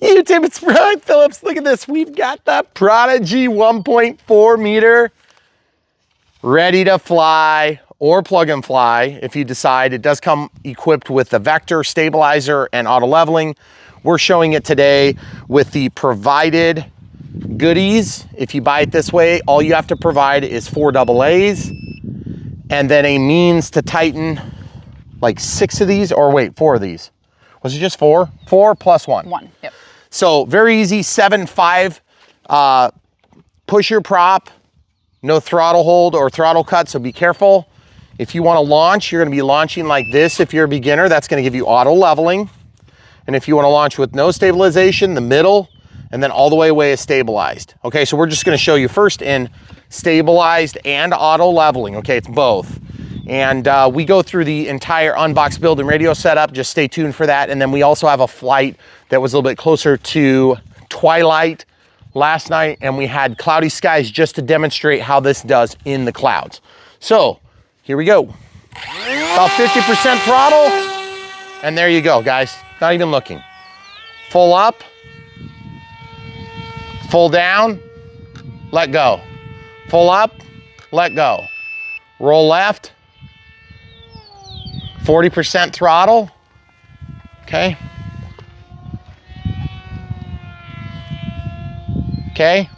YouTube, it's Brian Phillips. Look at this. We've got the Prodigy 1.4 meter ready to fly or plug and fly if you decide. It does come equipped with the vector stabilizer and auto leveling. We're showing it today with the provided goodies. If you buy it this way, all you have to provide is 4 AA's and then a means to tighten like 6 of these, or wait, 4 of these. Was it just 4? 4 plus 1. 1, yep. So very easy, 7.5 push your prop, no throttle hold or throttle cut, so be careful. If you want to launch, you're going to be launching like this. If you're a beginner, that's going to give you auto leveling. And if you want to launch with no stabilization, the middle, and then all the way away is stabilized. Okay, so we're just going to show you first in stabilized and auto leveling. Okay, it's both. And we go through the entire Unbox build and radio setup. Just stay tuned for that. And then we also have a flight that was a little bit closer to twilight last night, and we had cloudy skies just to demonstrate how this does in the clouds. So here we go. About 50% throttle, and there you go, guys. Not even looking. Full up, full down, let go. Full up, let go. Roll left, 40% throttle, okay. Okay,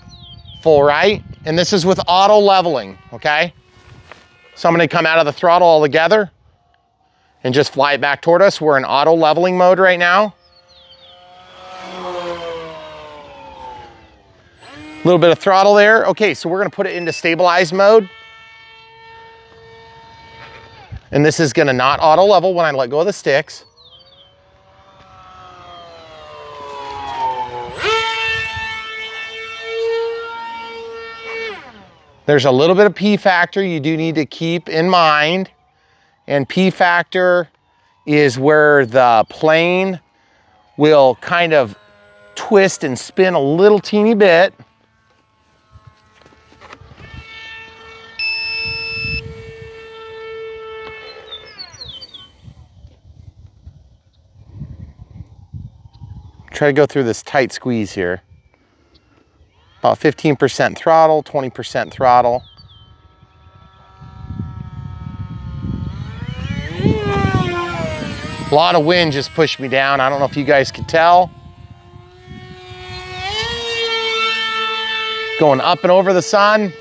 full right, and this is with auto leveling, okay? So I'm gonna come out of the throttle altogether and just fly it back toward us. We're in auto leveling mode right now. A little bit of throttle there. Okay, so we're gonna put it into stabilized mode. And this is gonna not auto level when I let go of the sticks. There's a little bit of P factor you do need to keep in mind. And P factor is where the plane will kind of twist and spin a little teeny bit. Try to go through this tight squeeze here. About 15% throttle, 20% throttle. A lot of wind just pushed me down. I don't know if you guys could tell. Going up and over the sun,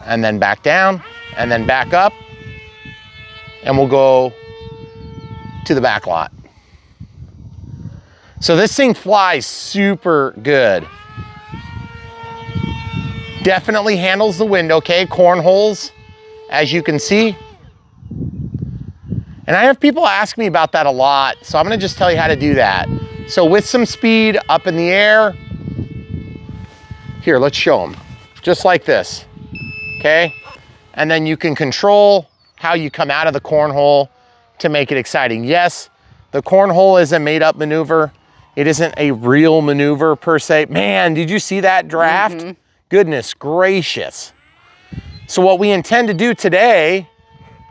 and then back down, and then back up, and we'll go to the back lot. So this thing flies super good. Definitely handles the wind okay, cornholes, as you can see. And I have people ask me about that a lot, so I'm gonna just tell you how to do that. So with some speed up in the air, here, let's show them. Just like this, okay? And then you can control how you come out of the cornhole to make it exciting. Yes, the cornhole is a made-up maneuver. It isn't a real maneuver per se. Man, did you see that draft? Mm-hmm. Goodness gracious. So what we intend to do today,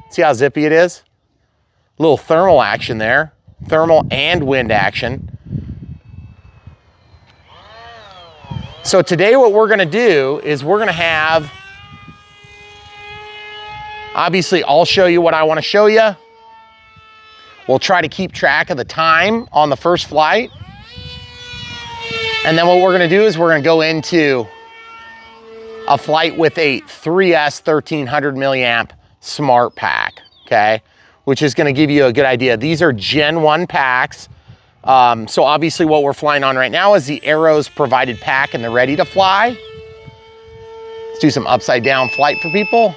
see how zippy it is? A little thermal action there. Thermal and wind action. So today what we're gonna do is we're gonna have, obviously I'll show you what I wanna show you. We'll try to keep track of the time on the first flight. And then what we're gonna do is we're gonna go into a flight with a 3S 1300 milliamp smart pack, okay? Which is gonna give you a good idea. These are Gen 1 packs. So obviously what we're flying on right now is the Arrows provided pack and the ready to fly. Let's do some upside down flight for people.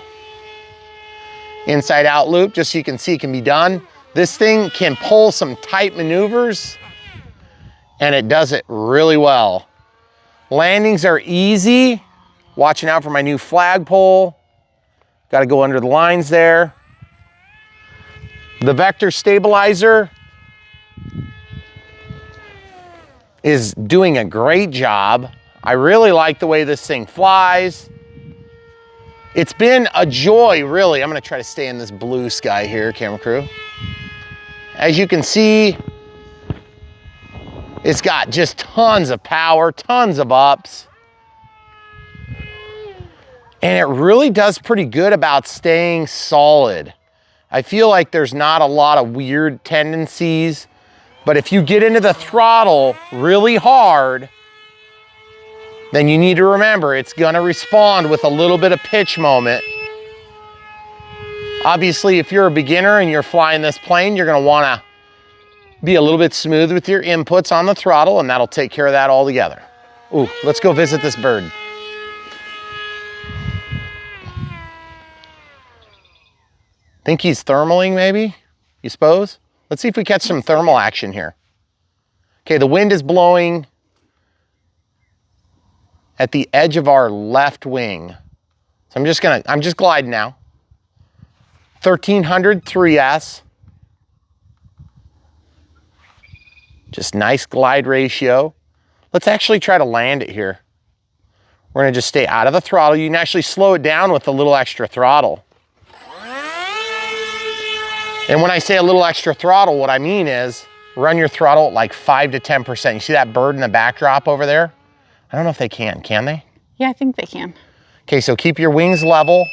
Inside out loop, just so you can see it can be done. This thing can pull some tight maneuvers and it does it really well. Landings are easy. Watching out for my new flagpole. Got to go under the lines there. The vector stabilizer is doing a great job. I really like the way this thing flies. It's been a joy, really. I'm gonna try to stay in this blue sky here, camera crew. As you can see, It's got just tons of power, tons of ups. And it really does pretty good about staying solid. I feel like there's not a lot of weird tendencies, but if you get into the throttle really hard, then you need to remember it's gonna respond with a little bit of pitch moment. Obviously, if you're a beginner and you're flying this plane, you're gonna wanna be a little bit smooth with your inputs on the throttle, and that'll take care of that altogether. Ooh, let's go visit this bird. Think he's thermaling maybe, you suppose? Let's see if we catch some thermal action here. Okay, the wind is blowing at the edge of our left wing. So I'm just gliding now. 1300 3S. Just nice glide ratio. Let's actually try to land it here. We're gonna just stay out of the throttle. You can actually slow it down with a little extra throttle. And when I say a little extra throttle, what I mean is run your throttle at like 5 to 10%. You see that bird in the backdrop over there? I don't know if they can they? Yeah, I think they can. Okay, so keep your wings level.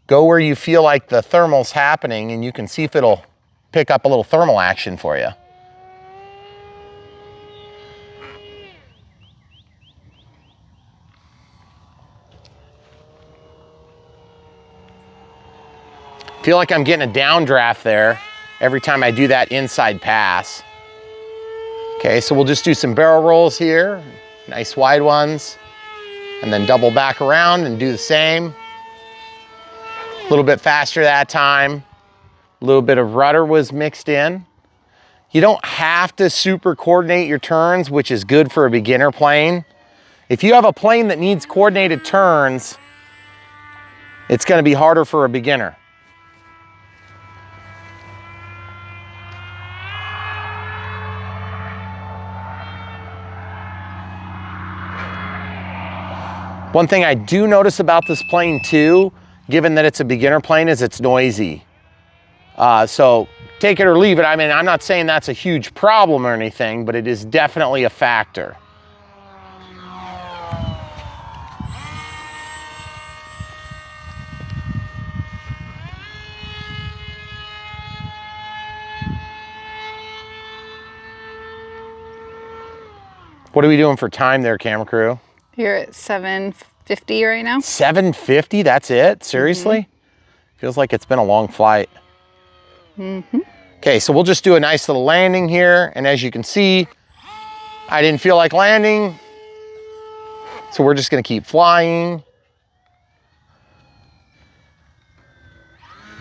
Go where you feel like the thermal's happening, and you can see if it'll pick up a little thermal action for you. Feel like I'm getting a downdraft there every time I do that inside pass. Okay, so we'll just do some barrel rolls here, nice wide ones, and then double back around and do the same. A little bit faster that time. A little bit of rudder was mixed in. You don't have to super coordinate your turns, which is good for a beginner plane. If you have a plane that needs coordinated turns, it's gonna be harder for a beginner. One thing I do notice about this plane too, given that it's a beginner plane, is it's noisy. So take it or leave it. I mean, I'm not saying that's a huge problem or anything, but it is definitely a factor. What are we doing for time there, camera crew? You're at 750 right now. 750, that's it? Seriously? Feels like it's been a long flight. Okay, so we'll just do a nice little landing here. And as you can see, I didn't feel like landing. So we're just gonna keep flying.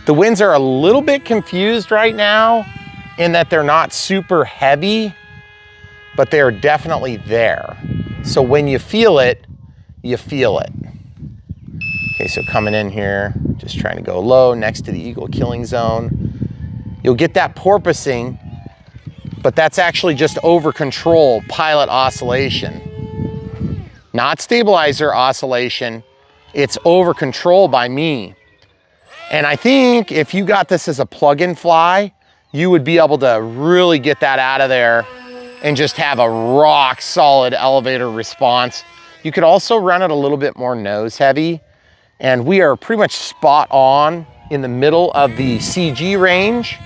The winds are a little bit confused right now in that they're not super heavy, but they're definitely there. So when you feel it, you feel it. Okay, so coming in here, just trying to go low next to the eagle killing zone. You'll get that porpoising, but that's actually just over control pilot oscillation. Not stabilizer oscillation, it's over control by me. And I think if you got this as a plug-in fly, you would be able to really get that out of there and just have a rock solid elevator response. You could also run it a little bit more nose heavy, and we are pretty much spot on in the middle of the CG range.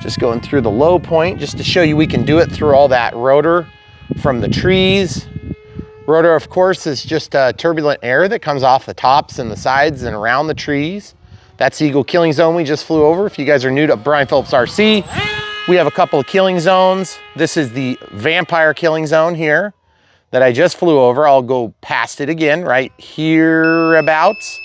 Just going through the low point just to show you we can do it through all that rotor from the trees. Rotor, of course, is just turbulent air that comes off the tops and the sides and around the trees. That's the eagle killing zone we just flew over. If you guys are new to BrianPhillipsRC, we have a couple of killing zones. This is the vampire killing zone here that I just flew over. I'll go past it again right hereabouts.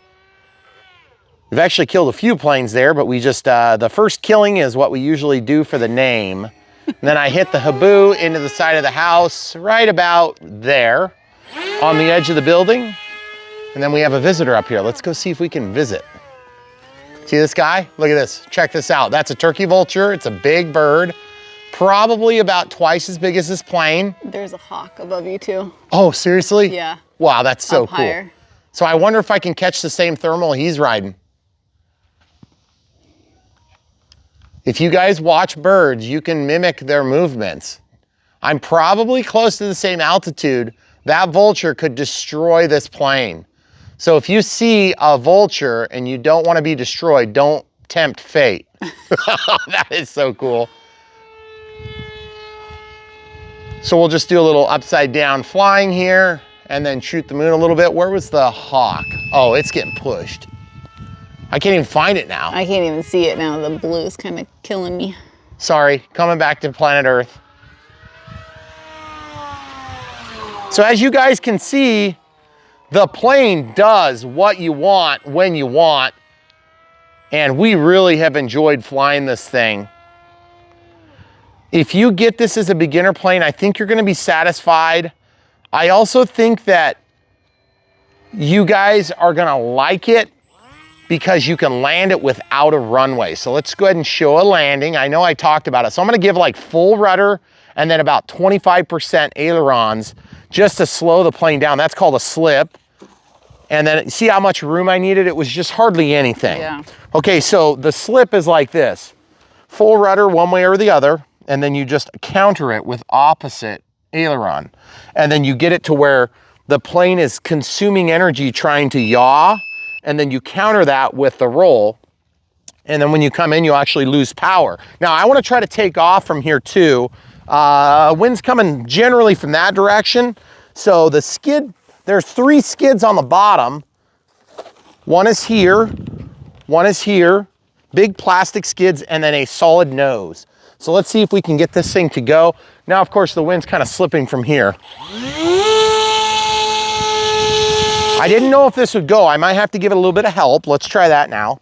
We've actually killed a few planes there, but we just, the first killing is what we usually do for the name. And then I hit the haboo into the side of the house right about there on the edge of the building. And then we have a visitor up here. Let's go see if we can visit. See this guy? Look at this, check this out. That's a turkey vulture, it's a big bird. Probably about twice as big as this plane. There's a hawk above you too. Oh, seriously? Yeah. Wow, that's so Up cool. higher. So I wonder if I can catch the same thermal he's riding. If you guys watch birds, you can mimic their movements. I'm probably close to the same altitude. That vulture could destroy this plane. So if you see a vulture and you don't want to be destroyed, don't tempt fate. That is so cool. So we'll just do a little upside down flying here and then shoot the moon a little bit. Where was the hawk? Oh, it's getting pushed. I can't even find it now. I can't even see it now. The blue is kind of killing me. Sorry, coming back to planet Earth. So as you guys can see, the plane does what you want when you want, and we really have enjoyed flying this thing. If you get this as a beginner plane, I think you're gonna be satisfied. I also think that you guys are gonna like it because you can land it without a runway. So let's go ahead and show a landing. I know I talked about it. So I'm gonna give like full rudder and then about 25% ailerons just to slow the plane down. That's called a slip. And then see how much room I needed? It was just hardly anything. Yeah. Okay, so the slip is like this. Full rudder one way or the other, and then you just counter it with opposite aileron. And then you get it to where the plane is consuming energy trying to yaw, and then you counter that with the roll. And then when you come in, you actually lose power. Now, I wanna try to take off from here too. Wind's coming generally from that direction. So the skid, there's 3 skids on the bottom. One is here, big plastic skids, and then a solid nose. So let's see if we can get this thing to go. Now, of course, the wind's kind of slipping from here. I didn't know if this would go. I might have to give it a little bit of help. Let's try that now.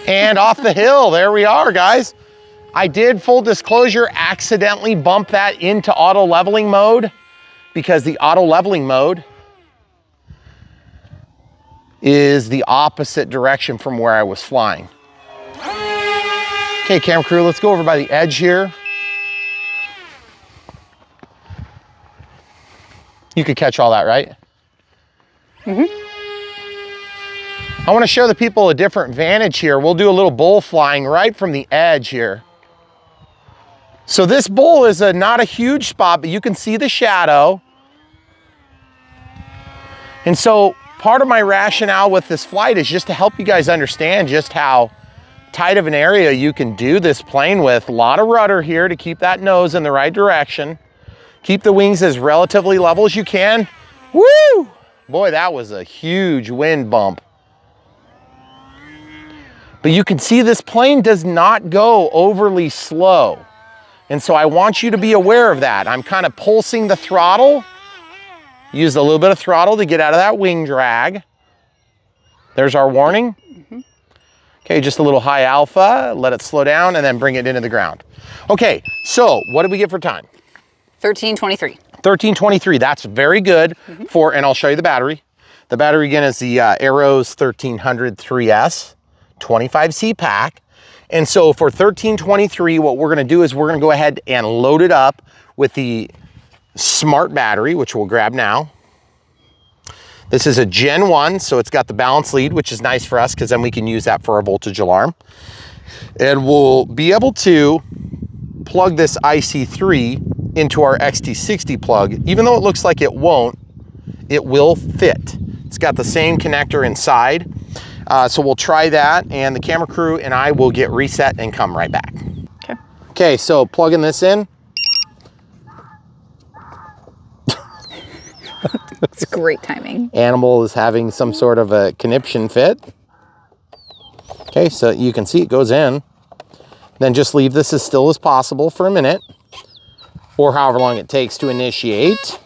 And off the hill, there we are, guys. I did, full disclosure, accidentally bump that into auto leveling mode because the auto leveling mode is the opposite direction from where I was flying. Okay, camera crew, let's go over by the edge here. You could catch all that, right? Mm-hmm. I want to show the people a different vantage here. We'll do a little bull flying right from the edge here. So this bull is not a huge spot, but you can see the shadow. And so part of my rationale with this flight is just to help you guys understand just how tight of an area you can do this plane with. A lot of rudder here to keep that nose in the right direction. Keep the wings as relatively level as you can. Woo! Boy, that was a huge wind bump. But you can see this plane does not go overly slow. And so I want you to be aware of that. I'm kind of pulsing the throttle. Use a little bit of throttle to get out of that wing drag. There's our warning. Mm-hmm. Okay, just a little high alpha, let it slow down and then bring it into the ground. Okay, so what did we get for time? 13:23. 13:23, that's very good for, and I'll show you the battery. The battery again is the Arrows 1300 3S 25C pack. And so for 13:23, what we're gonna do is we're gonna go ahead and load it up with the smart battery, which we'll grab now. This is a Gen 1, so it's got the balance lead, which is nice for us because then we can use that for our voltage alarm. And we'll be able to plug this IC3 into our XT60 plug. Even though it looks like it won't, it will fit. It's got the same connector inside. So we'll try that, and the camera crew and I will get reset and come right back. Okay. Okay, so plugging this in. It's great timing. Animal is having some sort of a conniption fit. Okay, so you can see it goes in. Then just leave this as still as possible for a minute, or however long it takes to initiate.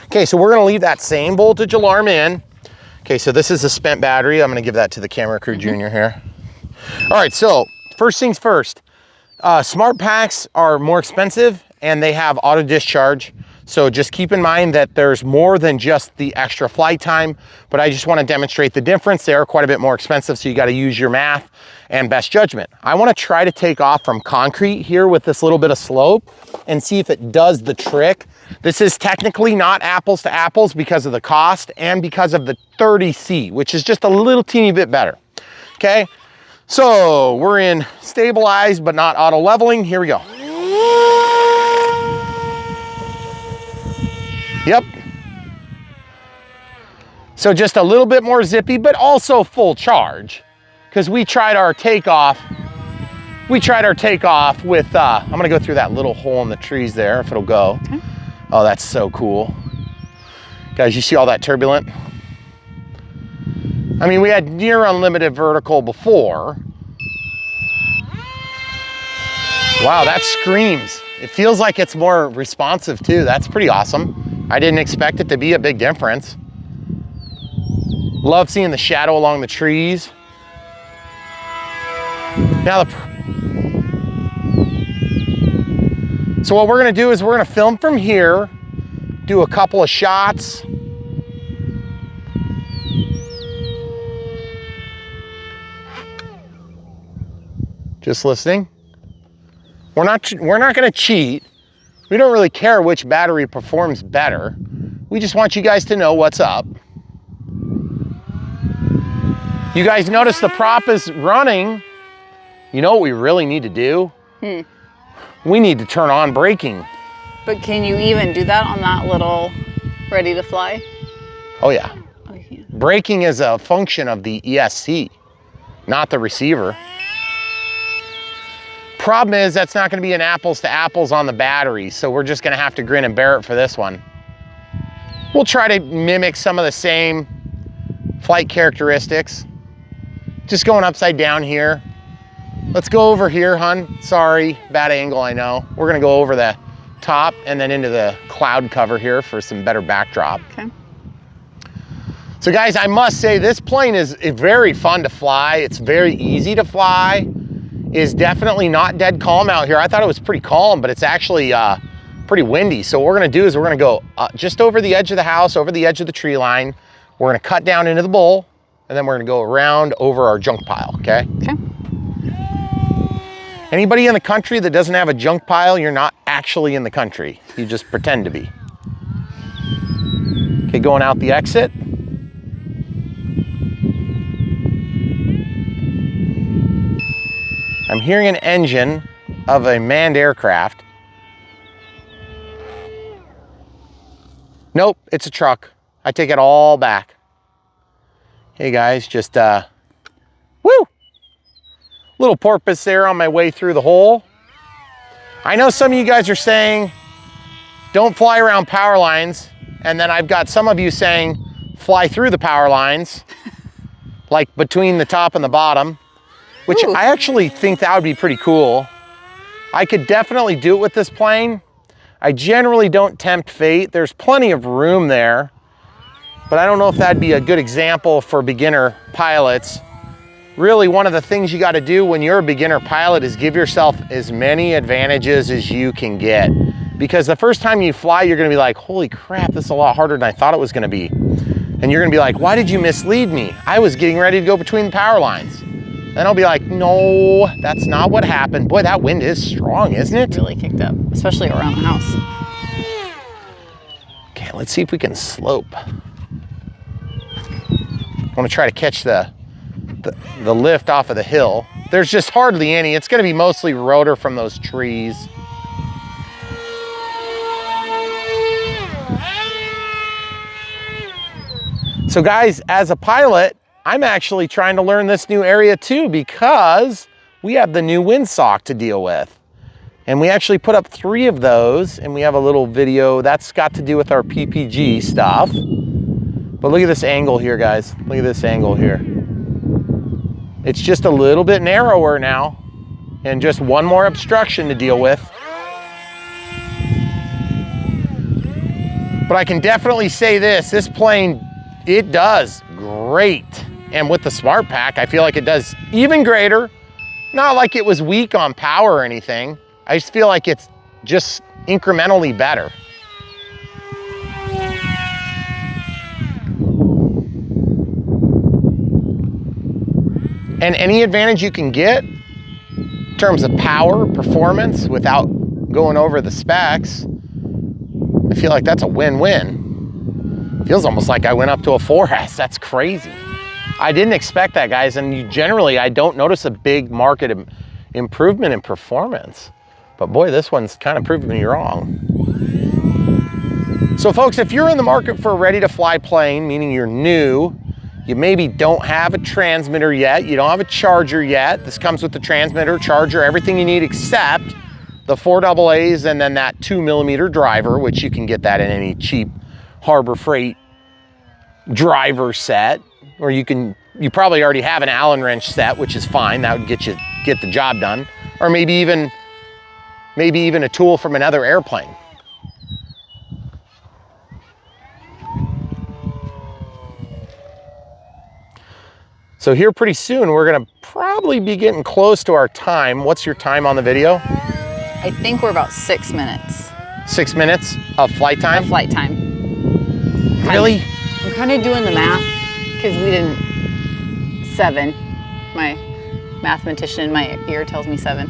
Okay, so we're gonna leave that same voltage alarm in. Okay, so this is a spent battery. I'm gonna give that to the camera crew junior here. All right, so first things first. Smart packs are more expensive and they have auto discharge. So just keep in mind that there's more than just the extra flight time, but I just want to demonstrate the difference. They are quite a bit more expensive, so you got to use your math and best judgment. I want to try to take off from concrete here with this little bit of slope and see if it does the trick. This is technically not apples to apples because of the cost and because of the 30C, which is just a little teeny bit better. Okay, so we're in stabilized but not auto leveling. Here we go. Yep. So just a little bit more zippy, but also full charge. Because we tried our takeoff with, I'm gonna go through that little hole in the trees there, if it'll go. Okay. Oh, that's so cool. Guys, you see all that turbulent? I mean, we had near unlimited vertical before. Wow, that screams. It feels like it's more responsive too. That's pretty awesome. I didn't expect it to be a big difference. Love seeing the shadow along the trees. Now, so what we're gonna do is we're gonna film from here, do a couple of shots. Just listening. We're not gonna cheat. We don't really care which battery performs better. We just want you guys to know what's up. You guys notice the prop is running. You know what we really need to do? We need to turn on braking. But can you even do that on that little ready to fly? Oh yeah. Oh, yeah. Braking is a function of the ESC, not the receiver. Problem is that's not going to be an apples to apples on the battery, so we're just going to have to grin and bear it for this one. We'll try to mimic some of the same flight characteristics. Just going upside down here. Let's go over here, hun. Sorry, bad angle, I know. We're going to go over the top and then into the cloud cover here for some better backdrop. Okay. So guys, I must say this plane is very fun to fly. It's very easy to fly. Is definitely not dead calm out here. I thought it was pretty calm, but it's actually pretty windy. So what we're gonna do is we're gonna go just over the edge of the house, over the edge of the tree line. We're gonna cut down into the bowl, and then we're gonna go around over our junk pile, okay? Okay. Anybody in the country that doesn't have a junk pile, you're not actually in the country. You just pretend to be. Okay, going out the exit. I'm hearing an engine of a manned aircraft. Nope, it's a truck. I take it all back. Hey guys, just woo! Little porpoise there on my way through the hole. I know some of you guys are saying, don't fly around power lines. And then I've got some of you saying, fly through the power lines, like between the top and the bottom. Which I actually think that would be pretty cool. I could definitely do it with this plane. I generally don't tempt fate. There's plenty of room there, but I don't know if that'd be a good example for beginner pilots. Really, one of the things you gotta do when you're a beginner pilot is give yourself as many advantages as you can get. Because the first time you fly, you're gonna be like, holy crap, this is a lot harder than I thought it was gonna be. And you're gonna be like, why did you mislead me? I was getting ready to go between the power lines. Then I'll be like, no, that's not what happened. Boy, that wind is strong, isn't it? Really kicked up, especially around the house. Okay, let's see if we can slope. I want to try to catch the lift off of the hill. There's just hardly any. It's going to be mostly rotor from those trees. So guys, as a pilot, I'm actually trying to learn this new area too, because we have the new windsock to deal with. And we actually put up 3 of those, and we have a little video that's got to do with our PPG stuff. But look at this angle here, guys. Look at this angle here. It's just a little bit narrower now, and just one more obstruction to deal with. But I can definitely say this plane, it does great. And with the Smart Pack, I feel like it does even greater. Not like it was weak on power or anything. I just feel like it's just incrementally better. And any advantage you can get in terms of power, performance, without going over the specs, I feel like that's a win-win. Feels almost like I went up to a 4S. That's crazy. I didn't expect that, guys, and generally I don't notice a big market improvement in performance. But boy, this one's kind of proving me wrong. So folks, if you're in the market for a ready-to-fly plane, meaning you're new, you maybe don't have a transmitter yet, you don't have a charger yet. This comes with the transmitter, charger, everything you need except the 4 AA's and then that 2mm driver, which you can get that in any cheap Harbor Freight driver set. Or you probably already have an Allen wrench set, which is fine. That would get the job done. Or maybe even a tool from another airplane. So here pretty soon, we're gonna probably be getting close to our time. What's your time on the video? I think we're about 6 minutes. 6 minutes of flight time? Of flight time. Really? I'm kind of doing the math because we didn't 7. My mathematician in my ear tells me 7.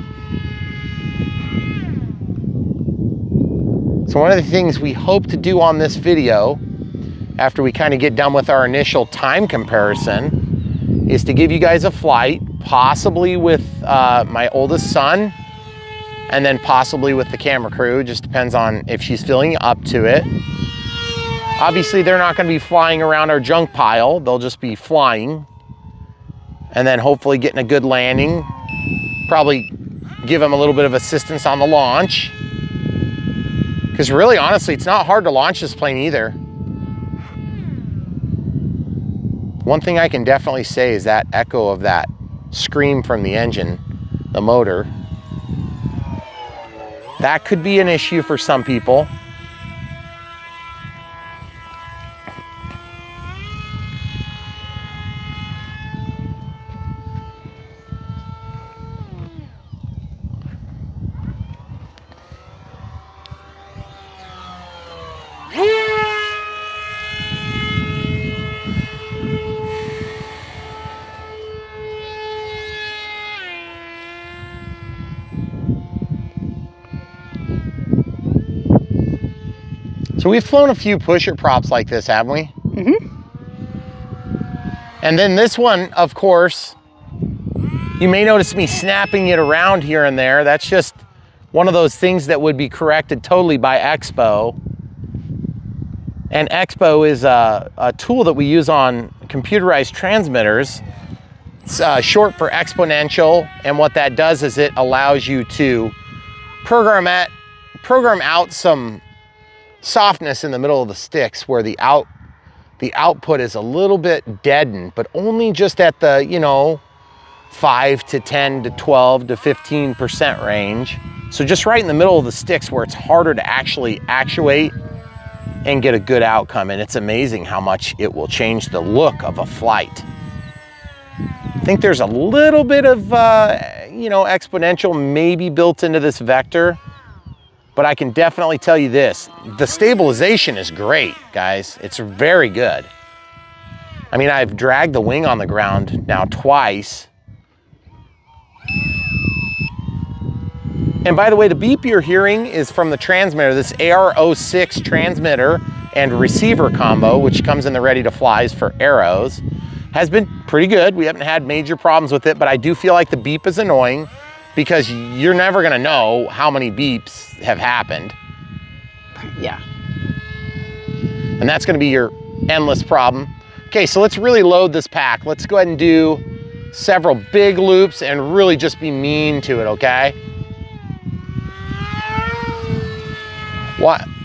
So one of the things we hope to do on this video, after we kind of get done with our initial time comparison, is to give you guys a flight, possibly with my oldest son, and then possibly with the camera crew. Just depends on if she's feeling up to it. Obviously, they're not gonna be flying around our junk pile. They'll just be flying. And then hopefully getting a good landing. Probably give them a little bit of assistance on the launch. Because really, honestly, it's not hard to launch this plane either. One thing I can definitely say is that echo of that scream from the engine, the motor, that could be an issue for some people. So we've flown a few pusher props like this, haven't we? Mm-hmm. And then this one, of course, you may notice me snapping it around here and there. That's just one of those things that would be corrected totally by Expo. And Expo is a tool that we use on computerized transmitters. It's short for exponential, and what that does is it allows you to program out some softness in the middle of the sticks where the output is a little bit deadened, but only just at the, 5 to 10 to 12 to 15% range. So just right in the middle of the sticks where it's harder to actually actuate and get a good outcome. And it's amazing how much it will change the look of a flight. I think there's a little bit of, exponential maybe built into this vector. But I can definitely tell you this, the stabilization is great, guys. It's very good. I mean, I've dragged the wing on the ground now twice. And by the way, the beep you're hearing is from the transmitter, this AR06 transmitter and receiver combo, which comes in the ready to flies for arrows, has been pretty good. We haven't had major problems with it, but I do feel like the beep is annoying, because you're never gonna know how many beeps have happened. Yeah. And that's gonna be your endless problem. Okay, so let's really load this pack. Let's go ahead and do several big loops and really just be mean to it, okay?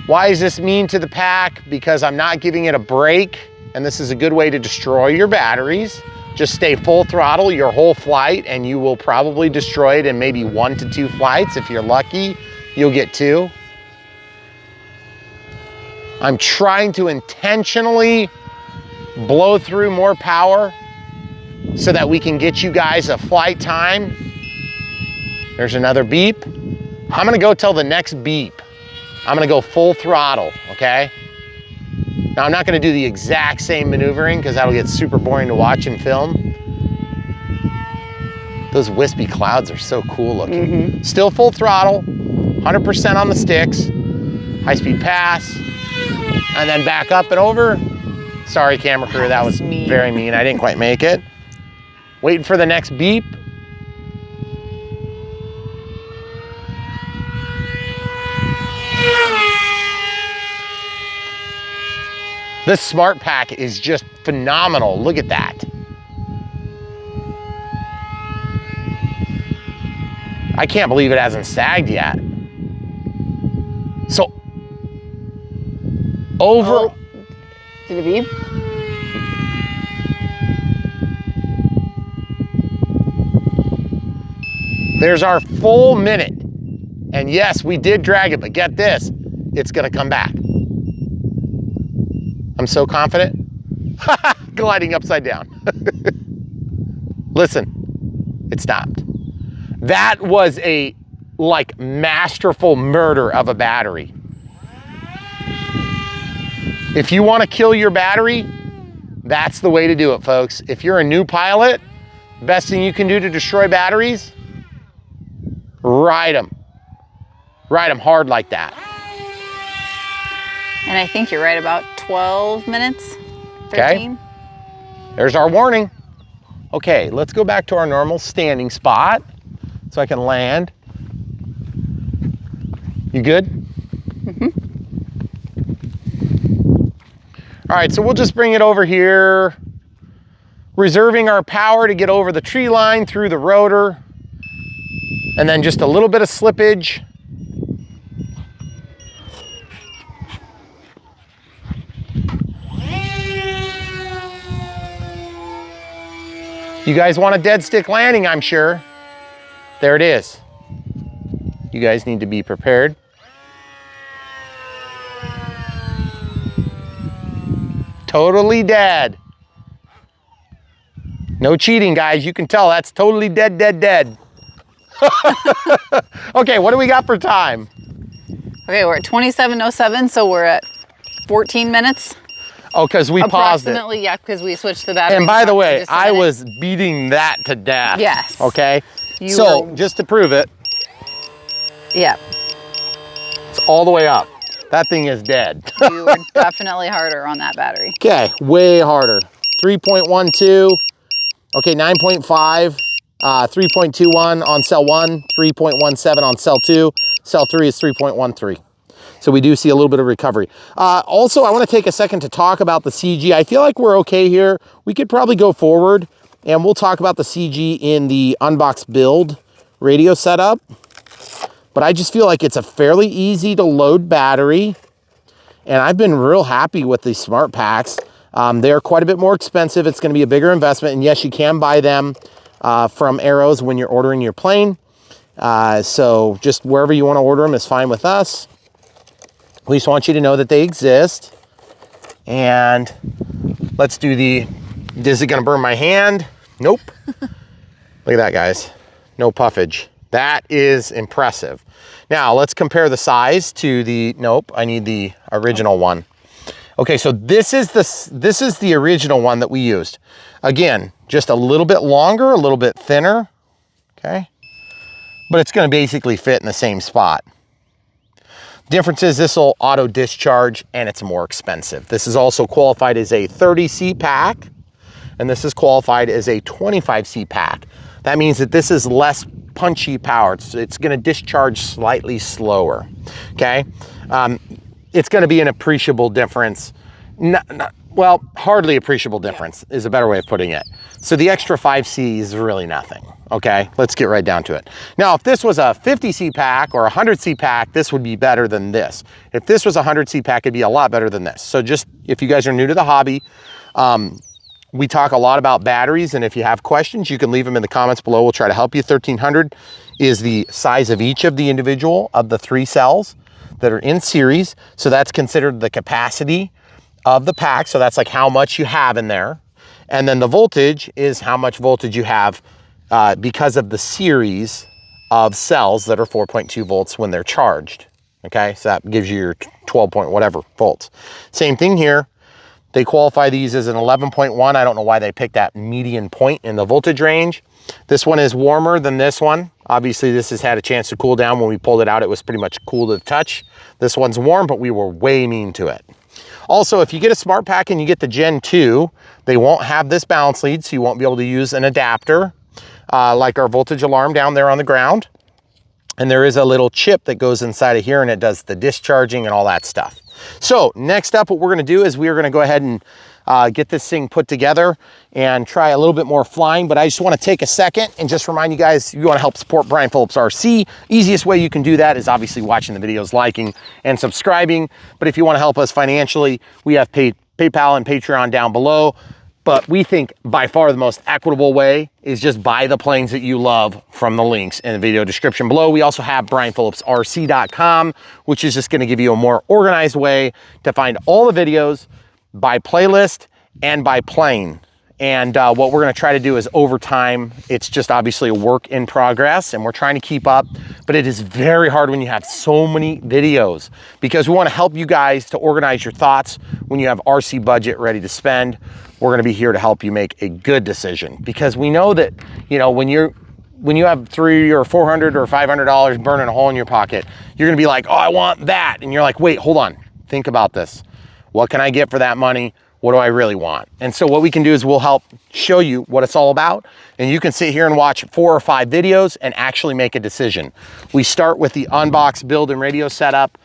Why is this mean to the pack? Because I'm not giving it a break, and this is a good way to destroy your batteries. Just stay full throttle your whole flight and you will probably destroy it in maybe 1 to 2 flights. If you're lucky, you'll get 2. I'm trying to intentionally blow through more power so that we can get you guys a flight time. There's another beep. I'm gonna go till the next beep. I'm gonna go full throttle, okay? Now, I'm not gonna do the exact same maneuvering because that'll get super boring to watch and film. Those wispy clouds are so cool looking. Still full throttle, 100% on the sticks, high-speed pass, and then back up and over. Sorry, camera crew, that was very mean. I didn't quite make it. Waiting for the next beep. This Smart Pack is just phenomenal. Look at that. I can't believe it hasn't sagged yet. So, over. Oh, did it beep? There's our full minute. And yes, we did drag it, but get this, it's gonna come back. I'm so confident. Gliding upside down. Listen, it stopped. That was a like masterful murder of a battery. If you want to kill your battery, that's the way to do it, folks. If you're a new pilot, best thing you can do to destroy batteries, ride them. Ride them hard like that. And I think you're right, about 12 minutes, 13. Okay. There's our warning. Okay, let's go back to our normal standing spot so I can land. You good? All right, so we'll just bring it over here, reserving our power to get over the tree line through the rotor, and then just a little bit of slippage. You guys want a dead stick landing, I'm sure. There it is. You guys need to be prepared. Totally dead. No cheating, guys. You can tell that's totally dead, dead, dead. Okay, what do we got for time? Okay, we're at 27:07, so we're at 14 minutes. Oh, because we paused it. Approximately, yeah, because we switched the battery. And by the way, I was beating that to death. Yes. Okay? So, just to prove it. Yeah. It's all the way up. That thing is dead. You were definitely harder on that battery. Okay, way harder. 3.12. Okay, 9.5. 3.21 on cell 1. 3.17 on cell 2. Cell 3 is 3.13. So we do see a little bit of recovery. Also, I want to take a second to talk about the CG. I feel like we're okay here. We could probably go forward, and we'll talk about the CG in the Unbox build radio setup. But I just feel like it's a fairly easy to load battery, and I've been real happy with these Smart Packs. They're quite a bit more expensive. It's going to be a bigger investment, and yes, you can buy them from Arrows when you're ordering your plane. So just wherever you want to order them is fine with us. We just want you to know that they exist. And let's do the, is it gonna burn my hand? Nope. Look at that, guys. No puffage. That is impressive. Now let's compare the size to the, nope, I need the original one. Okay, so this is the original one that we used. Again, just a little bit longer, a little bit thinner, okay? But it's gonna basically fit in the same spot. Difference is this will auto discharge and it's more expensive. This is also qualified as a 30C pack, and this is qualified as a 25C pack. That means that this is less punchy power. It's gonna discharge slightly slower, okay? It's gonna be an appreciable difference. Well, hardly appreciable difference is a better way of putting it. So the extra 5C is really nothing, okay? Let's get right down to it. Now, if this was a 50C pack or a 100C pack, this would be better than this. If this was a 100C pack, it'd be a lot better than this. So just, if you guys are new to the hobby, we talk a lot about batteries, and if you have questions, you can leave them in the comments below. We'll try to help you. 1300 is the size of each of the individual of the 3 cells that are in series. So that's considered the capacity of the pack. So that's like how much you have in there. And then the voltage is how much voltage you have because of the series of cells that are 4.2 volts when they're charged. Okay, so that gives you your 12 point whatever volts. Same thing here. They qualify these as an 11.1. I don't know why they picked that median point in the voltage range. This one is warmer than this one. Obviously, this has had a chance to cool down. When we pulled it out, it was pretty much cool to the touch. This one's warm, but we were way mean to it. Also, if you get a smart pack and you get the Gen 2, they won't have this balance lead, so you won't be able to use an adapter like our voltage alarm down there on the ground. And there is a little chip that goes inside of here, and it does the discharging and all that stuff. So next up, what we're gonna do is we are gonna go ahead and get this thing put together and try a little bit more flying. But I just wanna take a second and just remind you guys, if you wanna help support Brian Phillips RC, easiest way you can do that is obviously watching the videos, liking and subscribing. But if you wanna help us financially, we have PayPal and Patreon down below. But we think by far the most equitable way is just buy the planes that you love from the links in the video description below. We also have BrianPhillipsRC.com, which is just gonna give you a more organized way to find all the videos by playlist and by plane. And what we're gonna try to do is over time, it's just obviously a work in progress and we're trying to keep up, but it is very hard when you have so many videos because we wanna help you guys to organize your thoughts when you have RC budget ready to spend. We're gonna be here to help you make a good decision because we know that, you know, when you have $300 or $400 or $500 burning a hole in your pocket, you're gonna be like, oh, I want that. And you're like, wait, hold on, think about this. What can I get for that money? What do I really want? And so what we can do is we'll help show you what it's all about. And you can sit here and watch 4 or 5 videos and actually make a decision. We start with the Unbox build and radio setup,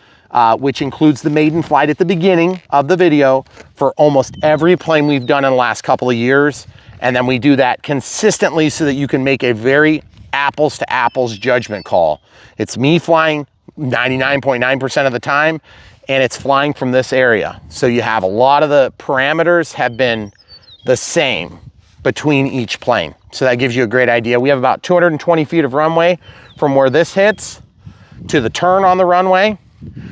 which includes the Maiden flight at the beginning of the video for almost every plane we've done in the last couple of years. And then we do that consistently so that you can make a very apples to apples judgment call. It's me flying 99.9% of the time, and it's flying from this area. So you have a lot of the parameters have been the same between each plane. So that gives you a great idea. We have about 220 feet of runway from where this hits to the turn on the runway,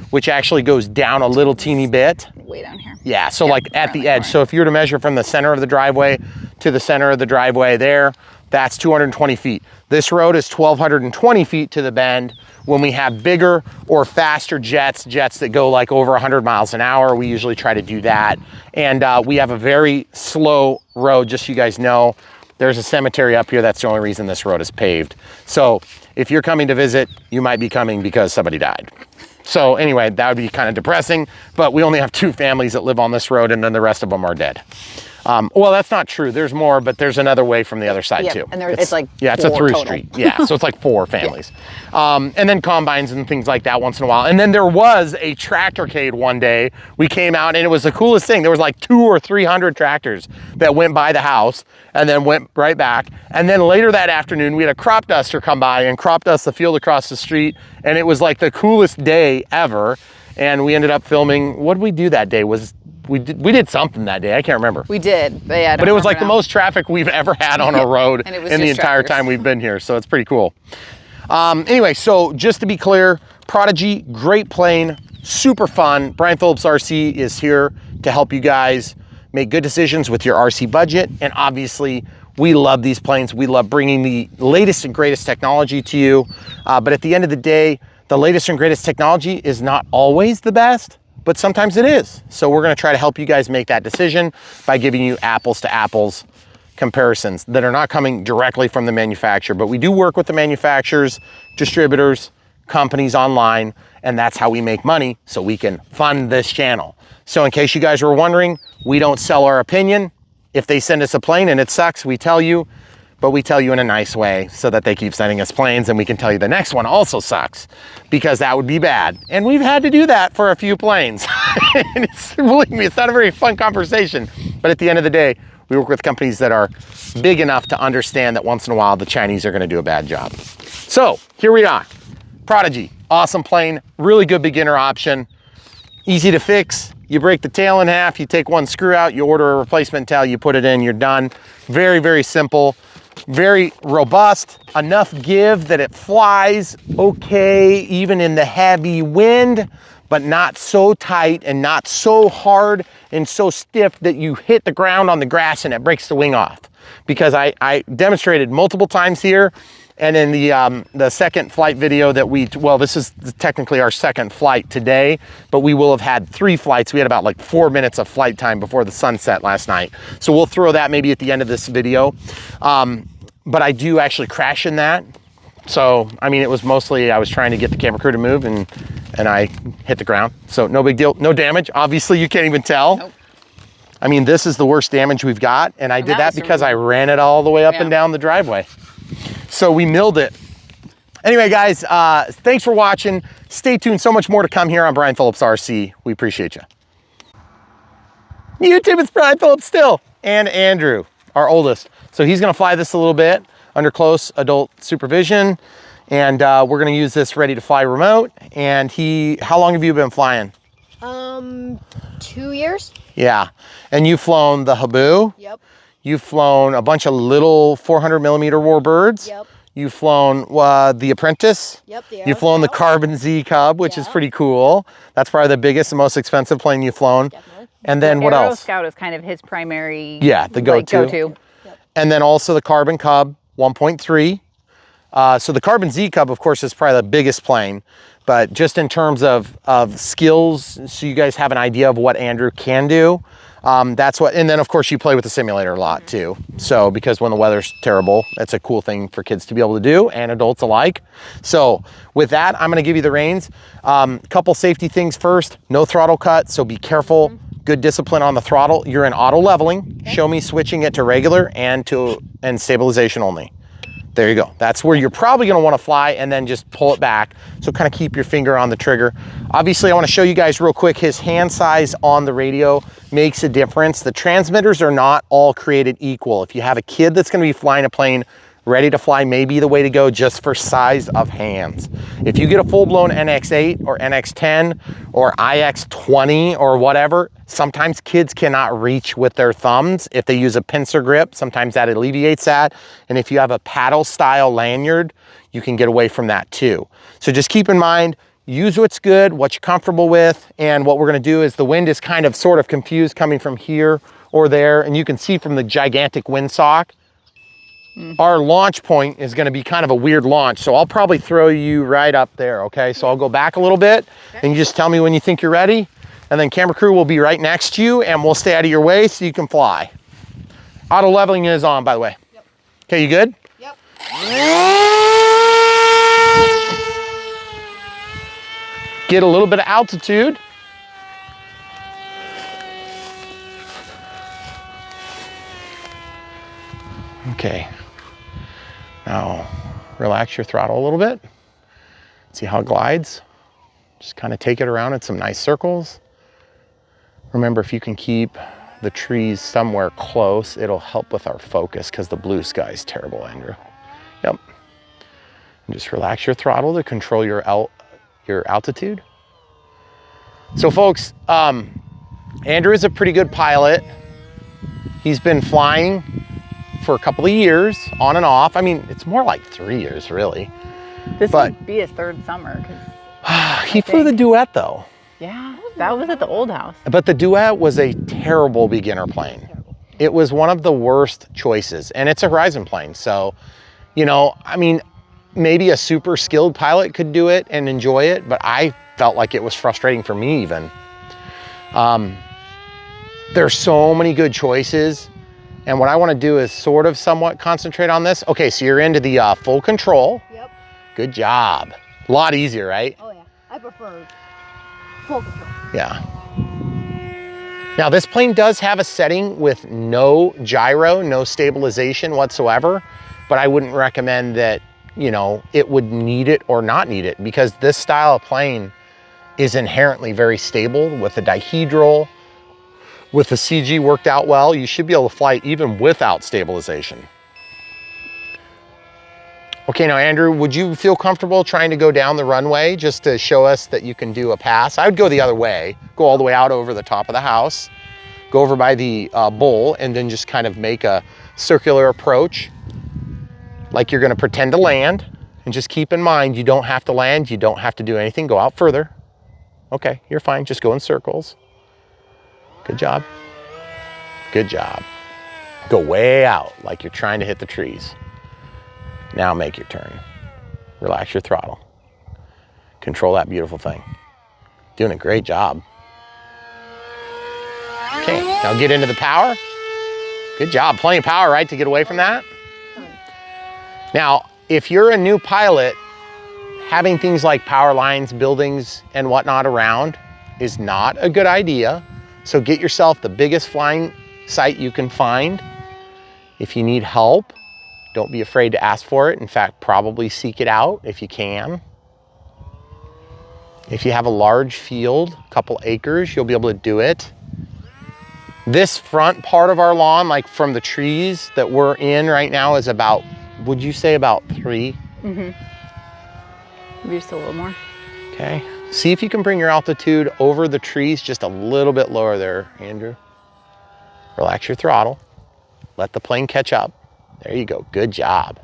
which actually goes down a little teeny bit. Way down here. Yeah, so like at the edge. So if you were to measure from the center of the driveway to the center of the driveway there, that's 220 feet. This road is 1,220 feet to the bend. When we have bigger or faster jets that go like over 100 miles an hour, we usually try to do that. And we have a very slow road, just so you guys know. There's a cemetery up here. That's the only reason this road is paved. So if you're coming to visit, you might be coming because somebody died. So anyway, that would be kind of depressing, but we only have 2 families that live on this road and then the rest of them are dead. Well, that's not true. There's more, but there's another way from the other side too. And it's like it's a through total. street. Yeah, so it's like 4 families. And then combines and things like that once in a while. And then there was a tractorcade one day. We came out and it was the coolest thing. There was like 200 or 300 tractors that went by the house and then went right back. And then later that afternoon, we had a crop duster come by and crop dust the field across the street. And it was like the coolest day ever. And we ended up filming. What did we do that day? We did something that day. I can't remember. We did, but yeah. But it was like the most traffic we've ever had on a road in the entire time we've been here. So it's pretty cool. Anyway, so just to be clear, Prodigy, great plane, super fun. Brian Phillips RC is here to help you guys make good decisions with your RC budget. And obviously, we love these planes. We love bringing the latest and greatest technology to you. But at the end of the day, the latest and greatest technology is not always the best, but sometimes it is. So we're gonna try to help you guys make that decision by giving you apples to apples comparisons that are not coming directly from the manufacturer, but we do work with the manufacturers, distributors, companies online, and that's how we make money so we can fund this channel. So in case you guys were wondering, we don't sell our opinion. If they send us a plane and it sucks, we tell you, but we tell you in a nice way so that they keep sending us planes and we can tell you the next one also sucks because that would be bad. And we've had to do that for a few planes. And believe me, it's not a very fun conversation, but at the end of the day, we work with companies that are big enough to understand that once in a while, the Chinese are gonna do a bad job. So here we are, Prodigy, awesome plane, really good beginner option, easy to fix. You break the tail in half, you take one screw out, you order a replacement tail, you put it in, you're done. Very, very simple. Very robust, enough give that it flies okay, even in the heavy wind, but not so tight and not so hard and so stiff that you hit the ground on the grass and it breaks the wing off. Because I demonstrated multiple times here, and in the second flight video that well, this is technically our second flight today, but we will have had 3 flights. We had about like 4 minutes of flight time before the sunset last night. So we'll throw that maybe at the end of this video. But I do actually crash in that. So, I mean, it was mostly, I was trying to get the camera crew to move and I hit the ground. So no big deal, no damage. Obviously you can't even tell. Nope. I mean, this is the worst damage we've got. And I did that because I ran it all the way up and down the driveway. So we milled it. Anyway, guys, thanks for watching. Stay tuned, so much more to come here on BrianPhillipsRC. We appreciate you. YouTube, it's Brian Phillips still, and Andrew, our oldest. So he's gonna fly this a little bit under close adult supervision, and we're gonna use this ready to fly remote. And how long have you been flying? 2 years. Yeah, and you've flown the Habu. Yep. You've flown a bunch of little 400mm warbirds. Yep. You've flown the Apprentice. Yep. You've flown the Carbon Z Cub, which is pretty cool. That's probably the biggest and most expensive plane you've flown. Definitely. And then what Aero else? Scout is kind of his primary. Yeah, the go-to. Go-to. Yep. And then also the Carbon Cub 1.3. So the Carbon Z Cub, of course, is probably the biggest plane. But just in terms of skills, so you guys have an idea of what Andrew can do, that's what, and then of course you play with the simulator a lot too. So because when the weather's terrible, that's a cool thing for kids to be able to do, and adults alike. So with that, I'm gonna give you the reins. Couple safety things first, no throttle cut, so be careful. Good discipline on the throttle. You're in auto leveling. Okay. Show me switching it to regular and stabilization only. There you go. That's where you're probably gonna wanna fly, and then just pull it back. So kind of keep your finger on the trigger. Obviously, I wanna show you guys real quick, his hand size on the radio makes a difference. The transmitters are not all created equal. If you have a kid that's gonna be flying a plane, ready to fly may be the way to go just for size of hands. If you get a full-blown NX8 or NX10 or IX20 or whatever, sometimes kids cannot reach with their thumbs. If they use a pincer grip, sometimes that alleviates that. And if you have a paddle style lanyard, you can get away from that too. So just keep in mind, use what's good, what you're comfortable with. And what we're gonna do is the wind is kind of sort of confused coming from here or there. And you can see from the gigantic windsock, our launch point is gonna be kind of a weird launch. So I'll probably throw you right up there, okay? So I'll go back a little bit and you just tell me when you think you're ready. And then camera crew will be right next to you and we'll stay out of your way so you can fly. Auto leveling is on, by the way. Yep. Okay, you good? Yep. Get a little bit of altitude. Okay. Now, relax your throttle a little bit. See how it glides. Just kind of take it around in some nice circles. Remember, if you can keep the trees somewhere close, it'll help with our focus because the blue sky is terrible, Andrew. Yep. And just relax your throttle to control your altitude. So folks, Andrew is a pretty good pilot. He's been flying for a couple of years, on and off. I mean, it's more like 3 years, really. This would be his 3rd summer. He flew the Duet, though. Yeah, that was at the old house. But the Duet was a terrible beginner plane. It was one of the worst choices, and it's a Horizon plane. So, you know, I mean, maybe a super skilled pilot could do it and enjoy it, but I felt like it was frustrating for me even. There's so many good choices. And what I want to do is sort of somewhat concentrate on this. Okay, so you're into the full control. Yep. Good job. A lot easier, right? Oh yeah, I prefer full control. Yeah. Now this plane does have a setting with no gyro, no stabilization whatsoever, but I wouldn't recommend that, you know, it would need it or not need it, because this style of plane is inherently very stable with the dihedral. With the CG worked out well, you should be able to fly even without stabilization. Okay, now Andrew, would you feel comfortable trying to go down the runway just to show us that you can do a pass? I would go the other way, go all the way out over the top of the house, go over by the bowl, and then just kind of make a circular approach like you're gonna pretend to land. And just keep in mind, you don't have to land, you don't have to do anything, go out further. Okay, you're fine. Just go in circles. Good job. Good job. Go way out like you're trying to hit the trees. Now make your turn. Relax your throttle. Control that beautiful thing. Doing a great job. Okay, now get into the power. Good job. Plenty of power, right, to get away from that? Now, if you're a new pilot, having things like power lines, buildings, and whatnot around is not a good idea. So get yourself the biggest flying site you can find. If you need help, don't be afraid to ask for it. In fact, probably seek it out if you can. If you have a large field, a couple acres, you'll be able to do it. This front part of our lawn, like from the trees that we're in right now, is about, would you say about 3? Maybe just a little more. Okay. See if you can bring your altitude over the trees just a little bit lower there, Andrew. Relax your throttle. Let the plane catch up. There you go. Good job.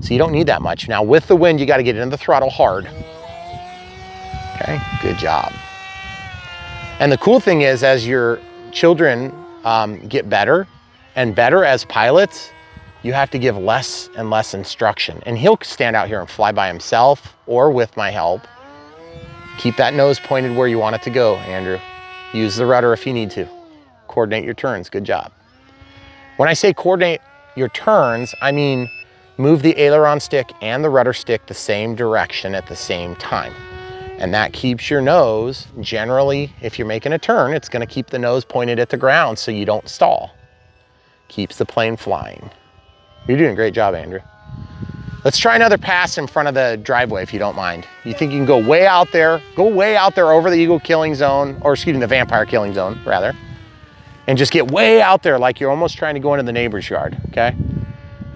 So you don't need that much. Now with the wind, you got to get into the throttle hard. Okay. Good job. And the cool thing is, as your children get better and better as pilots, you have to give less and less instruction. And he'll stand out here and fly by himself or with my help. Keep that nose pointed where you want it to go, Andrew. Use the rudder if you need to. Coordinate your turns. Good job. When I say coordinate your turns, I mean move the aileron stick and the rudder stick the same direction at the same time. And that keeps your nose, generally, if you're making a turn, it's gonna keep the nose pointed at the ground so you don't stall. Keeps the plane flying. You're doing a great job, Andrew. Let's try another pass in front of the driveway if you don't mind. You think you can go way out there over the eagle killing zone, or excuse me, the vampire killing zone, rather, and just get way out there like you're almost trying to go into the neighbor's yard, okay?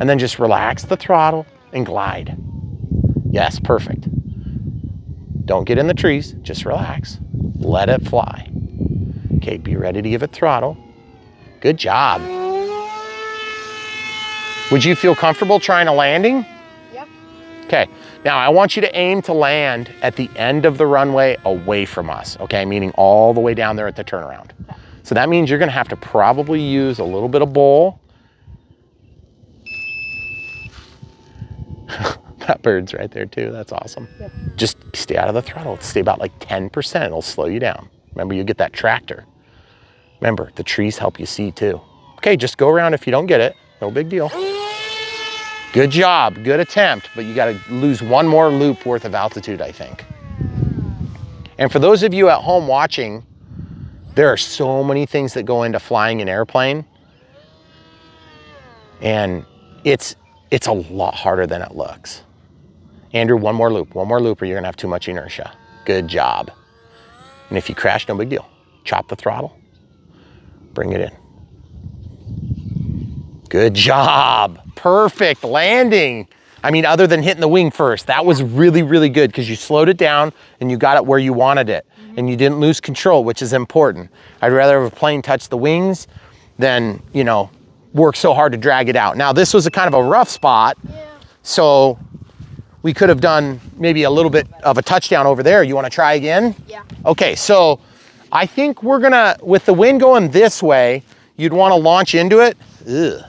And then just relax the throttle and glide. Yes, perfect. Don't get in the trees, just relax. Let it fly. Okay, be ready to give it throttle. Good job. Would you feel comfortable trying a landing? Yep. Okay, now I want you to aim to land at the end of the runway away from us, okay? Meaning all the way down there at the turnaround. Okay. So that means you're gonna have to probably use a little bit of bowl. That bird's right there too, that's awesome. Yep. Just stay out of the throttle, stay about like 10%, it'll slow you down. Remember, you get that tractor. Remember, the trees help you see too. Okay, just go around if you don't get it, no big deal. Good job, good attempt, but you gotta lose one more loop worth of altitude, I think. And for those of you at home watching, there are so many things that go into flying an airplane, and it's a lot harder than it looks. Andrew, one more loop or you're gonna have too much inertia. Good job. And if you crash, no big deal. Chop the throttle, bring it in. Good job, perfect landing. I mean, other than hitting the wing first, that was really, really good because you slowed it down and you got it where you wanted it and you didn't lose control, which is important. I'd rather have a plane touch the wings than, you know, work so hard to drag it out. Now, this was a kind of a rough spot, so we could have done maybe a little bit of a touchdown over there. You wanna try again? Yeah. Okay, so I think we're gonna, with the wind going this way, you'd wanna launch into it. Ugh.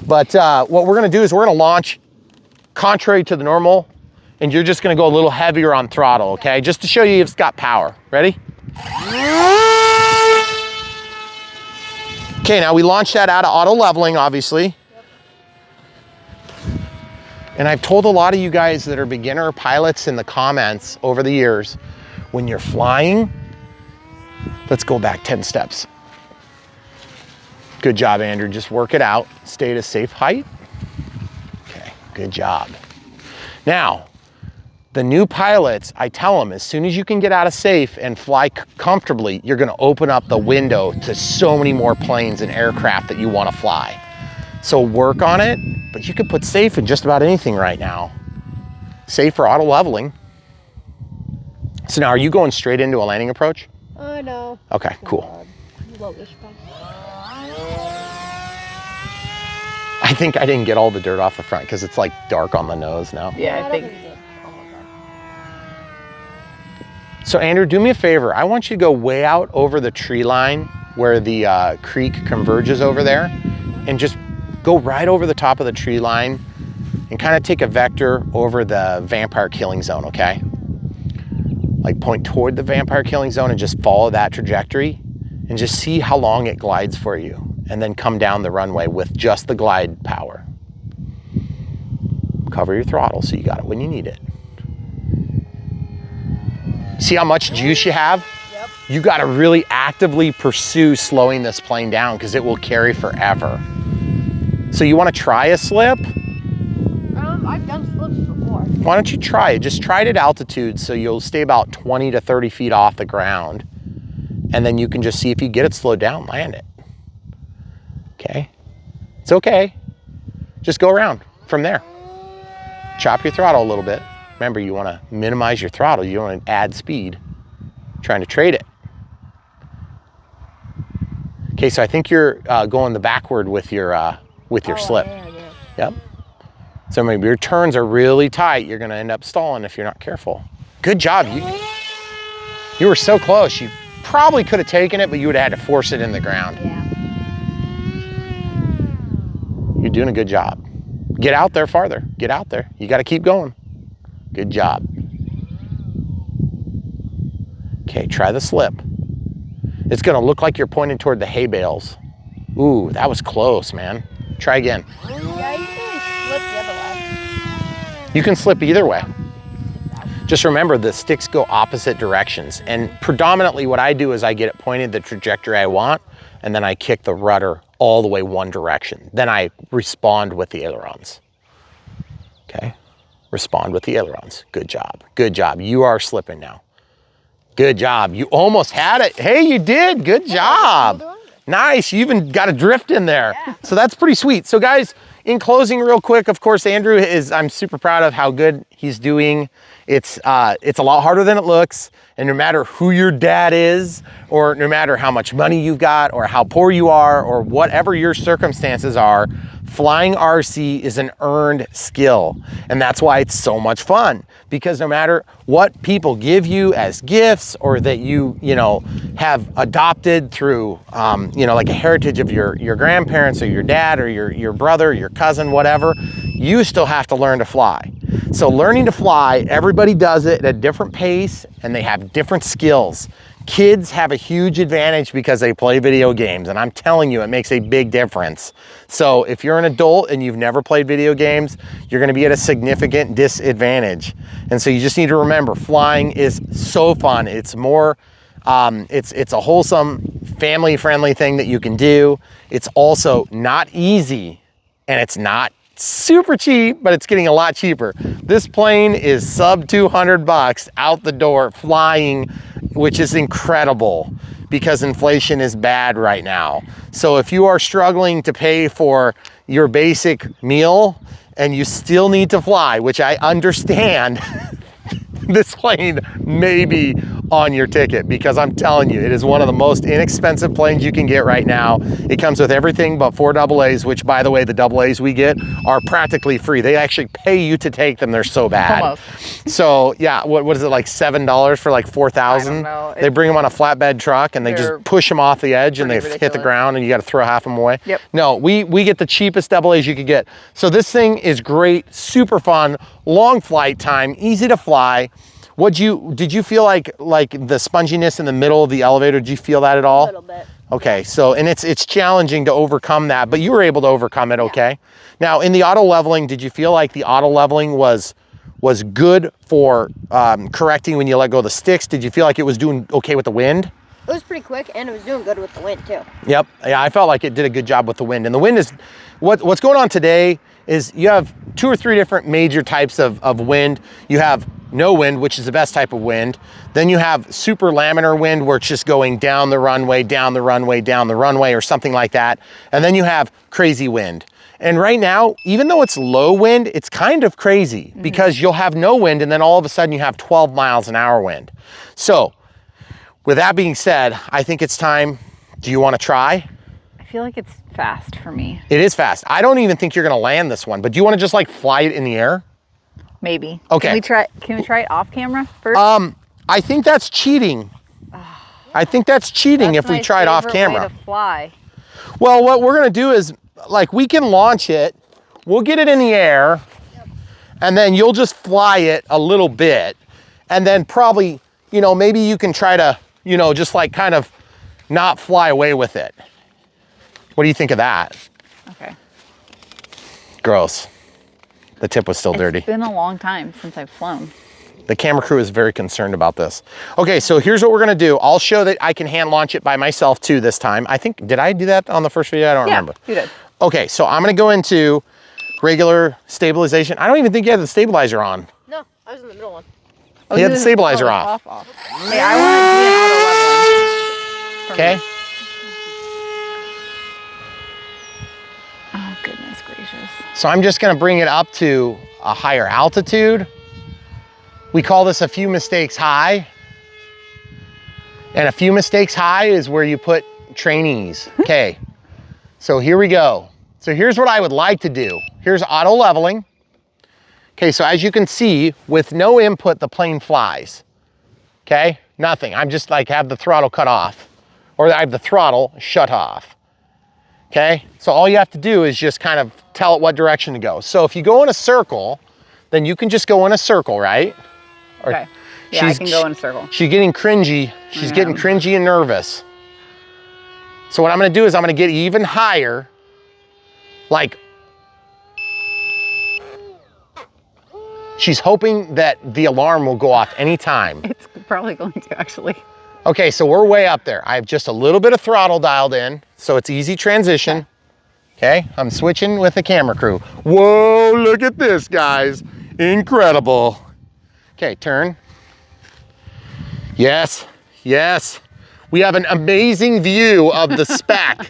But what we're gonna do is we're gonna launch contrary to the normal, and you're just gonna go a little heavier on throttle, okay? Just to show you it's got power. Ready? Okay, now we launched that out of auto leveling, obviously. And I've told a lot of you guys that are beginner pilots in the comments over the years, when you're flying, let's go back 10 steps. Good job, Andrew. Just work it out. Stay at a safe height. Okay, good job. Now, the new pilots, I tell them, as soon as you can get out of safe and fly comfortably, you're gonna open up the window to so many more planes and aircraft that you wanna fly. So work on it, but you can put safe in just about anything right now. Safe for auto leveling. So now, are you going straight into a landing approach? No. Okay, cool. I think I didn't get all the dirt off the front because it's like dark on the nose now. Yeah, I think. So Andrew, do me a favor. I want you to go way out over the tree line where the creek converges over there, and just go right over the top of the tree line and kind of take a vector over the vampire killing zone, okay? Like point toward the vampire killing zone and just follow that trajectory and just see how long it glides for you, and then come down the runway with just the glide power. Cover your throttle so you got it when you need it. See how much juice you have? Yep. You got to really actively pursue slowing this plane down because it will carry forever. So you want to try a slip? I've done slips before. Why don't you try it? Just try it at altitude so you'll stay about 20 to 30 feet off the ground. And then you can just see if you get it slowed down, land it. Okay? It's okay. Just go around from there. Chop your throttle a little bit. Remember, you want to minimize your throttle. You don't want to add speed. Trying to trade it. Okay, so I think you're going the backward with your slip. Yeah. Yep. So maybe your turns are really tight. You're going to end up stalling if you're not careful. Good job. You were so close. You probably could have taken it, but you would have had to force it in the ground. Yeah. You're doing a good job. Get out there farther. Get out there. You got to keep going. Good job. Okay, try the slip. It's going to look like you're pointing toward the hay bales. Ooh, that was close, man. Try again. Yeah, you can slip the other way. You can slip either way. Just remember, the sticks go opposite directions. And predominantly what I do is I get it pointed the trajectory I want, and then I kick the rudder all the way one direction. Then I respond with the ailerons. Okay? Respond with the ailerons. Good job. Good job. You are slipping now. Good job. You almost had it. Hey, you did. Good job. Nice. You even got a drift in there. Yeah. So that's pretty sweet. So guys, in closing real quick, of course, Andrew I'm super proud of how good he's doing. It's a lot harder than it looks. And no matter who your dad is, or no matter how much money you've got, or how poor you are, or whatever your circumstances are, flying RC is an earned skill. And that's why it's so much fun, because no matter what people give you as gifts, or that you have adopted through, like a heritage of your grandparents or your dad or your brother, your cousin, whatever, you still have to learn to fly. So learning to fly, everybody does it at a different pace, and they have different skills. Kids have a huge advantage because they play video games, and I'm telling you, it makes a big difference. So if you're an adult and you've never played video games, you're gonna be at a significant disadvantage. And so you just need to remember, flying is so fun. It's more, it's a wholesome, family-friendly thing that you can do. It's also not easy, and it's not super cheap, but it's getting a lot cheaper. This plane is sub 200 bucks out the door flying, which is incredible because inflation is bad right now. So if you are struggling to pay for your basic meal and you still need to fly, which I understand, this plane may be on your ticket, because I'm telling you, it is one of the most inexpensive planes you can get right now. It comes with everything but 4 AA's, which, by the way, the AA's we get are practically free. They actually pay you to take them. They're so bad. Almost. So yeah, what is it, like $7 for like 4,000? I don't know. They bring them on a flatbed truck and they just push them off the edge and they hit the ground and you got to throw half them away. Yep. No, we get the cheapest AA's you could get. So this thing is great, super fun, long flight time, easy to fly. Did you feel like the sponginess in the middle of the elevator? Did you feel that at all? A little bit. Okay, so, and it's challenging to overcome that, but you were able to overcome it, okay? Now, in the auto leveling, did you feel like the auto leveling was good for correcting when you let go of the sticks? Did you feel like it was doing okay with the wind? It was pretty quick, and it was doing good with the wind, too. Yep, yeah, I felt like it did a good job with the wind. And the wind is, what's going on today is you have 2 or 3 different major types of wind. You have no wind, which is the best type of wind. Then you have super laminar wind, where it's just going down the runway, down the runway, down the runway, or something like that. And then you have crazy wind. And right now, even though it's low wind, it's kind of crazy because you'll have no wind and then all of a sudden you have 12 miles an hour wind. So with that being said, I think it's time. Do you want to try? I feel like it's fast for me. It is fast. I don't even think you're going to land this one, but do you want to just like fly it in the air? Maybe. Okay. Can we try it off camera first? I think that's cheating. I think that's cheating if we try it off camera. Way to fly. Well, what we're gonna do is, like, we can launch it, we'll get it in the air, and then you'll just fly it a little bit, and then probably, you know, maybe you can try to, you know, just like kind of not fly away with it. What do you think of that? Okay. Gross. The tip was still dirty. It's been a long time since I've flown. The camera crew is very concerned about this. Okay, so here's what we're gonna do. I'll show that I can hand launch it by myself too this time. I think, did I do that on the first video? I don't remember. You did. Okay, so I'm gonna go into regular stabilization. I don't even think you had the stabilizer on. No, I was in the middle one. Oh, You had the stabilizer off. Hey, I want to be an auto leveling. Okay. Oh, goodness gracious. So I'm just gonna bring it up to a higher altitude. We call this a few mistakes high. And a few mistakes high is where you put trainees. Okay, so here we go. So here's what I would like to do. Here's auto leveling. Okay, so as you can see, with no input, the plane flies. Okay, nothing. I'm just like have the throttle cut off, or I have the throttle shut off. Okay, so all you have to do is just kind of tell it what direction to go. So if you go in a circle, then you can just go in a circle, right? Or Okay. Yeah, I can go in a circle. She's getting cringy. She's getting cringy and nervous. So what I'm gonna do is I'm gonna get even higher, like, she's hoping that the alarm will go off anytime. It's probably going to, actually. Okay, so we're way up there. I have just a little bit of throttle dialed in, so it's easy transition. Okay, I'm switching with the camera crew. Whoa, look at this, guys. Incredible. Okay, turn. Yes, yes. We have an amazing view of the speck.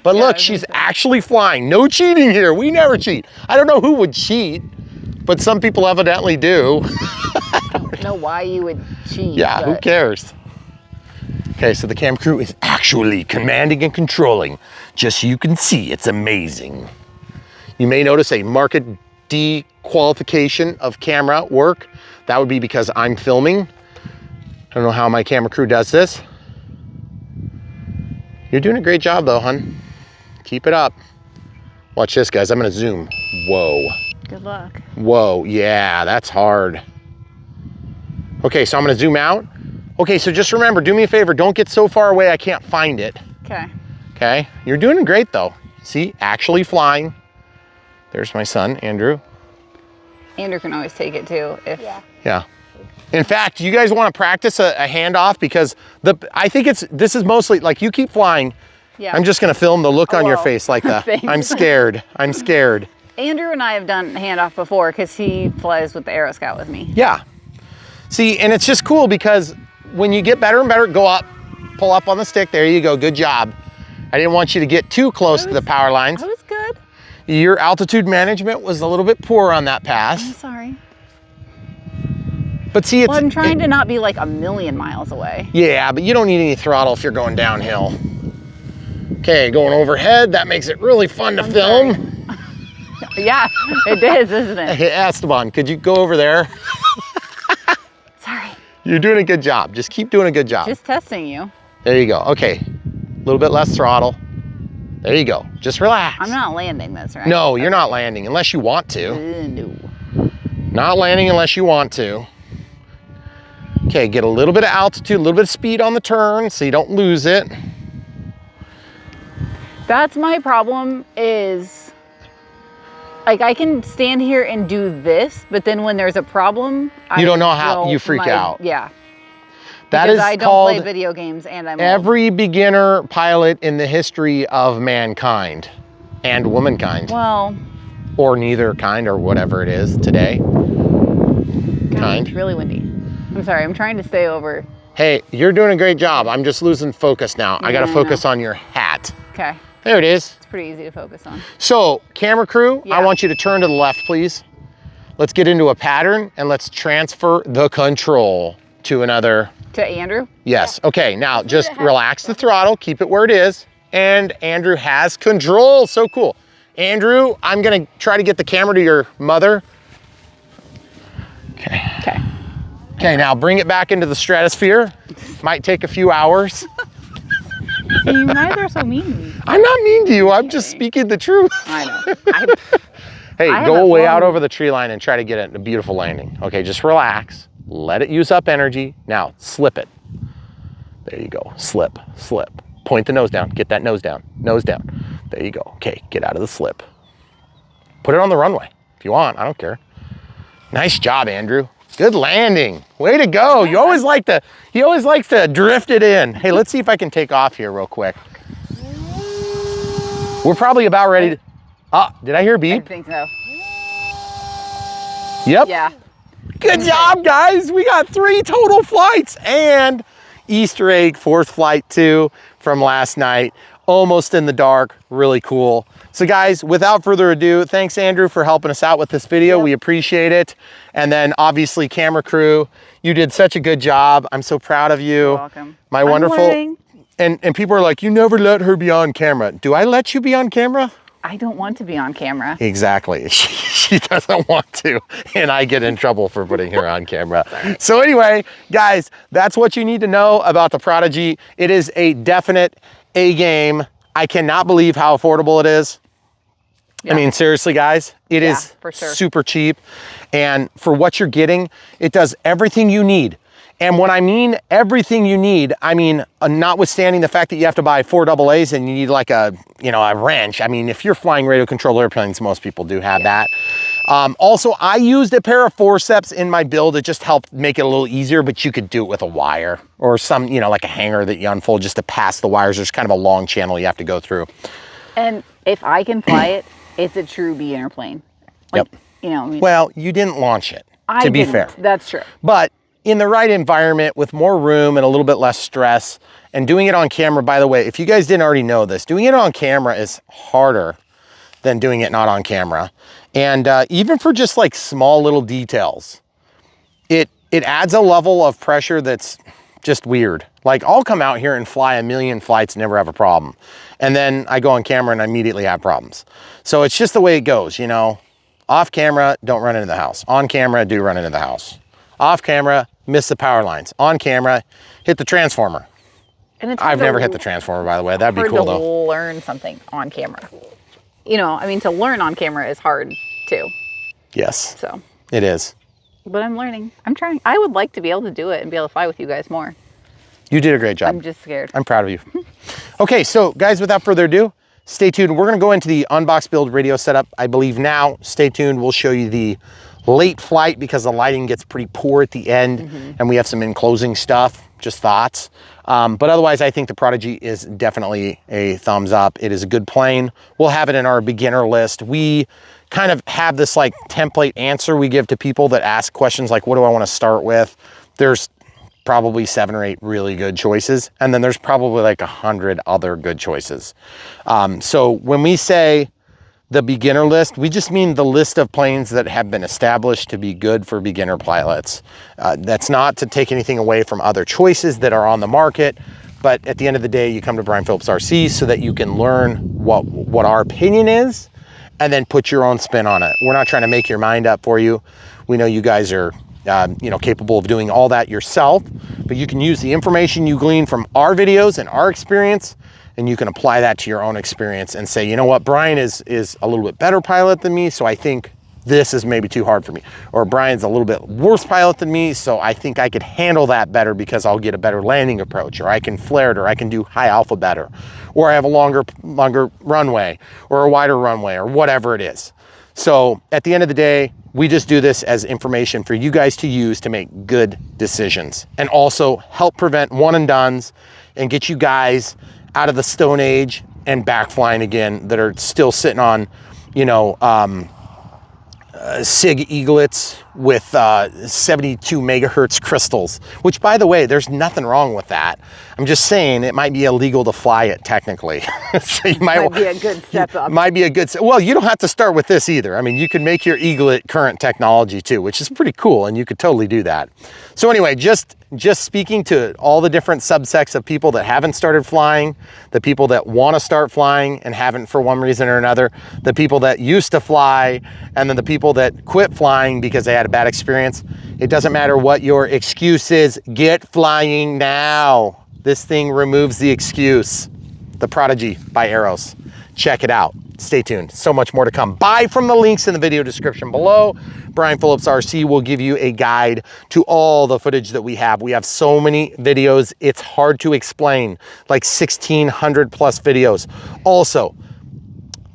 But look, she's actually flying. No cheating here. We never cheat. I don't know who would cheat, but some people evidently do. I don't know why you would cheat. Yeah, who cares? Okay, so the cam crew is actually commanding and controlling. Just so you can see, it's amazing. You may notice a marked dequalification of camera work. That would be because I'm filming. I don't know how my camera crew does this. You're doing a great job though, hun. Keep it up. Watch this, guys. I'm gonna zoom. Whoa. Good luck. Whoa, yeah, that's hard. Okay, so I'm gonna zoom out. Okay, so just remember, do me a favor, don't get so far away I can't find it. Okay. Okay, you're doing great though. See, actually flying. There's my son, Andrew. Andrew can always take it too if. Yeah. In fact, you guys want to practice a handoff because I think this is mostly like you keep flying. Yeah. I'm just gonna film the look on your whoa. face like that. Thanks. I'm scared. I'm scared. Andrew and I have done handoff before because he flies with the Aero Scout with me. Yeah. See, and it's just cool because when you get better and better, go up, pull up on the stick. There you go. Good job. I didn't want you to get too close to the power lines. That was good. Your altitude management was a little bit poor on that pass. I'm sorry. But see, Well, I'm trying to not be like a million miles away. Yeah, but you don't need any throttle if you're going downhill. Okay, going overhead, that makes it really fun to film. Yeah, it is, isn't it? Hey, Esteban, could you go over there? Sorry. You're doing a good job. Just keep doing a good job. Just testing you. There you go. Okay, a little bit less throttle. There you go. Just relax. I'm not landing this, right? No, you're not landing unless you want to. No. Not landing unless you want to. Okay, get a little bit of altitude, a little bit of speed on the turn so you don't lose it. That's my problem is, like, I can stand here and do this, but then when there's a problem, You don't know how, you freak out. Yeah. That Because is I don't called play video games and I'm old. every beginner pilot in the history of mankind and womankind. Well, Or neither kind or whatever it is today. God, it's really windy. I'm sorry, I'm trying to stay over. Hey, you're doing a great job. I'm just losing focus now. I gotta Yeah, I focus on your hat. Okay, There it is. it's pretty easy to focus on. So, camera crew, Yeah. I want you to turn to the left, please. Let's get into a pattern and let's transfer the control to another. To Andrew? Yes, okay, now just relax the throttle, keep it where it is, and Andrew has control, so cool. Andrew, I'm gonna try to get the camera to your mother. Okay. Okay. Okay, now bring it back into the stratosphere. Might take a few hours. You guys are so mean to me. I'm not mean to you. I'm just speaking the truth. I know. Hey, I go haven't way flown. out over the tree line and try to get it in a beautiful landing. Okay, just relax. Let it use up energy. Now, slip it. There you go. Slip, slip. Point the nose down. Get that nose down. Nose down. There you go. Okay, get out of the slip. Put it on the runway if you want. I don't care. Nice job, Andrew. Good landing. Way to go. He always likes to drift it in. Hey, let's see if I can take off here real quick. We're probably about ready to, did I hear a I beep? think so. Yep. Yeah. Good job, guys. We got 3 total flights and Easter egg 4th flight 2 from last night. Almost in the dark. Really cool. So guys, without further ado, thanks Andrew for helping us out with this video. Yep. We appreciate it. And then obviously camera crew, you did such a good job. I'm so proud of you. You're welcome. My I'm wonderful, learning. and people are like, you never let her be on camera. Do I let you be on camera? I don't want to be on camera. Exactly. She doesn't want to, and I get in trouble for putting her on camera. So anyway, guys, that's what you need to know about the Prodigy. It is a definite A game. I cannot believe how affordable it is. Yeah. I mean, seriously, guys, it is for sure. super cheap. And for what you're getting, it does everything you need. And when I mean everything you need, I mean, notwithstanding the fact that you have to buy 4 AA's and you need like a wrench. I mean, if you're flying radio controlled airplanes, most people do have that. Also, I used a pair of forceps in my build. It just helped make it a little easier, but you could do it with a wire or some, like a hanger that you unfold just to pass the wires. There's kind of a long channel you have to go through. And if I can fly it, it's a true beginner plane. Like, Yep. Well, you didn't launch it, to be fair. That's true. But in the right environment with more room and a little bit less stress and doing it on camera, by the way, if you guys didn't already know this, doing it on camera is harder than doing it not on camera. And even for just like small little details, it adds a level of pressure that's just weird. Like I'll come out here and fly a million flights and never have a problem. And then I go on camera and I immediately have problems. So it's just the way it goes, Off camera, don't run into the house. On camera, do run into the house. Off camera, miss the power lines. On camera, hit the transformer. And it's I've never hit the transformer, by the way. That'd be cool, though. To learn something on camera. To learn on camera is hard too. Yes, So, it is. but I'm learning. I'm trying. I would like to be able to do it and be able to fly with you guys more. You did a great job. I'm just scared. I'm proud of you. Okay, so guys, without further ado, stay tuned. We're gonna go into the Unbox build radio setup, I believe now. Stay tuned, we'll show you the late flight because the lighting gets pretty poor at the end and we have some enclosing stuff, just thoughts. But otherwise, I think the Prodigy is definitely a thumbs up. It is a good plane. We'll have it in our beginner list. We kind of have this like template answer we give to people that ask questions like, what do I wanna start with? There's probably 7 or 8 really good choices. And then there's probably like 100 other good choices. So when we say the beginner list, we just mean the list of planes that have been established to be good for beginner pilots. That's not to take anything away from other choices that are on the market, but at the end of the day, you come to BrianPhillipsRC so that you can learn what our opinion is and then put your own spin on it. We're not trying to make your mind up for you. We know you guys are capable of doing all that yourself, but you can use the information you glean from our videos and our experience, and you can apply that to your own experience and say, you know what, Brian is a little bit better pilot than me, so I think this is maybe too hard for me. Or Brian's a little bit worse pilot than me, so I think I could handle that better because I'll get a better landing approach, or I can flare it, or I can do high alpha better, or I have a longer runway, or a wider runway, or whatever it is. So at the end of the day, we just do this as information for you guys to use to make good decisions and also help prevent one and dones and get you guys out of the Stone Age and back flying again that are still sitting on, SIG eaglets with 72 megahertz crystals, which by the way, there's nothing wrong with that. I'm just saying it might be illegal to fly it technically. So you might be a good step up. Might be a good, well, you don't have to start with this either. I mean, you can make your eaglet current technology too, which is pretty cool, and you could totally do that. So anyway, just speaking to all the different subsects of people that haven't started flying, the people that want to start flying and haven't for one reason or another, the people that used to fly, and then the people that quit flying because they had had a bad experience. It doesn't matter what your excuse is, get flying now. This thing removes the excuse. The Prodigy by Arrows. Check it out. Stay tuned. So much more to come. Buy from the links in the video description below. BrianPhillipsRC will give you a guide to all the footage that we have. We have so many videos, it's hard to explain, like 1,600 plus videos. Also,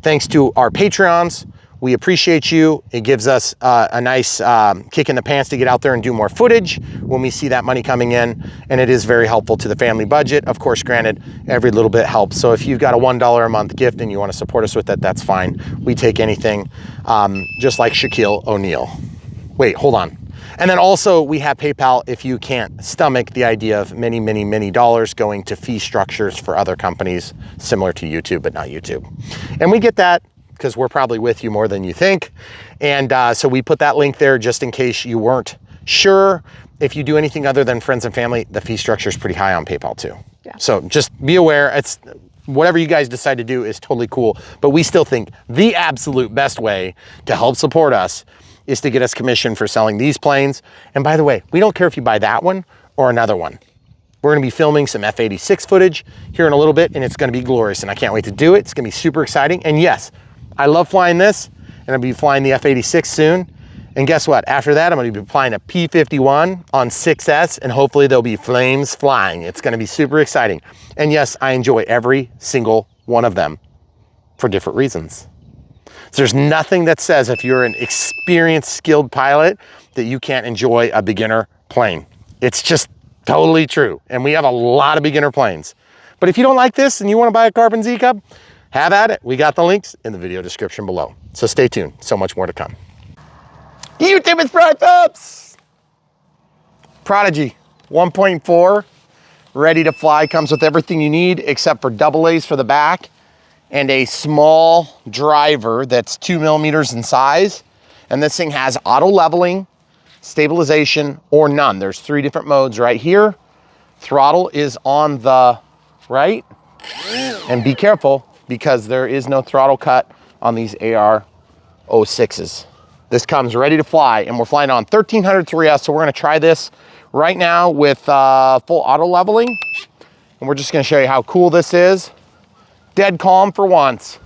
thanks to our Patreons, we appreciate you. It gives us a nice kick in the pants to get out there and do more footage when we see that money coming in. And it is very helpful to the family budget. Of course, granted, every little bit helps. So if you've got a $1 a month gift and you want to support us with that, that's fine. We take anything, just like Shaquille O'Neal. Wait, hold on. And then also we have PayPal if you can't stomach the idea of many, many, many dollars going to fee structures for other companies similar to YouTube, but not YouTube. And we get that, because we're probably with you more than you think. And so we put that link there just in case you weren't sure. If you do anything other than friends and family, the fee structure is pretty high on PayPal too. Yeah. So just be aware, it's whatever you guys decide to do is totally cool, but we still think the absolute best way to help support us is to get us commission for selling these planes. And by the way, we don't care if you buy that one or another one. We're gonna be filming some F-86 footage here in a little bit, and it's gonna be glorious, and I can't wait to do it. It's gonna be super exciting. And yes, I love flying this, and I'll be flying the F-86 soon. And guess what? After that, I'm gonna be flying a P-51 on 6S, and hopefully there'll be flames flying. It's gonna be super exciting. And yes, I enjoy every single one of them for different reasons. So there's nothing that says if you're an experienced, skilled pilot that you can't enjoy a beginner plane. It's just totally true. And we have a lot of beginner planes. But if you don't like this and you wanna buy a Carbon Z Cub, have at it. We got the links in the video description below. So stay tuned. So much more to come. YouTube, it's Brian Phillips. Prodigy 1.4, ready to fly. Comes with everything you need except for AA's for the back and a small driver that's 2 millimeters in size. And this thing has auto leveling, stabilization, or none. There's 3 different modes right here. Throttle is on the right. And be careful, because there is no throttle cut on these AR-06s. This comes ready to fly, and we're flying on 1300 3S, so we're gonna try this right now with full auto leveling, and we're just gonna show you how cool this is. Dead calm for once.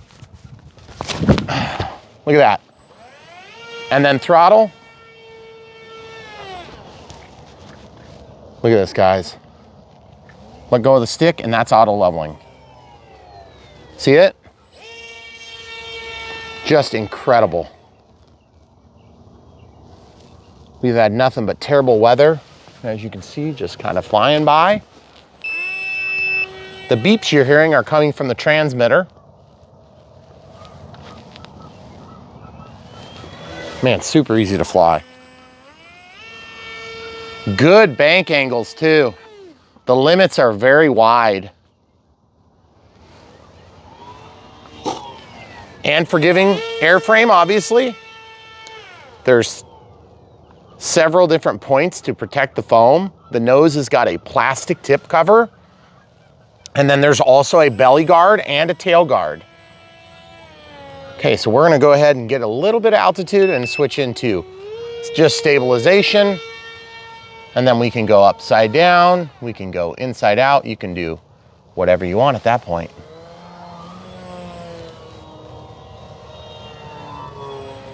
Look at that. And then throttle. Look at this, guys. Let go of the stick, and that's auto leveling. See it? Just incredible. We've had nothing but terrible weather, as you can see, just kind of flying by. The beeps you're hearing are coming from the transmitter. Man, super easy to fly. Good bank angles too. The limits are very wide. And forgiving airframe, obviously. There's several different points to protect the foam. The nose has got a plastic tip cover. And then there's also a belly guard and a tail guard. Okay, so we're gonna go ahead and get a little bit of altitude and switch into just stabilization. And then we can go upside down, we can go inside out, you can do whatever you want at that point.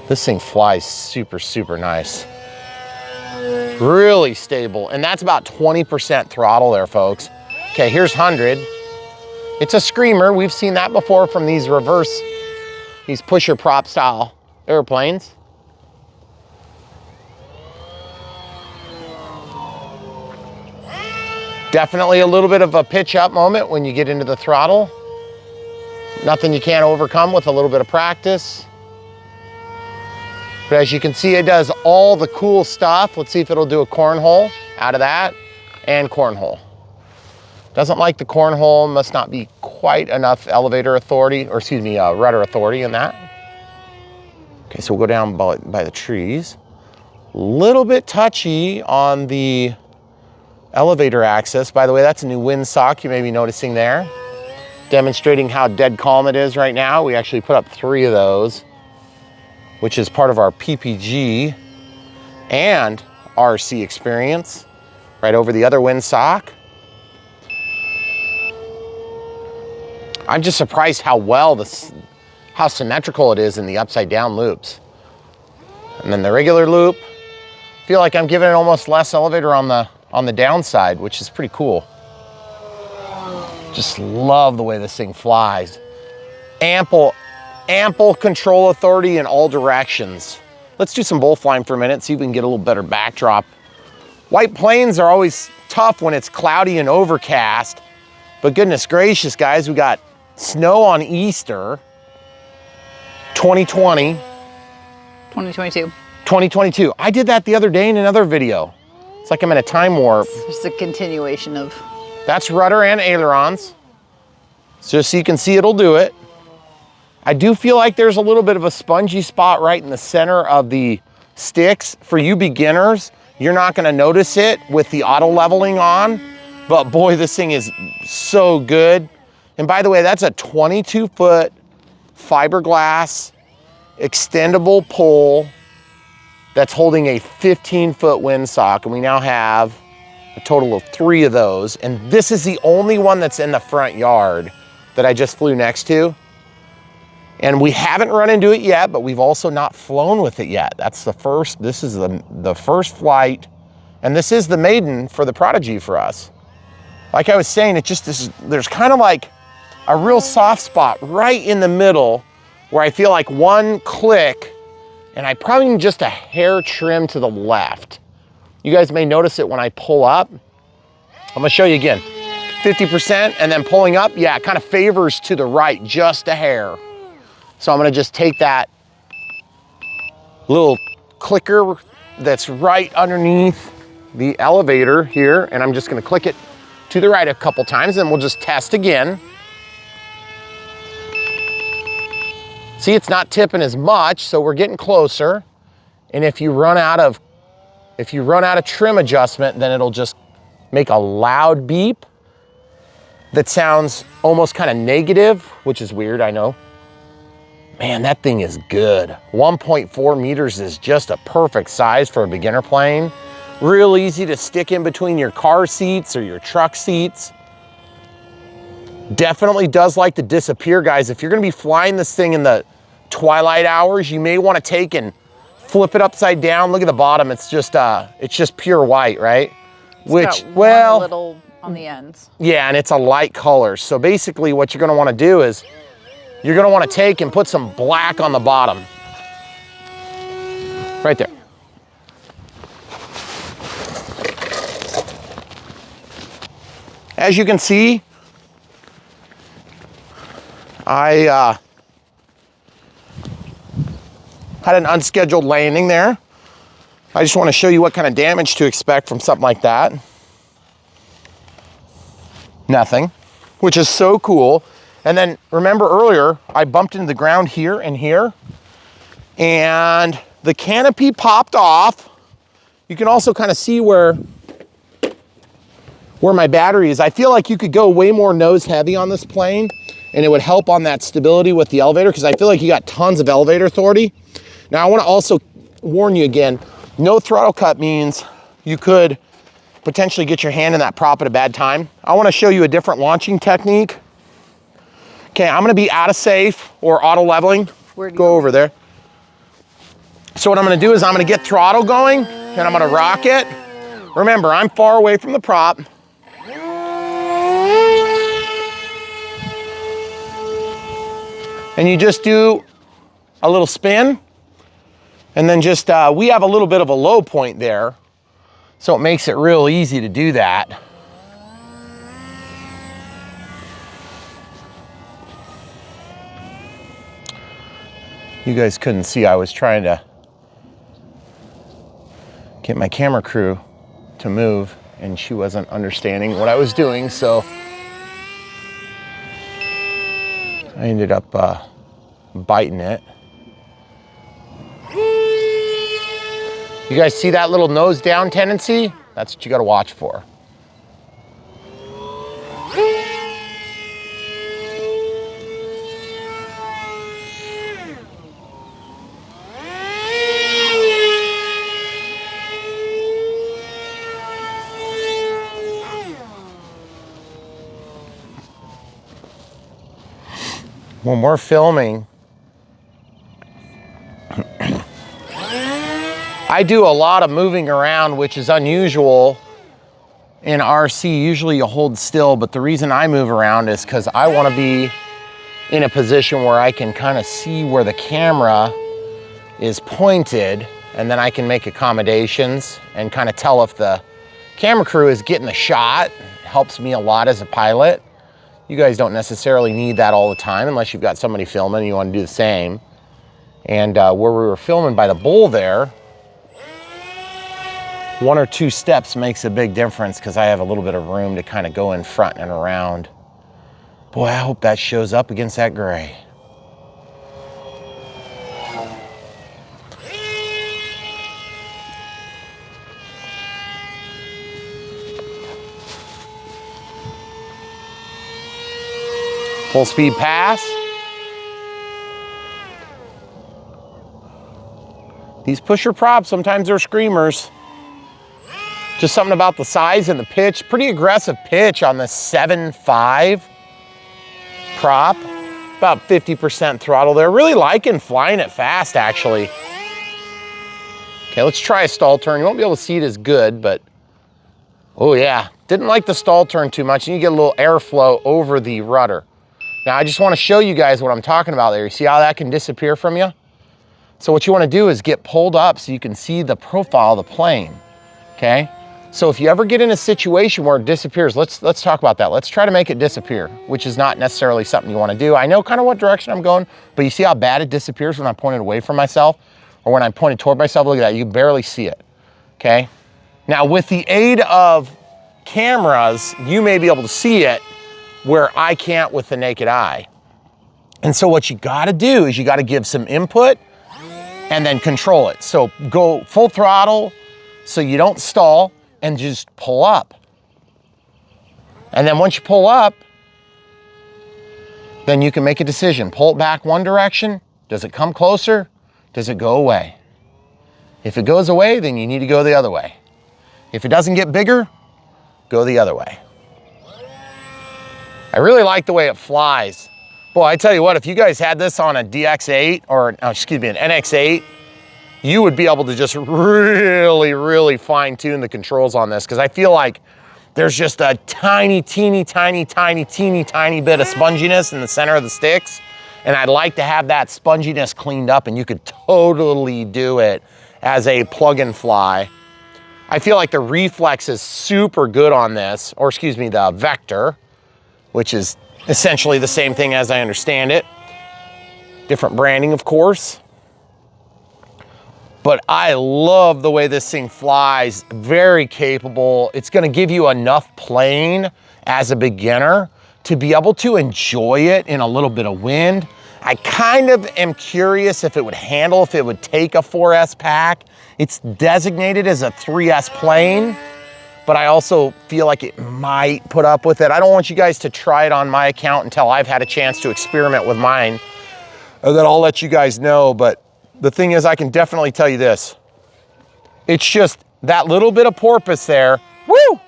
This thing flies super, super nice. Really stable, and that's about 20% throttle there, folks. Okay, here's 100. It's a screamer. We've seen that before from these these pusher prop style airplanes. Definitely a little bit of a pitch up moment when you get into the throttle. Nothing you can't overcome with a little bit of practice. But as you can see, it does all the cool stuff. Let's see if it'll do a cornhole out of that, and cornhole. Doesn't like the cornhole, must not be quite enough elevator authority, or excuse me, rudder authority in that. Okay, so we'll go down by the trees. Little bit touchy on the elevator access. By the way, that's a new windsock you may be noticing there. Demonstrating how dead calm it is right now. We actually put up 3 of those, which is part of our PPG and RC experience right over the other windsock. I'm just surprised how symmetrical it is in the upside down loops. And then the regular loop, feel like I'm giving it almost less elevator on the downside, which is pretty cool. Just love the way this thing flies. Ample control authority in all directions. Let's do some bull flying for a minute, see if we can get a little better backdrop. White plains are always tough when it's cloudy and overcast, but goodness gracious, guys, we got snow on Easter, 2020. 2022. 2022. I did that the other day in another video. It's like I'm in a time warp. It's a continuation of. That's rudder and ailerons. Just so you can see it'll do it. I do feel like there's a little bit of a spongy spot right in the center of the sticks. For you beginners, you're not gonna notice it with the auto leveling on, but boy, this thing is so good. And by the way, that's a 22-foot fiberglass extendable pole that's holding a 15-foot windsock, and we now have a total of 3 of those. And this is the only one that's in the front yard that I just flew next to. And we haven't run into it yet, but we've also not flown with it yet. That's the first, this is the first flight, and this is the maiden for the Prodigy for us. Like I was saying, it just, there's kind of like a real soft spot right in the middle where I feel like one click and I probably need just a hair trim to the left. You guys may notice it when I pull up. I'm gonna show you again. 50% and then pulling up, yeah, it kind of favors to the right just a hair. So I'm gonna just take that little clicker that's right underneath the elevator here, and I'm just gonna click it to the right a couple times, and we'll just test again. See, it's not tipping as much, so we're getting closer. And if you run out of trim adjustment, then it'll just make a loud beep that sounds almost kind of negative, which is weird, I know. Man, that thing is good. 1.4 meters is just a perfect size for a beginner plane. Real easy to stick in between your car seats or your truck seats. Definitely does like to disappear, guys. If you're gonna be flying this thing in the twilight hours, you may wanna take and flip it upside down. Look at the bottom, it's just pure white, right? It's got one little on the ends. Yeah, and it's a light color. So basically what you're gonna wanna do is you're gonna wanna take and put some black on the bottom. Right there. As you can see, I had an unscheduled landing there. I just want to show you what kind of damage to expect from something like that. Nothing, which is so cool. And then remember earlier, I bumped into the ground here and here, and the canopy popped off. You can also kind of see where my battery is. I feel like you could go way more nose heavy on this plane, and it would help on that stability with the elevator, because I feel like you got tons of elevator authority. Now I want to also warn you again, no throttle cut means you could potentially get your hand in that prop at a bad time. I want to show you a different launching technique. Okay, I'm going to be out of safe or auto leveling. Where do you go over there. So what I'm going to do is I'm going to get throttle going, and I'm going to rock it. Remember, I'm far away from the prop. And you just do a little spin, and then just, we have a little bit of a low point there, so it makes it real easy to do that. You guys couldn't see, I was trying to get my camera crew to move, and she wasn't understanding what I was doing, so I ended up biting it. You guys see that little nose down tendency? That's what you gotta watch for. when we're filming, I do a lot of moving around, which is unusual in RC. Usually you hold still, but the reason I move around is because I want to be in a position where I can kind of see where the camera is pointed, and then I can make accommodations and kind of tell if the camera crew is getting the shot. It helps me a lot as a pilot. You guys don't necessarily need that all the time unless you've got somebody filming and you want to do the same. And where we were filming by the bull there, 1 or 2 steps makes a big difference because I have a little bit of room to kind of go in front and around. Boy, I hope that shows up against that gray. Full speed pass. These pusher props, sometimes they're screamers. Just something about the size and the pitch. Pretty aggressive pitch on the 7.5 prop. About 50% throttle there. Really liking flying it fast, actually. Okay, let's try a stall turn. You won't be able to see it as good, but oh yeah. Didn't like the stall turn too much, and you get a little airflow over the rudder. Now, I just want to show you guys what I'm talking about there. You see how that can disappear from you? So what you want to do is get pulled up so you can see the profile of the plane, okay? So if you ever get in a situation where it disappears, let's talk about that. Let's try to make it disappear, which is not necessarily something you want to do. I know kind of what direction I'm going, but you see how bad it disappears when I'm pointed away from myself or when I'm pointed toward myself? Look at that, you can barely see it, okay? Now, with the aid of cameras, you may be able to see it where I can't with the naked eye. And so what you gotta do is you gotta give some input and then control it. So go full throttle so you don't stall and just pull up. And then once you pull up, then you can make a decision. Pull it back one direction. Does it come closer? Does it go away? If it goes away, then you need to go the other way. If it doesn't get bigger, go the other way. I really like the way it flies. Boy, I tell you what, if you guys had this on a DX8 or, excuse me, an NX8, you would be able to just really, really fine tune the controls on this, because I feel like there's just a tiny, teeny, tiny, tiny, teeny, tiny bit of sponginess in the center of the sticks. And I'd like to have that sponginess cleaned up, and you could totally do it as a plug and fly. I feel like the reflex is super good on this, or excuse me, the vector, which is essentially the same thing as I understand it. Different branding, of course. But I love the way this thing flies, very capable. It's gonna give you enough plane as a beginner to be able to enjoy it in a little bit of wind. I kind of am curious if it would handle, if it would take a 4S pack. It's designated as a 3S plane, but I also feel like it might put up with it. I don't want you guys to try it on my account until I've had a chance to experiment with mine, and then I'll let you guys know. But the thing is, I can definitely tell you this. It's just that little bit of porpoise there, woo!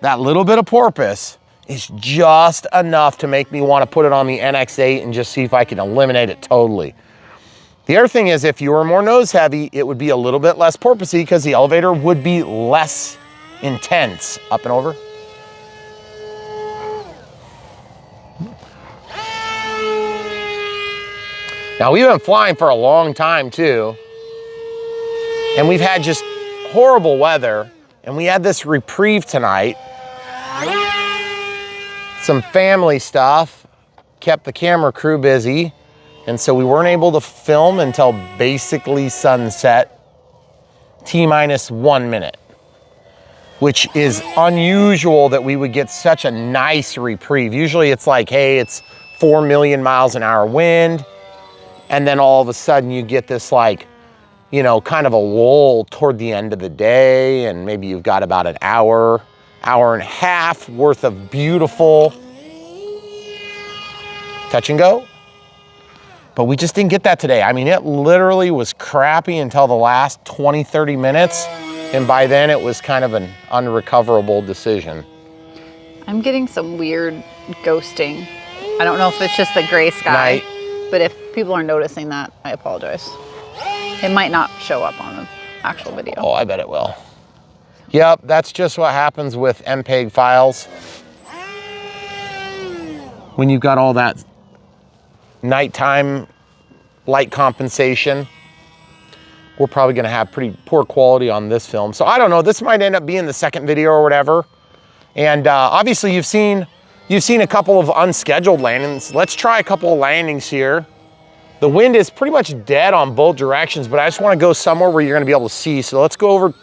That little bit of porpoise is just enough to make me want to put it on the NX8 and just see if I can eliminate it totally. The other thing is, if you were more nose heavy, it would be a little bit less porpoisey because the elevator would be less intense. Up and over. Now, we've been flying for a long time too, and we've had just horrible weather, and we had this reprieve tonight. Some family stuff kept the camera crew busy, and so we weren't able to film until basically sunset, T-minus 1 minute, which is unusual that we would get such a nice reprieve. Usually it's like, hey, it's 4 million miles an hour wind, and then all of a sudden you get this, like, you know, kind of a lull toward the end of the day, and maybe you've got about an hour, hour and a half worth of beautiful touch and go. But we just didn't get that today. I mean, it literally was crappy until the last 20, 30 minutes. And by then it was kind of an unrecoverable decision. I'm getting some weird ghosting I don't know if it's just the gray sky, night. but if people are noticing that, I apologize. It might not show up on the actual video. Oh, I bet it will. Yep, that's just what happens with MPEG files. When you've got all that nighttime light compensation, we're probably gonna have pretty poor quality on this film. So I don't know, this might end up being the second video or whatever. And obviously you've seen a couple of unscheduled landings. Let's try a couple of landings here. The wind is pretty much dead on both directions, but I just wanna go somewhere where you're gonna be able to see. So let's go over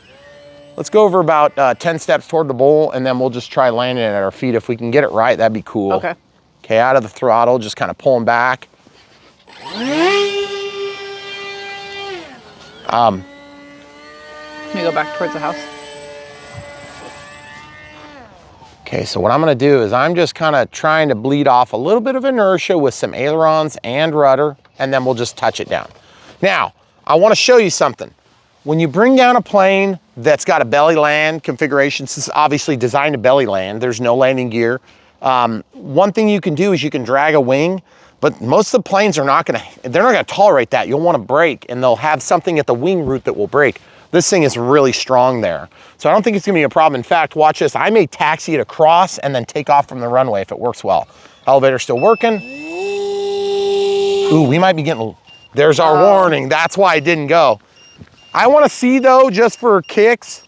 about 10 steps toward the bowl, and then we'll just try landing it at our feet. If we can get it right, that'd be cool. Okay. Okay, out of the throttle, just kind of pulling back. Can we go back towards the house? Okay, so what I'm gonna do is I'm just kind of trying to bleed off a little bit of inertia with some ailerons and rudder, and then we'll just touch it down. Now, I wanna show you something. When you bring down a plane that's got a belly land configuration, this is obviously designed to belly land, there's no landing gear. One thing you can do is you can drag a wing, but most of the planes are they're not gonna tolerate that. You'll wanna brake, and they'll have something at the wing root that will break. This thing is really strong there. So I don't think it's gonna be a problem. In fact, watch this. I may taxi it across and then take off from the runway if it works well. Elevator's still working. Ooh, we might be getting, there's our warning. That's why it didn't go. I wanna see though, just for kicks,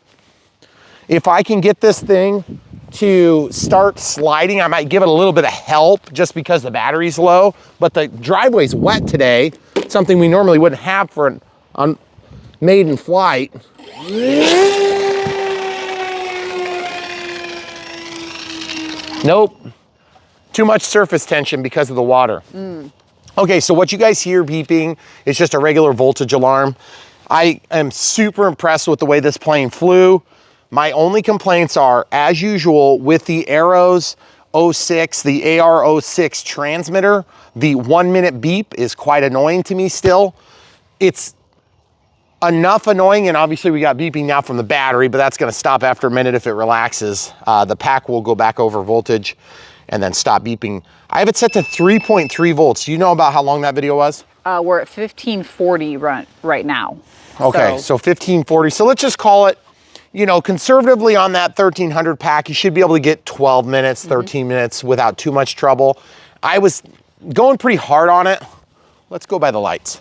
if I can get this thing to start sliding. I might give it a little bit of help just because the battery's low, but the driveway's wet today, something we normally wouldn't have for an maiden flight. Nope, too much surface tension because of the water. Okay, so what you guys hear beeping is just a regular voltage alarm. I am super impressed with the way this plane flew. My only complaints are, as usual, with the Arrows 06, the AR06 transmitter, the 1 minute beep is quite annoying to me still. It's enough annoying, and obviously we got beeping now from the battery, but that's gonna stop after a minute if it relaxes. The pack will go back over voltage and then stop beeping. I have it set to 3.3 volts. Do you know about how long that video was? We're at 1540 right now. Okay, so 1540. So let's just call it, you know, conservatively on that 1300 pack, you should be able to get 12 minutes, 13 minutes without too much trouble. I was going pretty hard on it. Let's go by the lights.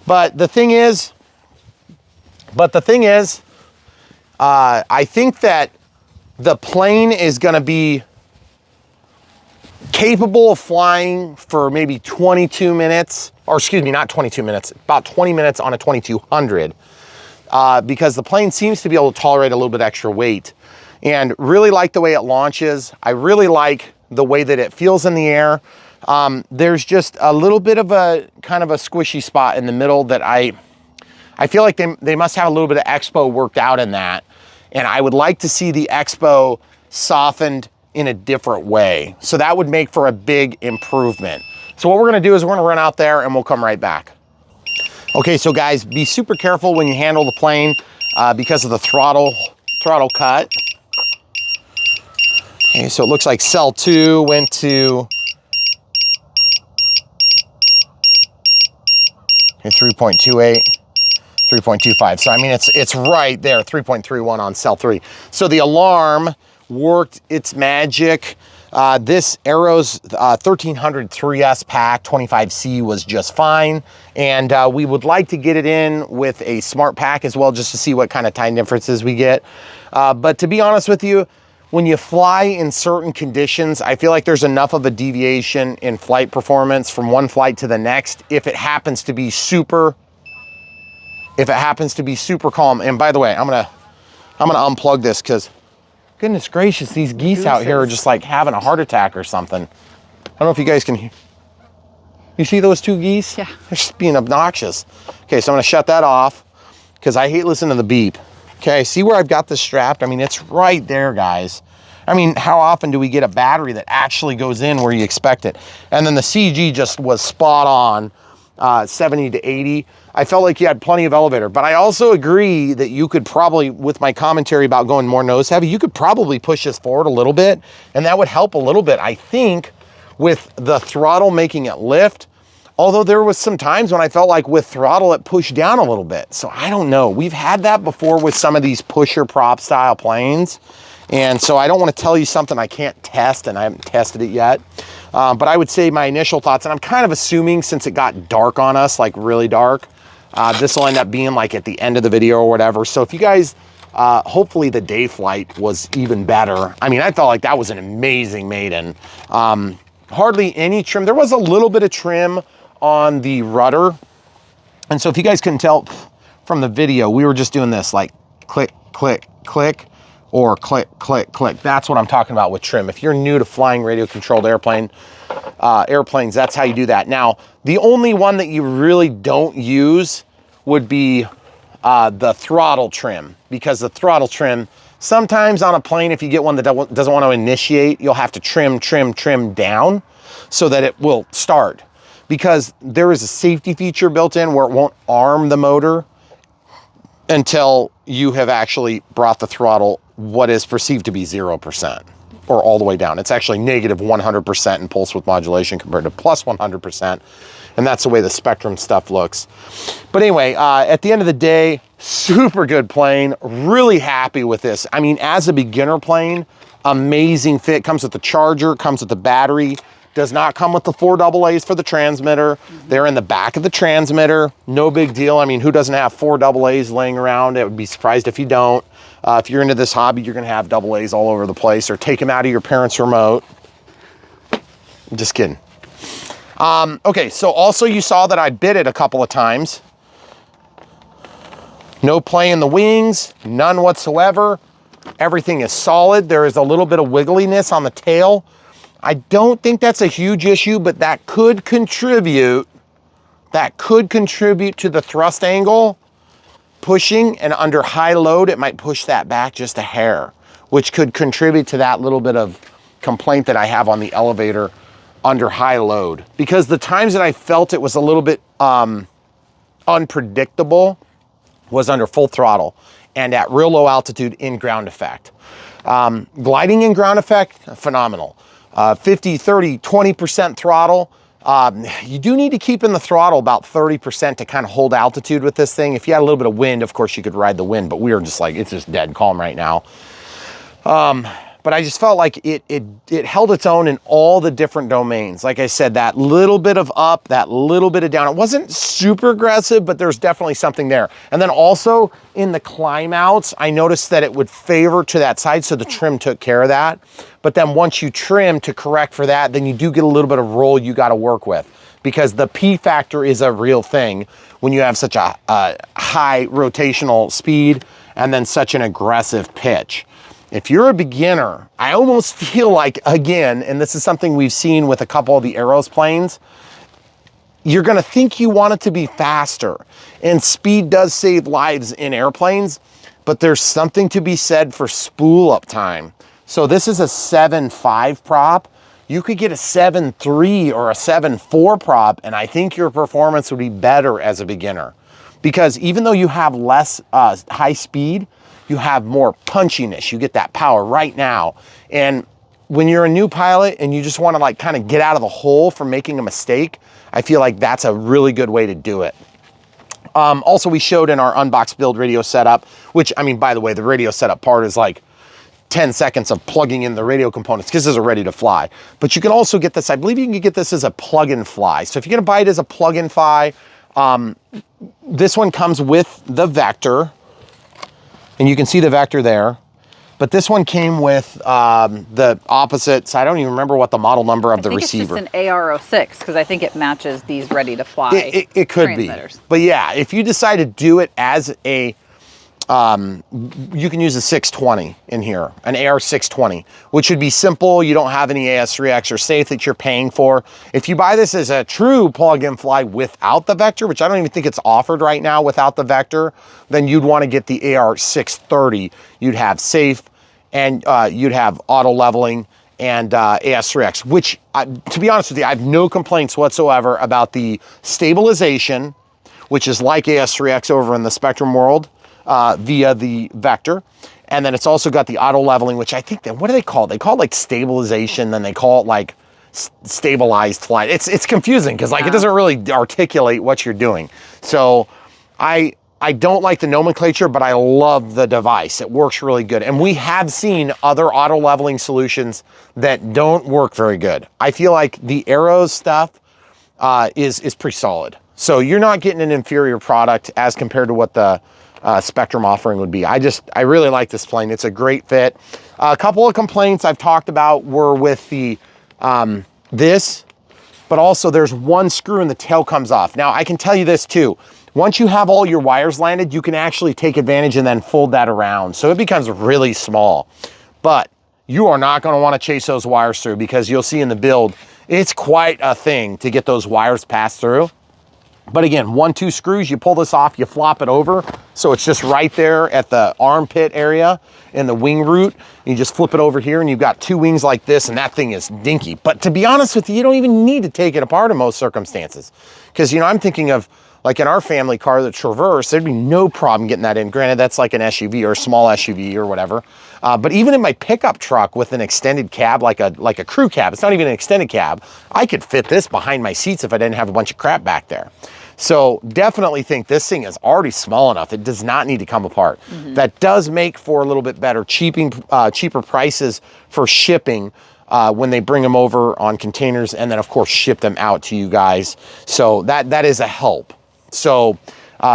But the thing is, I think that the plane is gonna be capable of flying for maybe 22 minutes, or excuse me, not 22 minutes, about 20 minutes on a 2200. Because the plane seems to be able to tolerate a little bit extra weight, and really like the way it launches. I really like the way that it feels in the air. There's just a little bit of a kind of a squishy spot in the middle that I feel like they must have a little bit of expo worked out in that. And I would like to see the expo softened in a different way. So that would make for a big improvement. So what we're gonna do is we're gonna run out there and we'll come right back. Okay, so guys, be super careful when you handle the plane because of the throttle cut. Okay, so it looks like cell 2 went to 3.28, 3.25. So I mean, it's right there, 3.31 on cell 3. So the alarm worked its magic. This Arrows 1300 3S pack 25C was just fine, and we would like to get it in with a smart pack as well, just to see what kind of time differences we get. But to be honest with you, when you fly in certain conditions, I feel like there's enough of a deviation in flight performance from one flight to the next if it happens to be super calm. And by the way, I'm gonna unplug this because goodness gracious, these geese out here are just like having a heart attack or something. I don't know if you guys can hear. You see those two geese? Yeah. They're just being obnoxious. Okay, so I'm gonna shut that off because I hate listening to the beep. Okay, see where I've got this strapped? I mean, it's right there, guys. I mean, how often do we get a battery that actually goes in where you expect it? And then the CG just was spot on, 70 to 80. I felt like you had plenty of elevator, but I also agree that you could probably, with my commentary about going more nose heavy, you could probably push this forward a little bit, and that would help a little bit, I think, with the throttle making it lift. Although there was some times when I felt like with throttle, it pushed down a little bit. So I don't know. We've had that before with some of these pusher prop style planes. And so I don't want to tell you something I can't test, and I haven't tested it yet. But I would say my initial thoughts, and I'm kind of assuming since it got dark on us, like really dark, this will end up being like at the end of the video or whatever. So if you guys, hopefully the day flight was even better. I mean, I felt like that was an amazing Maiden. Hardly any trim. There was a little bit of trim on the rudder. And so if you guys couldn't tell from the video, we were just doing this like click, click, click, or click, click, click. That's what I'm talking about with trim. If you're new to flying radio controlled airplanes, that's how you do that. Now, the only one that you really don't use would be the throttle trim, because the throttle trim, sometimes on a plane, if you get one that doesn't want to initiate, you'll have to trim down so that it will start. Because there is a safety feature built in where it won't arm the motor until you have actually brought the throttle what is perceived to be 0% or all the way down. It's actually negative 100% in pulse width modulation compared to plus 100%. And that's the way the Spectrum stuff looks. But anyway, at the end of the day, super good plane. Really happy with this. I mean, as a beginner plane, amazing fit. Comes with the charger, comes with the battery. Does not come with the 4 AA's for the transmitter. They're in the back of the transmitter. No big deal. I mean, who doesn't have 4 AA's laying around? I would be surprised if you don't. If you're into this hobby, you're gonna have AA's all over the place, or take them out of your parents' remote. Just kidding. Okay, so also you saw that I bit it a couple of times. No play in the wings, none whatsoever. Everything is solid. There is a little bit of wiggliness on the tail. I don't think that's a huge issue, but that could contribute to the thrust angle pushing, and under high load, it might push that back just a hair, which could contribute to that little bit of complaint that I have on the elevator under high load. Because the times that I felt it was a little bit unpredictable was under full throttle and at real low altitude in ground effect. Gliding in ground effect, phenomenal. 50, 30, 20% throttle. You do need to keep in the throttle about 30% to kind of hold altitude with this thing. If you had a little bit of wind, of course you could ride the wind, but we were just like, it's just dead calm right now. But I just felt like it held its own in all the different domains. Like I said, that little bit of up, that little bit of down. It wasn't super aggressive, but there's definitely something there. And then also in the climb outs, I noticed that it would favor to that side, so the trim took care of that. But then once you trim to correct for that, then you do get a little bit of roll you got to work with, because the P factor is a real thing when you have such a high rotational speed and then such an aggressive pitch. If you're a beginner, I almost feel like, again, and this is something we've seen with a couple of the Aeros planes, you're gonna think you want it to be faster. And speed does save lives in airplanes, but there's something to be said for spool up time. So this is a 7.5 prop. You could get a 7.3 or a 7.4 prop, and I think your performance would be better as a beginner. Because even though you have less high speed, you have more punchiness. You get that power right now. And when you're a new pilot and you just want to like kind of get out of the hole from making a mistake, I feel like that's a really good way to do it. Also, we showed in our Unbox build radio setup, which, I mean, by the way, the radio setup part is like 10 seconds of plugging in the radio components because these are ready to fly. But you can also get this, I believe you can get this as a plug-in fly. So if you're gonna buy it as a plug-in fly, this one comes with the Vector, and you can see the Vector there. But this one came with the opposite side. I don't even remember what the model number of the receiver. It's just an AR06, because I think it matches these ready to fly. It could be. But yeah, if you decide to do it as a, you can use a 620 in here, an AR620, which would be simple. You don't have any AS3X or safe that you're paying for. If you buy this as a true plug-in fly without the Vector, which I don't even think it's offered right now without the Vector, then you'd want to get the AR630. You'd have safe, and you'd have auto leveling and AS3X, which, to be honest with you, I have no complaints whatsoever about the stabilization, which is like AS3X over in the Spectrum world, via the Vector. And then it's also got the auto leveling, which I think that, what do they call it? They call it like stabilization, then they call it like stabilized flight. It's confusing because like it doesn't really articulate what you're doing. So I don't like the nomenclature, but I love the device. It works really good. And we have seen other auto leveling solutions that don't work very good. I feel like the Arrows stuff is pretty solid. So you're not getting an inferior product as compared to what the Spectrum offering would be. I really like this plane. It's a great fit. A couple of complaints I've talked about were with the this, but also there's one screw and the tail comes off. Now I can tell you this too. Once you have all your wires landed, you can actually take advantage and then fold that around. So it becomes really small, but you are not going to want to chase those wires through because you'll see in the build, it's quite a thing to get those wires passed through. But again, 1-2 screws, you pull this off, you flop it over. So it's just right there at the armpit area in the wing root. You just flip it over here and you've got 2 wings like this and that thing is dinky. But to be honest with you, you don't even need to take it apart in most circumstances. Because, you know, I'm thinking of like in our family car, the Traverse, there'd be no problem getting that in. Granted, that's like an SUV or a small SUV or whatever. But even in my pickup truck with an extended cab, like a crew cab, it's not even an extended cab, I could fit this behind my seats if I didn't have a bunch of crap back there. So definitely think this thing is already small enough. It does not need to come apart. That does make for a little bit better cheaper prices for shipping when they bring them over on containers and then of course ship them out to you guys. So that is a help. So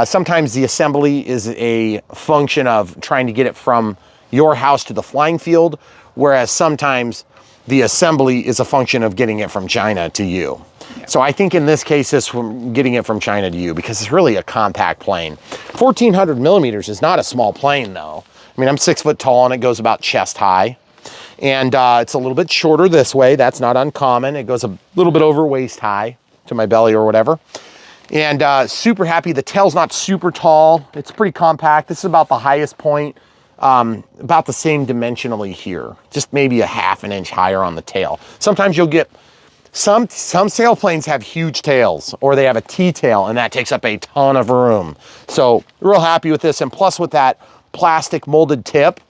sometimes the assembly is a function of trying to get it from your house to the flying field, whereas sometimes the assembly is a function of getting it from China to you. Yeah. So I think in this case, it's from getting it from China to you because it's really a compact plane. 1400 millimeters is not a small plane though. I mean, I'm 6 foot tall and it goes about chest high. And it's a little bit shorter this way. That's not uncommon. It goes a little bit over waist high to my belly or whatever. And super happy. The tail's not super tall. It's pretty compact. This is about the highest point, about the same dimensionally here, just maybe a ½ inch higher on the tail. Sometimes you'll get, some sailplanes have huge tails or they have a T-tail and that takes up a ton of room. So real happy with this. And plus with that plastic molded tip,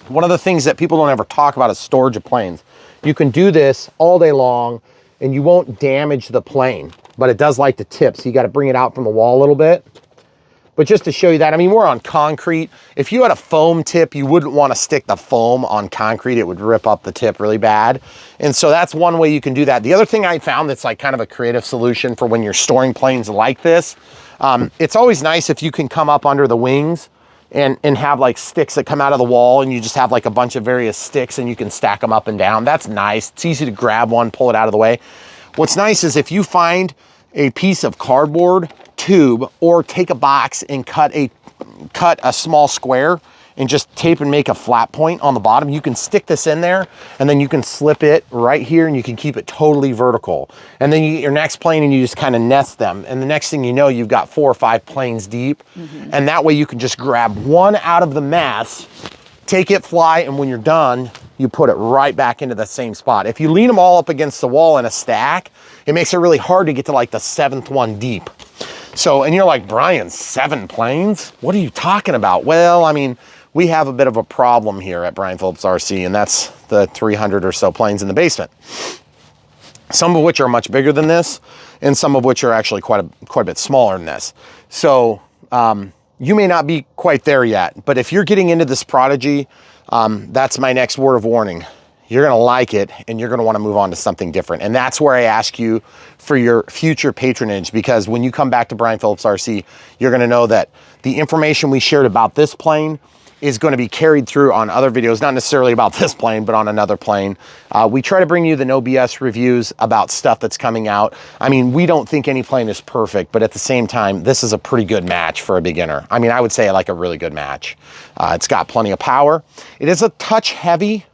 one of the things that people don't ever talk about is storage of planes. You can do this all day long and you won't damage the plane, but it does like to tip. So you got to bring it out from the wall a little bit. But just to show you that, I mean, we're on concrete. If you had a foam tip, you wouldn't want to stick the foam on concrete. It would rip up the tip really bad. And so that's one way you can do that. The other thing I found that's like kind of a creative solution for when you're storing planes like this, it's always nice if you can come up under the wings and have like sticks that come out of the wall and you just have like a bunch of various sticks and you can stack them up and down. That's nice. It's easy to grab one, pull it out of the way. What's nice is if you find a piece of cardboard tube or take a box and cut a small square and just tape and make a flat point on the bottom, you can stick this in there and then you can slip it right here and you can keep it totally vertical. And then you get your next plane and you just kind of nest them. And the next thing you know, you've got 4 or 5 planes deep. And that way you can just grab one out of the mess, take it, fly, and when you're done, you put it right back into the same spot. If you lean them all up against the wall in a stack, it makes it really hard to get to like the 7th one deep. So, and you're like, Brian, 7 planes? What are you talking about? Well, I mean, we have a bit of a problem here at BrianPhillipsRC, and that's the 300 or so planes in the basement. Some of which are much bigger than this, and some of which are actually quite a bit smaller than this. So you may not be quite there yet, but if you're getting into this Prodigy, that's my next word of warning. You're gonna like it and you're gonna wanna move on to something different. And that's where I ask you for your future patronage, because when you come back to BrianPhillipsRC, you're gonna know that the information we shared about this plane is going to be carried through on other videos, not necessarily about this plane, but on another plane. We try to bring you the no BS reviews about stuff that's coming out. I mean, we don't think any plane is perfect, but at the same time, this is a pretty good match for a beginner. I mean, I would say like a really good match. It's got plenty of power. It is a touch heavy,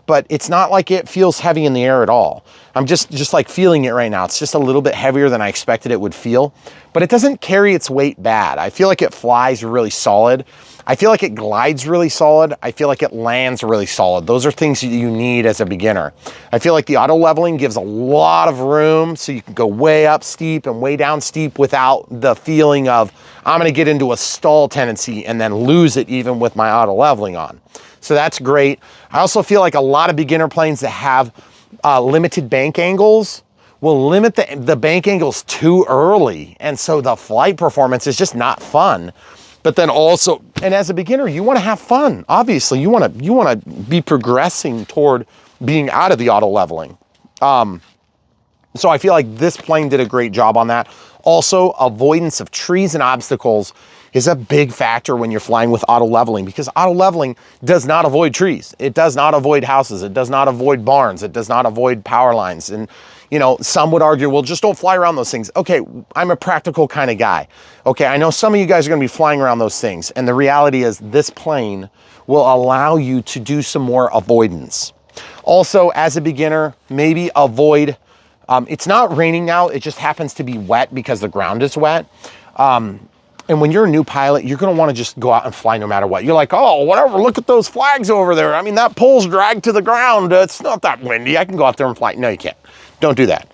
but it's not like it feels heavy in the air at all. I'm just like feeling it right now. It's just a little bit heavier than I expected it would feel, but it doesn't carry its weight bad. I feel like it flies really solid. I feel like it glides really solid. I feel like it lands really solid. Those are things that you need as a beginner. I feel like the auto leveling gives a lot of room so you can go way up steep and way down steep without the feeling of, I'm gonna get into a stall tendency and then lose it even with my auto leveling on. So that's great. I also feel like a lot of beginner planes that have limited bank angles will limit the bank angles too early. And so the flight performance is just not fun. But then also, and as a beginner, you want to have fun. Obviously, you want to be progressing toward being out of the auto leveling. So I feel like this plane did a great job on that. Also, avoidance of trees and obstacles is a big factor when you're flying with auto leveling, because auto leveling does not avoid trees. It does not avoid houses. It does not avoid barns. It does not avoid power lines. And, you know, some would argue, well, just don't fly around those things. Okay, I'm a practical kind of guy. Okay, I know some of you guys are going to be flying around those things. And the reality is this plane will allow you to do some more avoidance. Also, as a beginner, maybe avoid, it's not raining now. It just happens to be wet because the ground is wet. And when you're a new pilot, you're gonna wanna just go out and fly no matter what. You're like, oh, whatever, look at those flags over there. I mean, that pole's dragged to the ground. It's not that windy. I can go out there and fly. No, you can't. Don't do that.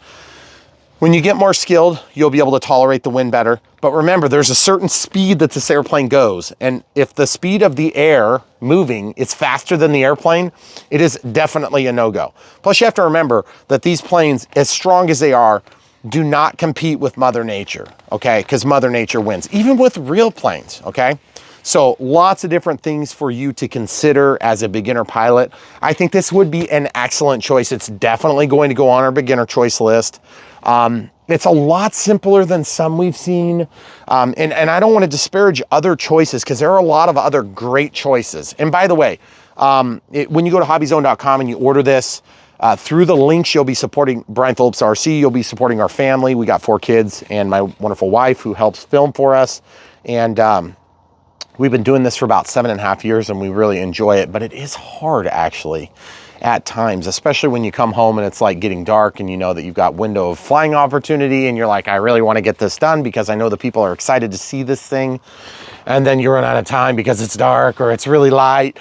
When you get more skilled, you'll be able to tolerate the wind better. But remember, there's a certain speed that this airplane goes. And if the speed of the air moving is faster than the airplane, it is definitely a no-go. Plus, you have to remember that these planes, as strong as they are, do not compete with Mother Nature, okay? Because Mother Nature wins, even with real planes, okay? So lots of different things for you to consider as a beginner pilot. I think this would be an excellent choice. It's definitely going to go on our beginner choice list. It's a lot simpler than some we've seen. And I don't want to disparage other choices, because there are a lot of other great choices. And by the way, when you go to hobbyzone.com and you order this, through the links, you'll be supporting BrianPhillipsRC. You'll be supporting our family. We got 4 kids and my wonderful wife who helps film for us. And we've been doing this for about 7.5 years, and we really enjoy it. But it is hard, actually, at times, especially when you come home and it's like getting dark and you know that you've got window of flying opportunity and you're like, I really want to get this done because I know the people are excited to see this thing. And then you run out of time because it's dark or it's really light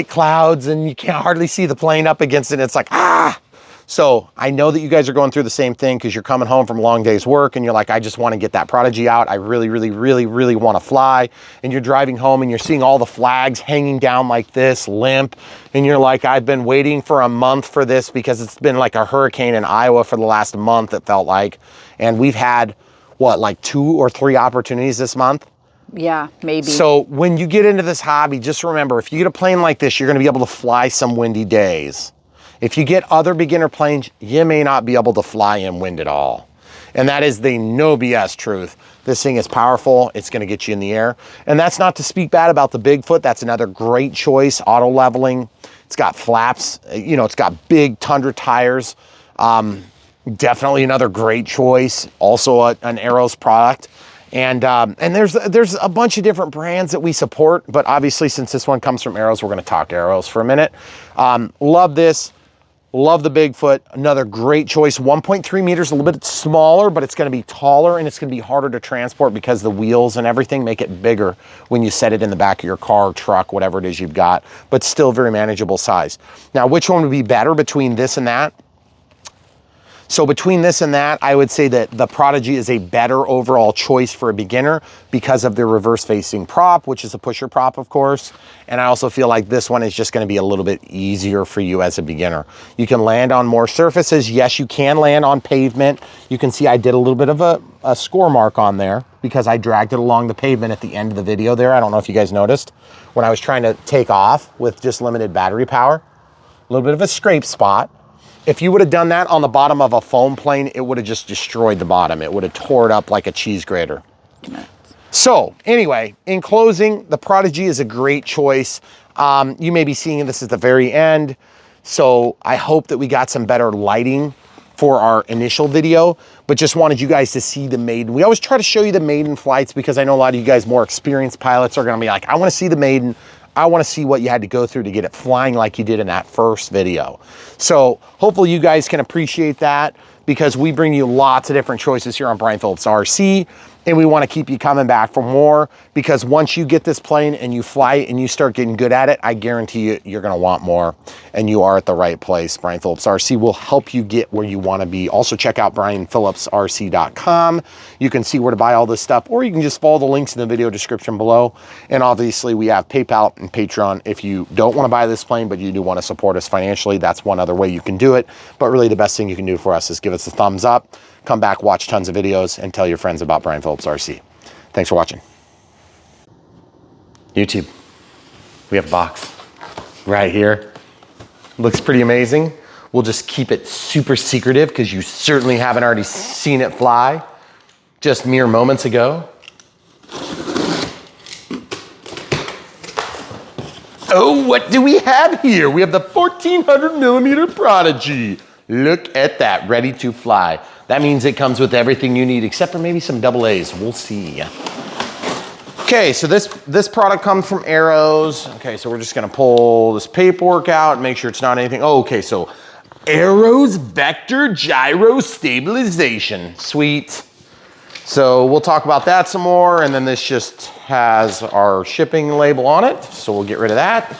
clouds, and you can't hardly see the plane up against it. And it's like, ah! So I know that you guys are going through the same thing, because you're coming home from a long day's work and you're like, I just want to get that Prodigy out. I really, really, really, really want to fly. And you're driving home and you're seeing all the flags hanging down like this, limp. And you're like, I've been waiting for a month for this, because it's been like a hurricane in Iowa for the last month, it felt like. And we've had, what, like 2 or 3 opportunities this month? Yeah, maybe. So when you get into this hobby, just remember, if you get a plane like this, you're going to be able to fly some windy days. If you get other beginner planes, you may not be able to fly in wind at all. And that is the no BS truth. This thing is powerful. It's going to get you in the air. And that's not to speak bad about the Bigfoot. That's another great choice. Auto leveling. It's got flaps. You know, it's got big Tundra tires. Definitely another great choice. Also an Arrows product. And there's a bunch of different brands that we support, but obviously since this one comes from Arrows, we're going to talk Arrows for a minute. Love this. Love the Bigfoot. Another great choice. 1.3 meters, a little bit smaller, but it's going to be taller and it's going to be harder to transport because the wheels and everything make it bigger when you set it in the back of your car, truck, whatever it is you've got, but still very manageable size. Now, which one would be better between this and that? So between this and that, I would say that the Prodigy is a better overall choice for a beginner because of the reverse facing prop, which is a pusher prop, of course. And I also feel like this one is just going to be a little bit easier for you as a beginner. You can land on more surfaces. Yes, you can land on pavement. You can see I did a little bit of a score mark on there because I dragged it along the pavement at the end of the video there. I don't know if you guys noticed when I was trying to take off with just limited battery power, a little bit of a scrape spot. If you would have done that on the bottom of a foam plane, it would have just destroyed the bottom. It would have tore it up like a cheese grater. So anyway, in closing, the Prodigy is a great choice. You may be seeing this at the very end. So I hope that we got some better lighting for our initial video, but just wanted you guys to see the Maiden. We always try to show you the Maiden flights because I know a lot of you guys more experienced pilots are gonna be like, I wanna see the Maiden. I want to see what you had to go through to get it flying like you did in that first video. So hopefully you guys can appreciate that. because we bring you lots of different choices here on Brian Phillips RC, and we want to keep you coming back for more, because once you get this plane and you fly it and you start getting good at it, I guarantee you, you're going to want more, and you are at the right place. Brian Phillips RC will help you get where you want to be. Also check out BrianPhillipsRC.com. You can see where to buy all this stuff, or you can just follow the links in the video description below. And obviously we have PayPal and Patreon. If you don't want to buy this plane, but you do want to support us financially, that's one other way you can do it. But really the best thing you can do for us is give us a thumbs up, come back, watch tons of videos, and tell your friends about Brian Phillips RC. Thanks for watching. YouTube, we have a box right here. Looks pretty amazing. We'll just keep it super secretive because you certainly haven't already seen it fly just mere moments ago. Oh, what do we have here? We have the 1400 millimeter Prodigy. Look at that, ready to fly. That means it comes with everything you need, except for maybe some double A's. We'll see. Okay, so this product comes from Arrows. Okay, so we're just gonna pull this paperwork out and make sure it's not anything. Oh, okay, so Arrows Vector Gyro Stabilization. Sweet. So we'll talk about that some more, and then this just has our shipping label on it, so we'll get rid of that.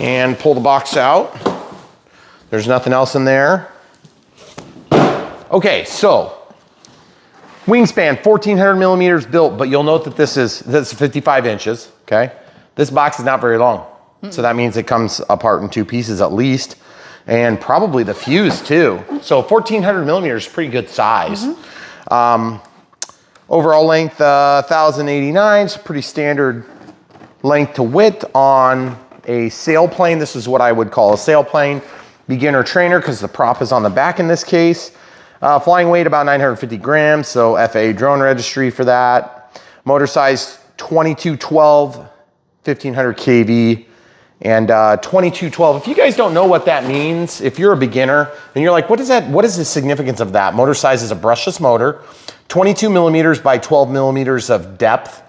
And pull the box out. There's nothing else in there. Okay, so wingspan 1400 millimeters built, but you'll note that this is 55 inches, okay? This box is not very long. So that means it comes apart in two pieces at least, and probably the fuse too. So 1400 millimeters is pretty good size. Overall length, 1089, it's pretty standard length to width on a sailplane. This is what I would call a sailplane. Beginner trainer, because the prop is on the back in this case. Flying weight about 950 grams, so FAA drone registry for that. Motor size 2212, 1500 kV, and 2212. If you guys don't know what that means, if you're a beginner and you're like, what is that? What is the significance of that? Motor size is a brushless motor, 22 millimeters by 12 millimeters of depth.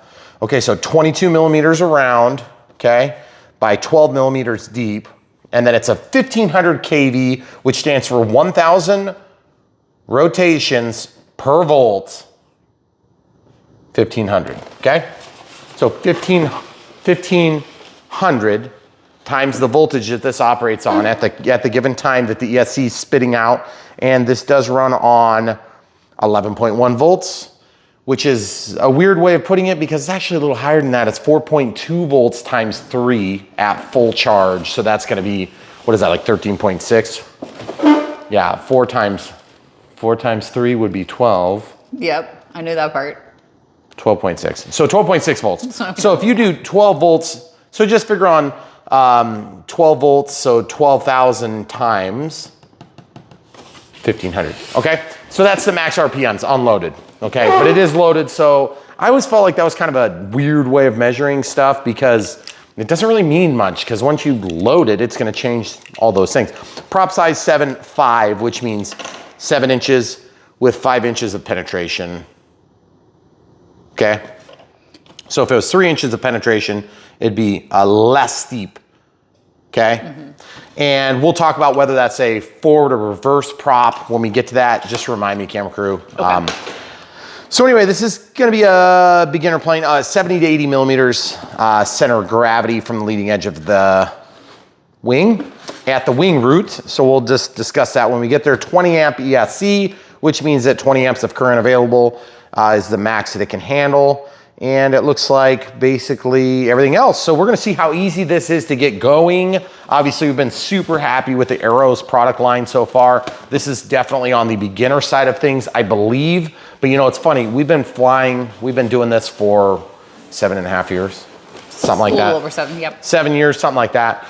Okay, so 22 millimeters around, okay, by 12 millimeters deep. And then it's a 1500 kV, which stands for 1000 rotations per volt, 1500, okay? So 1500 times the voltage that this operates on at the given time that the ESC is spitting out. And this does run on 11.1 volts, which is a weird way of putting it because it's actually a little higher than that. It's 4.2 volts times 3 at full charge. So that's gonna be, what is that, like 13.6? Yeah, 4 times 3 would be 12. Yep, I knew that part. 12.6, so 12.6 volts. So if you do 12 volts, so just figure on 12 volts, so 12,000 times 1500, okay? So that's the max RPMs unloaded, okay? But it is loaded, so I always felt like that was kind of a weird way of measuring stuff because it doesn't really mean much because once you load it, it's gonna change all those things. Prop size 7.5, which means 7 inches with 5 inches of penetration, okay? So if it was 3 inches of penetration, it'd be less steep, okay? And we'll talk about whether that's a forward or reverse prop when we get to that. Just remind me, camera crew. Okay. So anyway, this is gonna be a beginner plane, 70 to 80 millimeters center of gravity from the leading edge of the wing at the wing root. So we'll just discuss that when we get there. 20 amp ESC, which means that 20 amps of current available is the max that it can handle. And it looks like basically everything else. So we're gonna see how easy this is to get going. Obviously, we've been super happy with the Arrows product line so far. This is definitely on the beginner side of things, I believe. But you know, it's funny, we've been doing this for 7.5 years, something like that. A little over 7, yep. 7 years, something like that.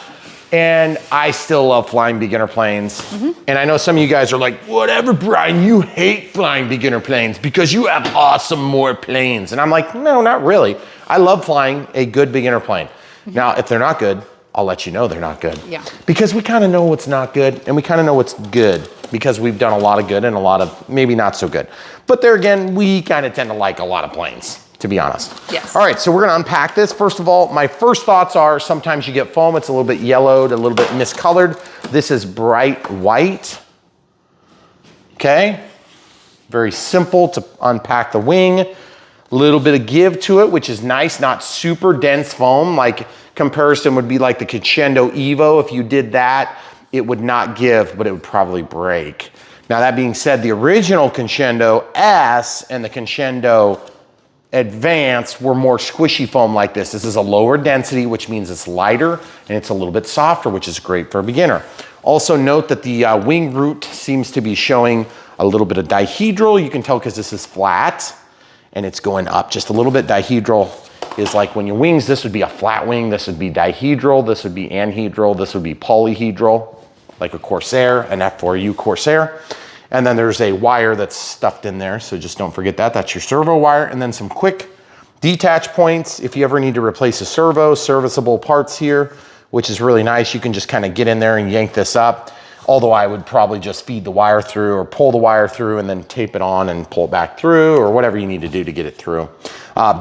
And I still love flying beginner planes. And I know some of you guys are like, whatever, Brian, you hate flying beginner planes because you have awesome more planes. And I'm like, no, not really. I love flying a good beginner plane. Now, if they're not good, I'll let you know they're not good. Yeah. Because we kind of know what's not good and we kind of know what's good because we've done a lot of good and a lot of maybe not so good. But there again, we kind of tend to like a lot of planes, to be honest. Yes. All right, so we're gonna unpack this. First of all, my first thoughts are sometimes you get foam, it's a little bit yellowed, a little bit miscolored. This is bright white. okay? Very simple to unpack the wing. A little bit of give to it, which is nice, not super dense foam. Like comparison would be like the Crescendo Evo. If you did that, it would not give, but it would probably break. Now that being said, the original Crescendo S and the Crescendo Advance were more squishy foam like this. This is a lower density, which means it's lighter and it's a little bit softer, which is great for a beginner. Also note that the wing root seems to be showing a little bit of dihedral. You can tell because this is flat and it's going up just a little bit. Dihedral is like when your wings, this would be a flat wing, this would be dihedral, this would be anhedral, this would be polyhedral, like a Corsair, an F4U Corsair. And then there's a wire that's stuffed in there, so just don't forget that. That's your servo wire. And then some quick detach points. If you ever need to replace a servo, serviceable parts here, which is really nice. You can just kind of get in there and yank this up. Although I would probably just feed the wire through or pull the wire through and then tape it on and pull it back through or whatever you need to do to get it through.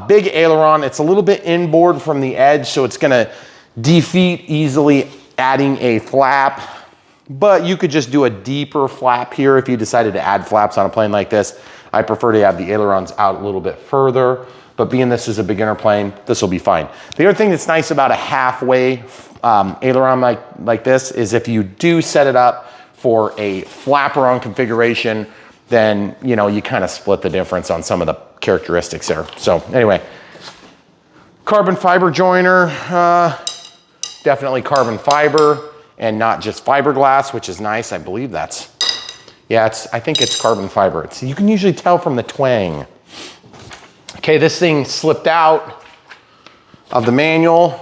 Big aileron, it's a little bit inboard from the edge, so it's gonna defeat easily adding a flap. But you could just do a deeper flap here if you decided to add flaps on a plane like this. I prefer to have the ailerons out a little bit further, but being this is a beginner plane, this will be fine. The other thing that's nice about a halfway aileron like this is if you do set it up for a flapper-on configuration, then you know you kind of split the difference on some of the characteristics there. So anyway, carbon fiber joiner, definitely carbon fiber and not just fiberglass, which is nice. I believe that's, yeah, I think it's carbon fiber. You can usually tell from the twang. Okay, this thing slipped out of the manual.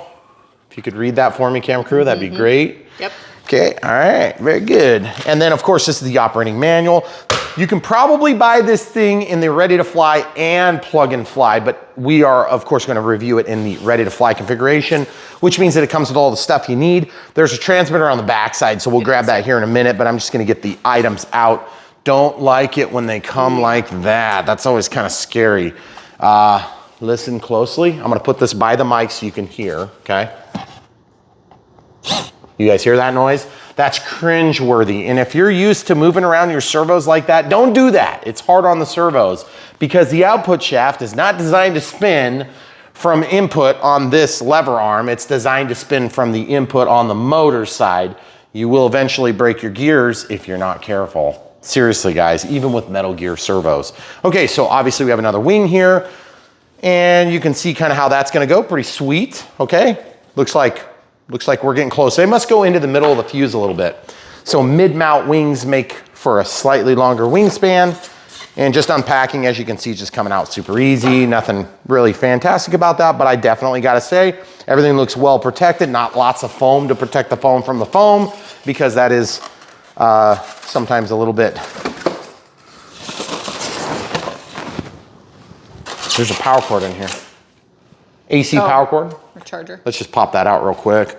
If you could read that for me, camera crew, that'd be great. Yep. Okay, all right, very good. And then of course, this is the operating manual. You can probably buy this thing in the ready to fly and plug and fly, but we are of course gonna review it in the ready to fly configuration, which means that it comes with all the stuff you need. There's a transmitter on the backside, so we'll grab that here in a minute, but I'm just gonna get the items out. Don't like it when they come like that. That's always kind of scary. Listen closely. I'm gonna put this by the mic so you can hear, okay? You guys hear that noise? That's cringe-worthy. And if you're used to moving around your servos like that, don't do that. It's hard on the servos because the output shaft is not designed to spin from input on this lever arm. It's designed to spin from the input on the motor side. You will eventually break your gears if you're not careful. Seriously, guys, even with Metal Gear servos. Okay, so obviously we have another wing here and you can see kind of how that's gonna go. Pretty sweet, okay? Looks like we're getting close. They must go into the middle of the fuse a little bit. So mid-mount wings make for a slightly longer wingspan. And just unpacking, as you can see, just coming out super easy. Nothing really fantastic about that, but I definitely gotta say, everything looks well protected. Not lots of foam to protect the foam from the foam, because that is sometimes a little bit. There's a power cord in here. AC power cord. Or charger. Let's just pop that out real quick.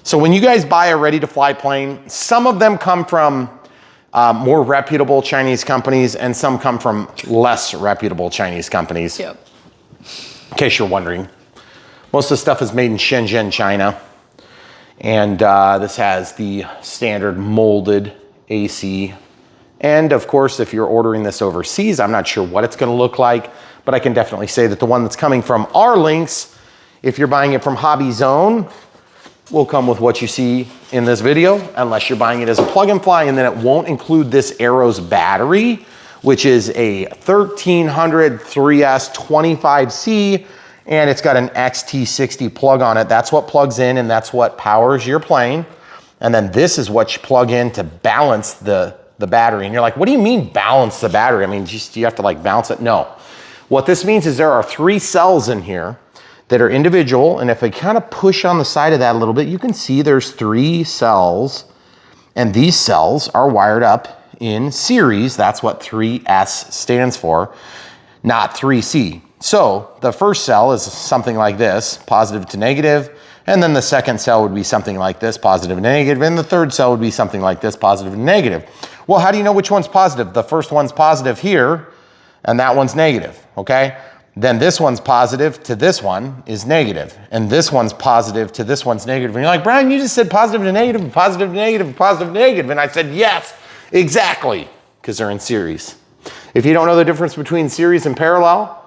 So when you guys buy a ready-to-fly plane, some of them come from more reputable Chinese companies and some come from less reputable Chinese companies. Yep. In case you're wondering. Most of the stuff is made in Shenzhen, China. And this has the standard molded AC. And of course, if you're ordering this overseas, I'm not sure what it's gonna look like, but I can definitely say that the one that's coming from our links, if you're buying it from Hobby Zone, will come with what you see in this video, unless you're buying it as a plug and fly, and then it won't include this Arrows battery, which is a 1300 3S 25C, and it's got an XT60 plug on it. That's what plugs in and that's what powers your plane. And then this is what you plug in to balance the battery. And you're like, what do you mean balance the battery? I mean, just you have to like balance it? No. What this means is there are 3 cells in here that are individual, and if I kind of push on the side of that a little bit, you can see there's 3 cells, and these cells are wired up in series. That's what 3S stands for, not 3C. So the first cell is something like this, positive to negative, and then the second cell would be something like this, positive and negative, and the third cell would be something like this, positive and negative. Well, how do you know which one's positive? The first one's positive here, and that one's negative, okay? Then this one's positive to this one is negative. And this one's positive to this one's negative. And you're like, Brian, you just said positive to negative, and positive to negative, and positive to negative. And I said, yes, exactly. because they're in series. If you don't know the difference between series and parallel,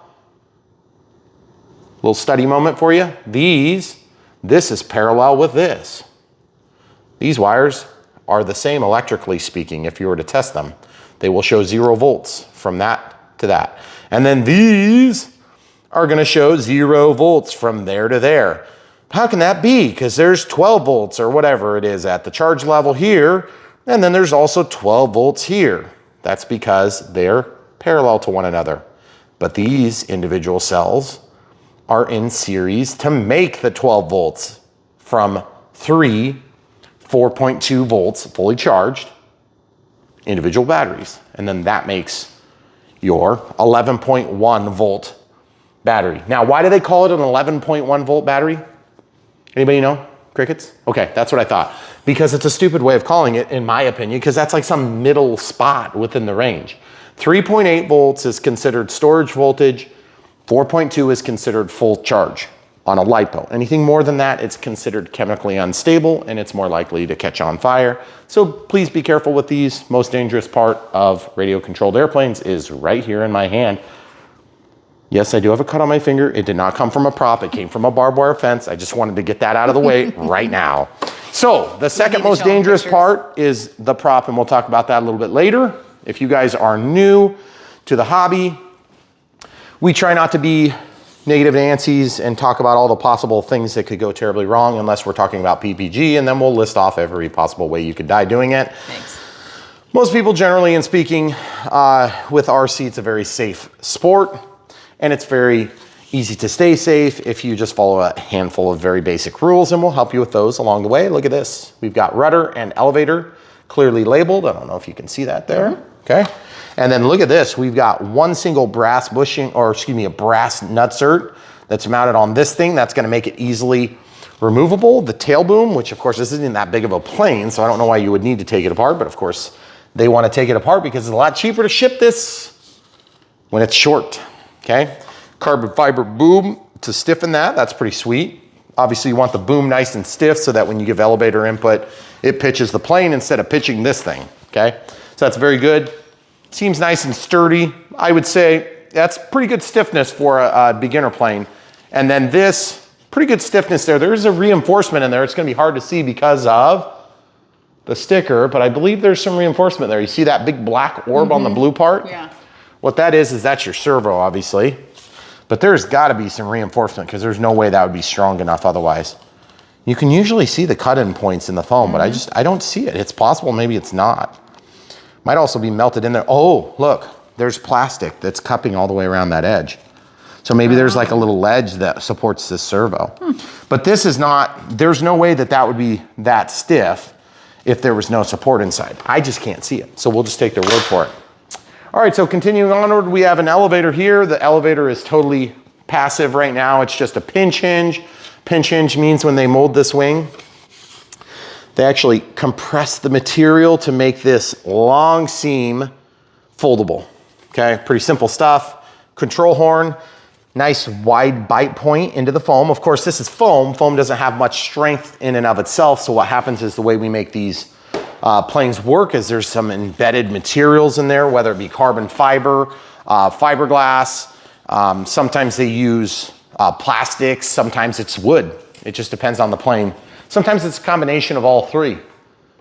little study moment for you. This is parallel with this. These wires are the same electrically speaking. If you were to test them, they will show 0 volts from that to that. And then these are going to show 0 volts from there to there. How can that be? Because there's 12 volts or whatever it is at the charge level here, and then there's also 12 volts here. That's because they're parallel to one another. But these individual cells are in series to make the 12 volts from 4.2 volts fully charged individual batteries. And then that makes your 11.1 volt battery. Now, why do they call it an 11.1 volt battery? Anybody know? Crickets? Okay, that's what I thought. Because it's a stupid way of calling it, in my opinion, because that's like some middle spot within the range. 3.8 volts is considered storage voltage. 4.2 is considered full charge on a LiPo. Anything more than that, it's considered chemically unstable and it's more likely to catch on fire. So please be careful with these. Most dangerous part of radio controlled airplanes is right here in my hand. Yes, I do have a cut on my finger. It did not come from a prop. It came from a barbed wire fence. I just wanted to get that out of the way right now. So the second most dangerous part is the prop, and we'll talk about that a little bit later. If you guys are new to the hobby, we try not to be negative Nancy's and talk about all the possible things that could go terribly wrong unless we're talking about PPG, and then we'll list off every possible way you could die doing it. Thanks. Most people generally in speaking with RC, it's a very safe sport, and it's very easy to stay safe if you just follow a handful of very basic rules, and we'll help you with those along the way. Look at this. We've got rudder and elevator clearly labeled. I don't know if you can see that there. Okay. And then look at this. We've got one single brass bushing, or excuse me, a brass nutsert that's mounted on this thing. That's going to make it easily removable. The tail boom, which of course this isn't that big of a plane, so I don't know why you would need to take it apart, but of course they want to take it apart because it's a lot cheaper to ship this when it's short. Okay. Carbon fiber boom to stiffen that. That's pretty sweet. Obviously you want the boom nice and stiff so that when you give elevator input, it pitches the plane instead of pitching this thing. Okay. So that's very good. Seems nice and sturdy. I would say that's pretty good stiffness for a beginner plane. And then this, pretty good stiffness there. There is a reinforcement in there. It's going to be hard to see because of the sticker, but I believe there's some reinforcement there. You see that big black orb on the blue part? Yeah. What that is that's your servo, obviously. But there's got to be some reinforcement because there's no way that would be strong enough otherwise. You can usually see the cut-in points in the foam, but I don't see it. It's possible maybe it's not. Might also be melted in there. Oh, look, there's plastic that's cupping all the way around that edge. So maybe there's like a little ledge that supports this servo. But this is not, there's no way that that would be that stiff if there was no support inside. I just can't see it. So we'll just take their word for it. All right, so continuing onward, we have an elevator here. The elevator is totally passive right now. It's just a pinch hinge. Pinch hinge means when they mold this wing, they actually compress the material to make this long seam foldable. Okay, pretty simple stuff. Control horn, nice wide bite point into the foam. Of course, this is foam. Foam doesn't have much strength in and of itself. So what happens is the way we make these planes work is there's some embedded materials in there, whether it be carbon fiber, fiberglass. Sometimes they use plastics. Sometimes it's wood. It just depends on the plane. Sometimes it's a combination of all three.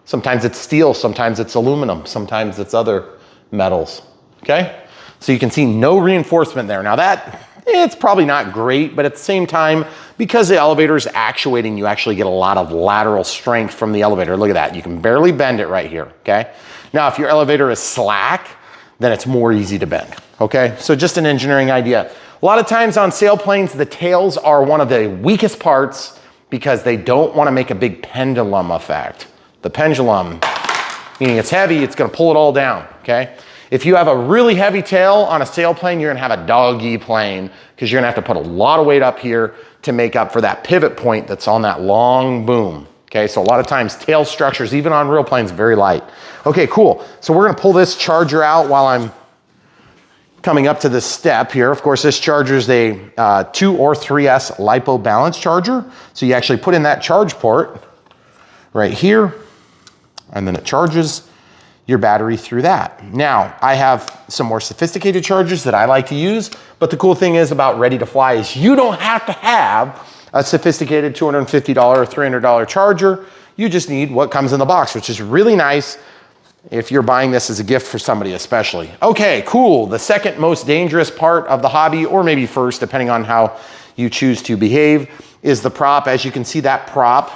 Sometimes it's steel, sometimes it's aluminum, sometimes it's other metals, okay? So you can see no reinforcement there. Now that, it's probably not great, but at the same time, because the elevator is actuating, you actually get a lot of lateral strength from the elevator. Look at that, you can barely bend it right here, okay? Now, if your elevator is slack, then it's more easy to bend, okay? So just an engineering idea. A lot of times on sailplanes, the tails are one of the weakest parts because they don't want to make a big pendulum effect. The pendulum, meaning it's heavy, it's going to pull it all down, okay? If you have a really heavy tail on a sailplane, you're going to have a doggy plane because you're going to have to put a lot of weight up here to make up for that pivot point that's on that long boom, okay? So a lot of times tail structures, even on real planes, very light. Okay, cool. So we're going to pull this charger out while I'm coming up to this step here. Of course, this charger is a 2 or 3S LiPo balance charger. So you actually put in that charge port right here, and then it charges. your battery through that. Now, I have some more sophisticated chargers that I like to use, but the cool thing is about Ready to Fly is you don't have to have a sophisticated $250 or $300 charger. You just need what comes in the box, which is really nice if you're buying this as a gift for somebody especially. Okay, cool. The second most dangerous part of the hobby, or maybe first, depending on how you choose to behave, is the prop. As you can see, that prop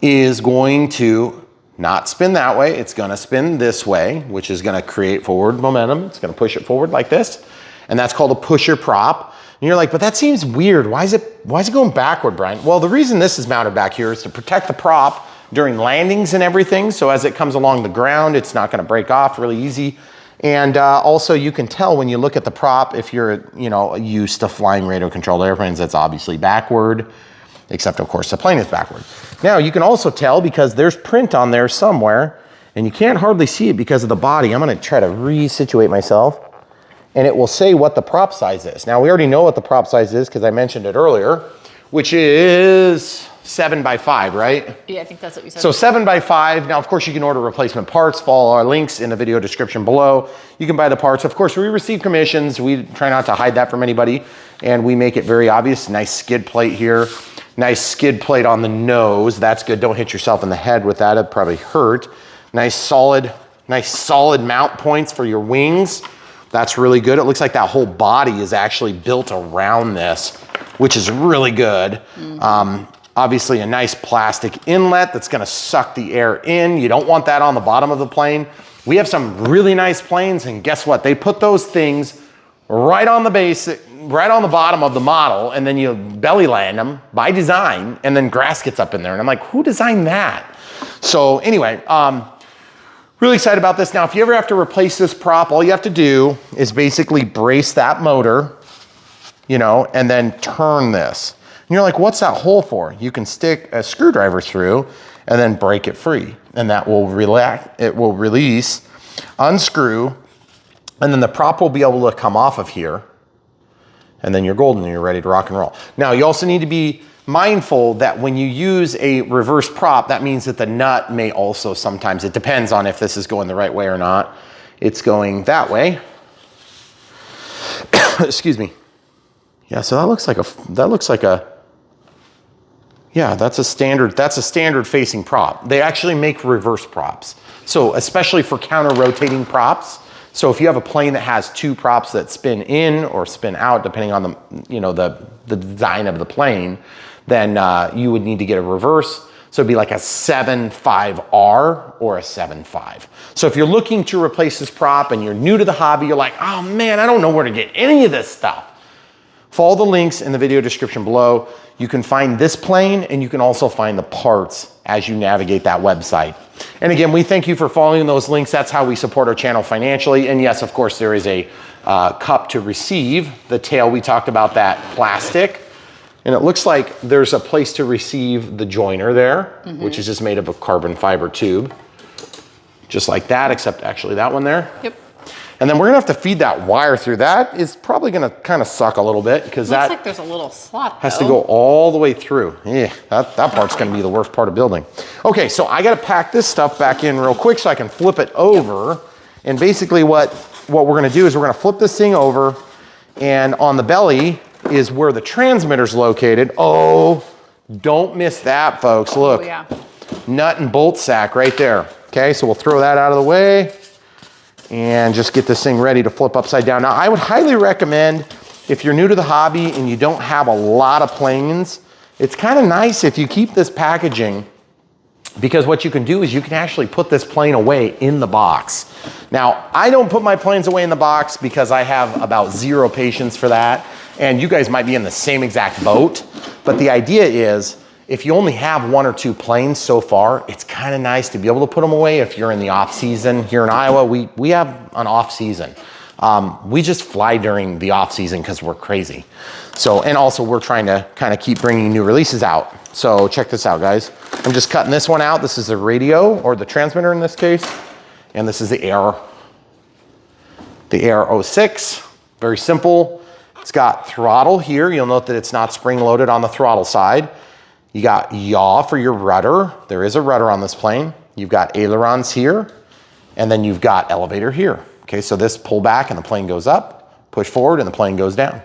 is going to not spin that way. It's gonna spin this way, which is gonna create forward momentum. It's gonna push it forward like this. And that's called a pusher prop. And you're like, but that seems weird. Why is it going backward, Brian? Well, the reason this is mounted back here is to protect the prop during landings and everything. So as it comes along the ground, it's not gonna break off really easy. And also you can tell when you look at the prop, if you're used to flying radio controlled airplanes, that's obviously backward, except of course the plane is backward. Now you can also tell because there's print on there somewhere and you can't hardly see it because of the body. I'm gonna try to resituate myself and it will say what the prop size is. Now we already know what the prop size is because I mentioned it earlier, which is 7 by 5, right? Yeah, I think that's what you said. So 7 by 5. Now, of course, you can order replacement parts. Follow our links in the video description below. You can buy the parts. Of course, we receive commissions. We try not to hide that from anybody, and we make it very obvious. Nice skid plate here. Nice skid plate on the nose. That's good. Don't hit yourself in the head with that. It'd probably hurt. Nice solid mount points for your wings. That's really good. It looks like that whole body is actually built around this, which is really good. Obviously a nice plastic inlet that's gonna suck the air in. You don't want that on the bottom of the plane. We have some really nice planes and guess what? They put those things right on the base, right on the bottom of the model, and then you belly land them by design, and then grass gets up in there. And I'm like, who designed that? So anyway, really excited about this. Now, if you ever have to replace this prop, all you have to do is basically brace that motor, and then turn this. And you're like, what's that hole for? You can stick a screwdriver through and then break it free. And that will relax, it will release, unscrew, and then the prop will be able to come off of here. And then you're golden and you're ready to rock and roll. Now, you also need to be mindful that when you use a reverse prop, that means that the nut may also sometimes, it depends on if this is going the right way or not. It's going that way. Excuse me. Yeah, so that looks like a, yeah, that's a standard facing prop. They actually make reverse props. So especially for counter rotating props. So if you have a plane that has two props that spin in or spin out, depending on the design of the plane, then you would need to get a reverse. So it'd be like a 7.5R or a 7.5. So if you're looking to replace this prop and you're new to the hobby, you're like, oh man, I don't know where to get any of this stuff. Follow the links in the video description below. You can find this plane and you can also find the parts as you navigate that website. And again, we thank you for following those links. That's how we support our channel financially. And yes, of course, there is a cup to receive. The tail, we talked about that plastic. And it looks like there's a place to receive the joiner there, which is just made of a carbon fiber tube. Just like that, except actually that one there. Yep. And then we're gonna have to feed that wire through. That is probably gonna kind of suck a little bit because that looks like there's a little slot has to go all the way through. Yeah, that part's gonna be the worst part of building. Okay, so I gotta pack this stuff back in real quick so I can flip it over. And basically what we're gonna do is we're gonna flip this thing over, and on the belly is where the transmitter's located. Oh, don't miss that, folks. Look, yeah. Nut and bolt sack right there. Okay, so we'll throw that out of the way and just get this thing ready to flip upside down. Now, I would highly recommend, if you're new to the hobby and you don't have a lot of planes, it's kind of nice if you keep this packaging, because what you can do is you can actually put this plane away in the box. Now, I don't put my planes away in the box because I have about zero patience for that, and you guys might be in the same exact boat, but the idea is, if you only have one or two planes so far, it's kind of nice to be able to put them away if you're in the off season. Here in Iowa, we have an off season. We just fly during the off season because we're crazy. So, and also we're trying to kind of keep bringing new releases out. So check this out, guys. I'm just cutting this one out. This is the radio, or the transmitter in this case. And this is the Air 06, very simple. It's got throttle here. You'll note that it's not spring loaded on the throttle side. You got yaw for your rudder. There is a rudder on this plane. you've got ailerons here, and then you've got elevator here. Okay, so this pull back and the plane goes up, push forward and the plane goes down.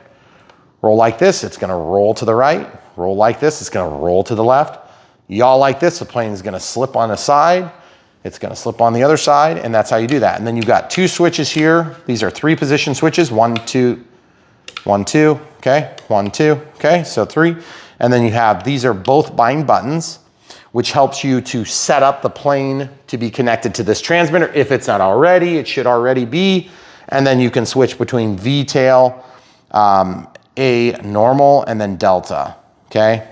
Roll like this, it's gonna roll to the right. Roll like this, it's gonna roll to the left. Yaw like this, the plane is gonna slip on the side. It's gonna slip on the other side, and that's how you do that. And then you've got 2 switches here. These are 3 position switches, 1, 2, 1, 2, okay? 1, 2, okay, so 3. And then you have, these are both bind buttons, which helps you to set up the plane to be connected to this transmitter. If it's not already, it should already be. And then you can switch between V-tail, A normal, and then delta, okay?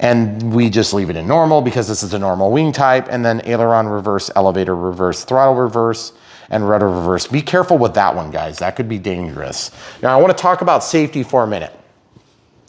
And we just leave it in normal because this is a normal wing type, and then aileron reverse, elevator reverse, throttle reverse, and rudder reverse. Be careful with that one, guys. That could be dangerous. Now, I want to talk about safety for a minute.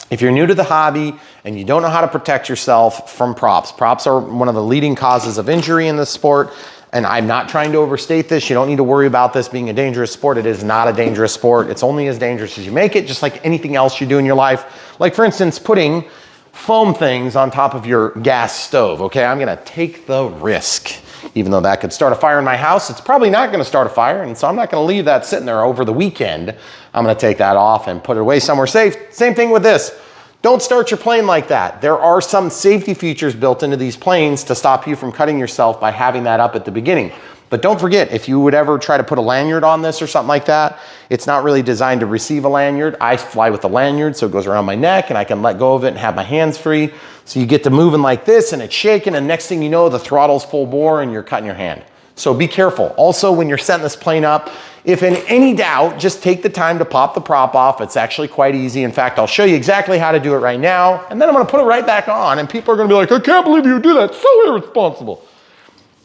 If you're new to the hobby and you don't know how to protect yourself from props, props are one of the leading causes of injury in this sport. And I'm not trying to overstate this. You don't need to worry about this being a dangerous sport. It is not a dangerous sport. It's only as dangerous as you make it, just like anything else you do in your life. Like, for instance, putting foam things on top of your gas stove, okay? I'm gonna take the risk. Even though that could start a fire in my house, it's probably not gonna start a fire, and so I'm not gonna leave that sitting there over the weekend. I'm gonna take that off and put it away somewhere safe. Same thing with this. Don't start your plane like that. There are some safety features built into these planes to stop you from cutting yourself by having that up at the beginning. But don't forget, if you would ever try to put a lanyard on this or something like that, it's not really designed to receive a lanyard. I fly with a lanyard, so it goes around my neck and I can let go of it and have my hands free. So you get to moving like this and it's shaking, and next thing you know, the throttle's full bore and you're cutting your hand. So be careful. Also, when you're setting this plane up, if in any doubt, just take the time to pop the prop off. It's actually quite easy. In fact, I'll show you exactly how to do it right now, and then I'm gonna put it right back on, and people are gonna be like, I can't believe you do that, so irresponsible.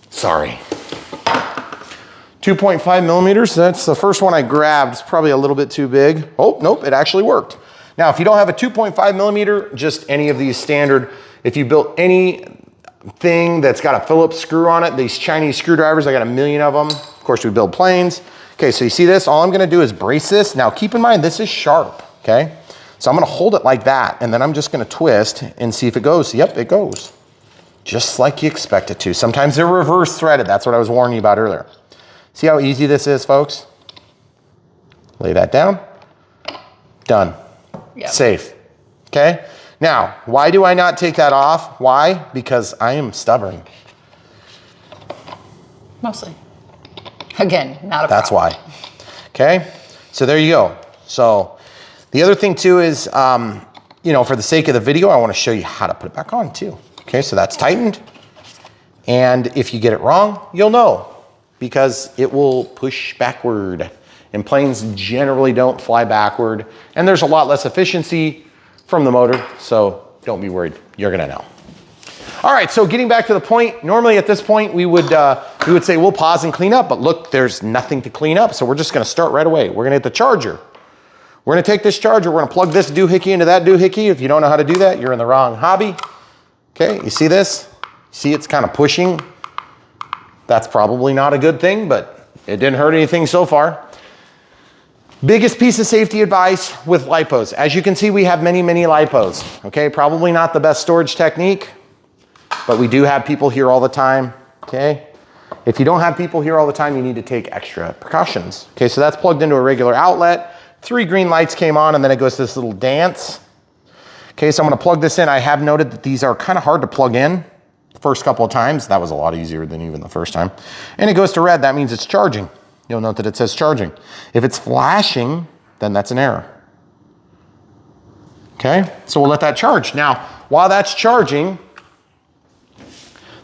Sorry. 2.5 millimeters, that's the first one I grabbed. It's probably a little bit too big. Oh, nope, it actually worked. Now, if you don't have a 2.5 millimeter, just any of these standard, if you built anything that's got a Phillips screw on it, these Chinese screwdrivers, I got a million of them. Of course, we build planes. Okay, so you see this? All I'm gonna do is brace this. Now, keep in mind, this is sharp, okay? So I'm gonna hold it like that, and then I'm just gonna twist and see if it goes. Yep, it goes. Just like you expect it to. Sometimes they're reverse threaded. That's what I was warning you about earlier. See how easy this is, folks? Lay that down. Done. Yep. Safe. Okay? Now, why do I not take that off? Why? Because I am stubborn. Mostly. Again, not a problem. That's why. Okay? So there you go. So the other thing too is, you know, for the sake of the video, I want to show you how to put it back on too. Okay, so that's tightened. And if you get it wrong, you'll know, because it will push backward. And planes generally don't fly backward. And there's a lot less efficiency from the motor, so don't be worried. You're gonna know. All right, so getting back to the point, normally at this point we would say we'll pause and clean up, but look, there's nothing to clean up, so we're just gonna start right away. We're gonna hit the charger. We're gonna take this charger, we're gonna plug this doohickey into that doohickey. If you don't know how to do that, you're in the wrong hobby. Okay, you see this? See, it's kind of pushing. That's probably not a good thing, but it didn't hurt anything so far. Biggest piece of safety advice with lipos. As you can see, we have many, many lipos. Okay, probably not the best storage technique, but we do have people here all the time, okay? If you don't have people here all the time, you need to take extra precautions. Okay, so that's plugged into a regular outlet. 3 green lights came on, and then it goes to this little dance. Okay, so I'm gonna plug this in. I have noted that these are kind of hard to plug in the first couple of times. That was a lot easier than even the first time. And it goes to red, that means it's charging. You'll note that it says charging. If it's flashing, then that's an error. Okay, so we'll let that charge. Now, while that's charging,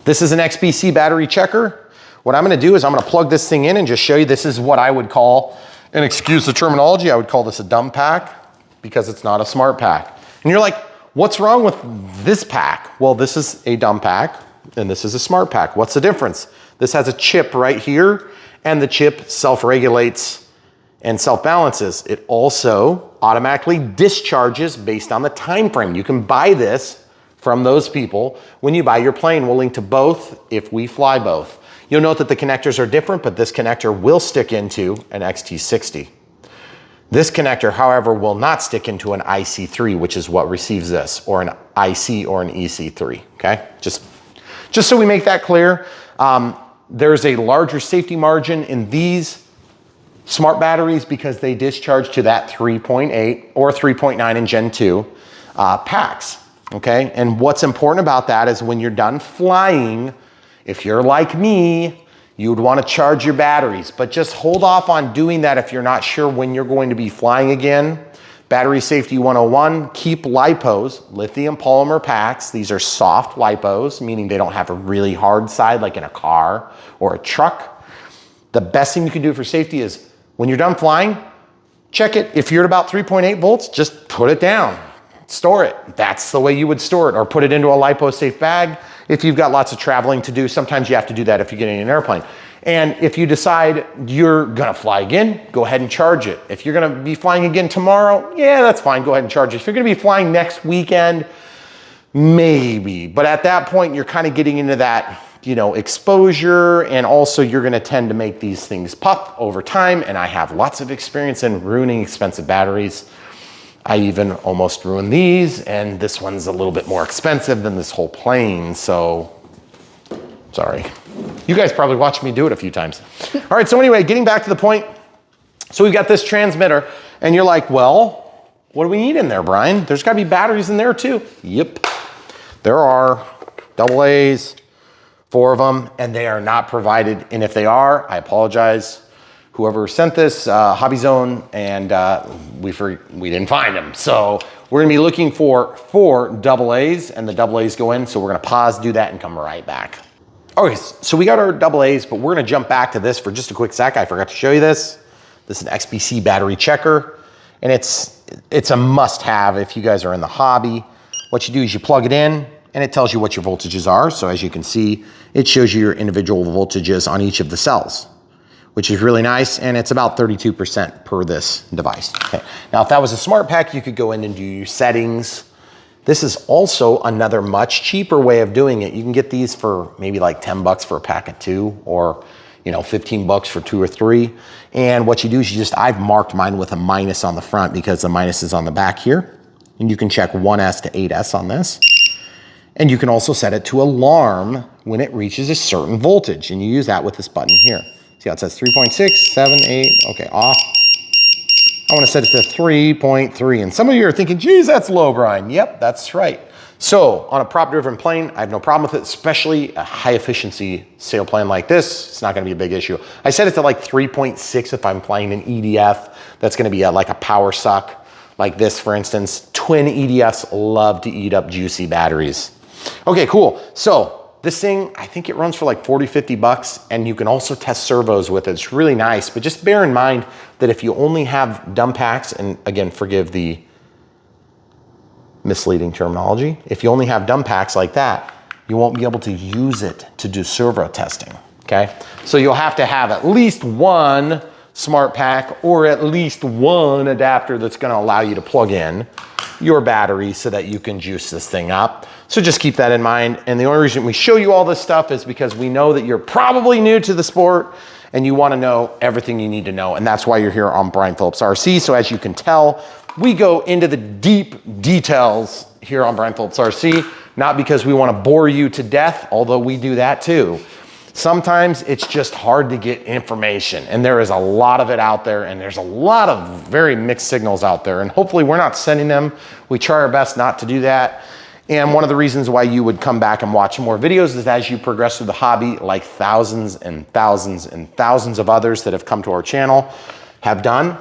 this is an XBC battery checker. What I'm gonna do is I'm gonna plug this thing in and just show you, this is what I would call, and excuse the terminology, I would call this a dumb pack, because it's not a smart pack. And you're like, what's wrong with this pack? Well, this is a dumb pack and this is a smart pack. What's the difference? This has a chip right here, and the chip self-regulates and self-balances. It also automatically discharges based on the time frame. You can buy this from those people when you buy your plane. We'll link to both if we fly both. You'll note that the connectors are different, but this connector will stick into an XT60. This connector, however, will not stick into an IC3, which is what receives this, or an IC or an EC3, okay? Just Just so we make that clear, there's a larger safety margin in these smart batteries because they discharge to that 3.8 or 3.9 in Gen 2 packs, okay? And what's important about that is when you're done flying, if you're like me, you would want to charge your batteries, but just hold off on doing that if you're not sure when you're going to be flying again. Battery safety 101, keep LiPos, lithium polymer packs. These are soft LiPos, meaning they don't have a really hard side like in a car or a truck. The best thing you can do for safety is when you're done flying, check it. If you're at about 3.8 volts, just put it down, store it. That's the way you would store it, or put it into a LiPo safe bag. If you've got lots of traveling to do, sometimes you have to do that if you get in an airplane. And if you decide you're gonna fly again, go ahead and charge it. If you're gonna be flying again tomorrow, yeah, that's fine, go ahead and charge it. If you're gonna be flying next weekend, maybe. But at that point, you're kind of getting into that, you know, exposure, and also you're gonna tend to make these things puff over time, and I have lots of experience in ruining expensive batteries. I even almost ruined these, and this one's a little bit more expensive than this whole plane, so sorry. You guys probably watched me do it a few times. All right, so anyway, getting back to the point. So we've got this transmitter, and you're like, well, what do we need in there, Brian? There's gotta be batteries in there too. Yep, there are AA's, 4 of them, and they are not provided. And if they are, I apologize. Whoever sent this, Hobby Zone, and we didn't find them. So we're gonna be looking for 4 AA's, and the AA's go in. So we're gonna pause, do that, and come right back. Okay, so we got our AA's, but we're gonna jump back to this for just a quick sec. I forgot to show you this. This is an XBC battery checker, and it's a must-have if you guys are in the hobby. What you do is you plug it in, and it tells you what your voltages are. So as you can see, it shows you your individual voltages on each of the cells, which is really nice, and it's about 32% per this device. Okay. Now, if that was a smart pack, you could go in and do your settings. This is also another much cheaper way of doing it. You can get these for maybe like 10 bucks for a pack of 2, or 15 bucks for 2 or 3. And what you do is I've marked mine with a minus on the front because the minus is on the back here. And you can check 1S to 8S on this. And you can also set it to alarm when it reaches a certain voltage. And you use that with this button here. See how it says 3.6, 7, 8, okay, off. I wanna set it to 3.3. And some of you are thinking, geez, that's low, Brian. Yep, that's right. So on a prop-driven plane, I have no problem with it, especially a high efficiency sailplane like this. It's not gonna be a big issue. I set it to like 3.6 if I'm flying an EDF. That's gonna be like a power suck, like this, for instance. Twin EDFs love to eat up juicy batteries. Okay, cool. So this thing, I think it runs for like 40, 50 bucks, and you can also test servos with it. It's really nice, but just bear in mind that if you only have dumb packs, and again, forgive the misleading terminology, if you only have dumb packs like that, you won't be able to use it to do servo testing, okay? So you'll have to have at least one smart pack or at least one adapter that's gonna allow you to plug in your battery so that you can juice this thing up. So just keep that in mind. And the only reason we show you all this stuff is because we know that you're probably new to the sport and you wanna know everything you need to know. And that's why you're here on BrianPhillipsRC. So as you can tell, we go into the deep details here on BrianPhillipsRC, not because we wanna bore you to death, although we do that too. Sometimes it's just hard to get information, and there is a lot of it out there, and there's a lot of very mixed signals out there, and hopefully we're not sending them. We try our best not to do that. And one of the reasons why you would come back and watch more videos is as you progress through the hobby, like thousands and thousands and thousands of others that have come to our channel have done,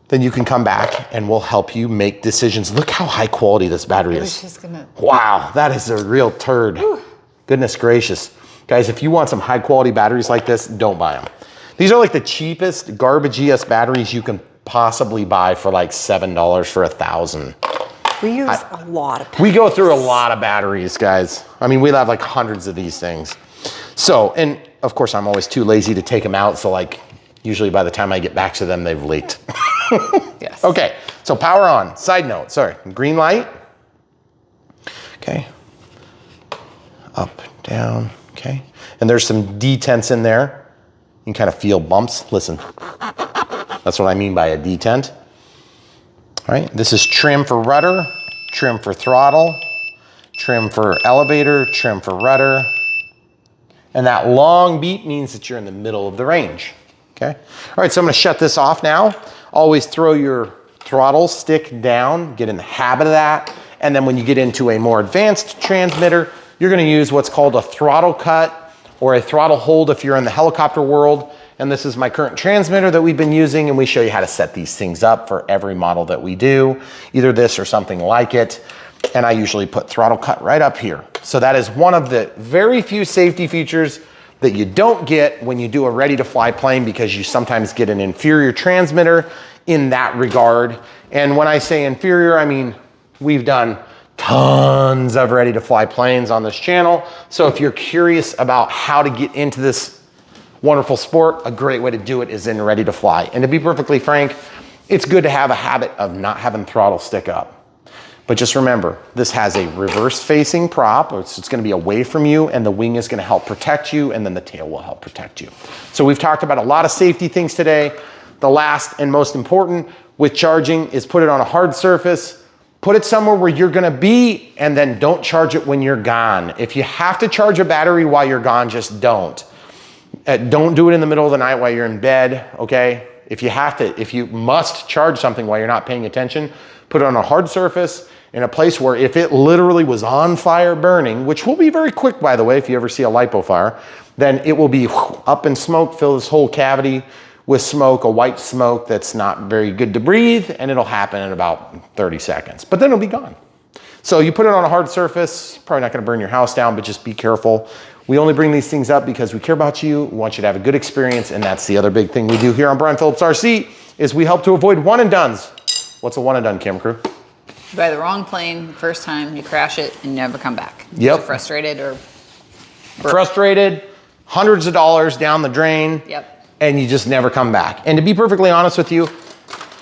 then you can come back and we'll help you make decisions. Look how high quality this battery is. Wow, that is a real turd. Whew. Goodness gracious. Guys, if you want some high quality batteries like this, don't buy them. These are like the cheapest garbage-iest batteries you can possibly buy for like $7 for 1,000. We use a lot of batteries. We go through a lot of batteries, guys. I mean, we have like hundreds of these things. So, and of course I'm always too lazy to take them out. So like, usually by the time I get back to them, they've leaked. Yes. Okay, so power on. Side note, sorry, green light. Okay, up, down. Okay, and there's some detents in there. You can kind of feel bumps. Listen, that's what I mean by a detent. All right, this is trim for rudder, trim for throttle, trim for elevator, trim for rudder, And that long beep means that you're in the middle of the range, okay? All right, so I'm gonna shut this off now. Always throw your throttle stick down, get in the habit of that. And then when you get into a more advanced transmitter, you're gonna use what's called a throttle cut or a throttle hold if you're in the helicopter world. And this is my current transmitter that we've been using, and we show you how to set these things up for every model that we do, either this or something like it. And I usually put throttle cut right up here. So that is one of the very few safety features that you don't get when you do a ready to fly plane, because you sometimes get an inferior transmitter in that regard. And when I say inferior, I mean, we've done tons of ready to fly planes on this channel. So if you're curious about how to get into this wonderful sport, a great way to do it is in ready to fly. And to be perfectly frank, it's good to have a habit of not having throttle stick up. But just remember, this has a reverse facing prop. It's gonna be away from you, and the wing is gonna help protect you, and then the tail will help protect you. So we've talked about a lot of safety things today. The last and most important with charging is put it on a hard surface, put it somewhere where you're gonna be, and then don't charge it when you're gone. If you have to charge a battery while you're gone, just don't. Don't do it in the middle of the night while you're in bed, okay? If you must charge something while you're not paying attention, put it on a hard surface in a place where if it literally was on fire burning, which will be very quick, by the way, if you ever see a lipo fire, then it will be up in smoke, fill this whole cavity with smoke, a white smoke that's not very good to breathe, and it'll happen in about 30 seconds, but then it'll be gone. So you put it on a hard surface, probably not gonna burn your house down, but just be careful. We only bring these things up because we care about you. We want you to have a good experience, and that's the other big thing we do here on BrianPhillipsRC is we help to avoid one and dones. What's a one and done, camera crew? You buy the wrong plane first time, you crash it, and never come back. Yep. You're frustrated or frustrated, hundreds of dollars down the drain. Yep. And you just never come back. And to be perfectly honest with you,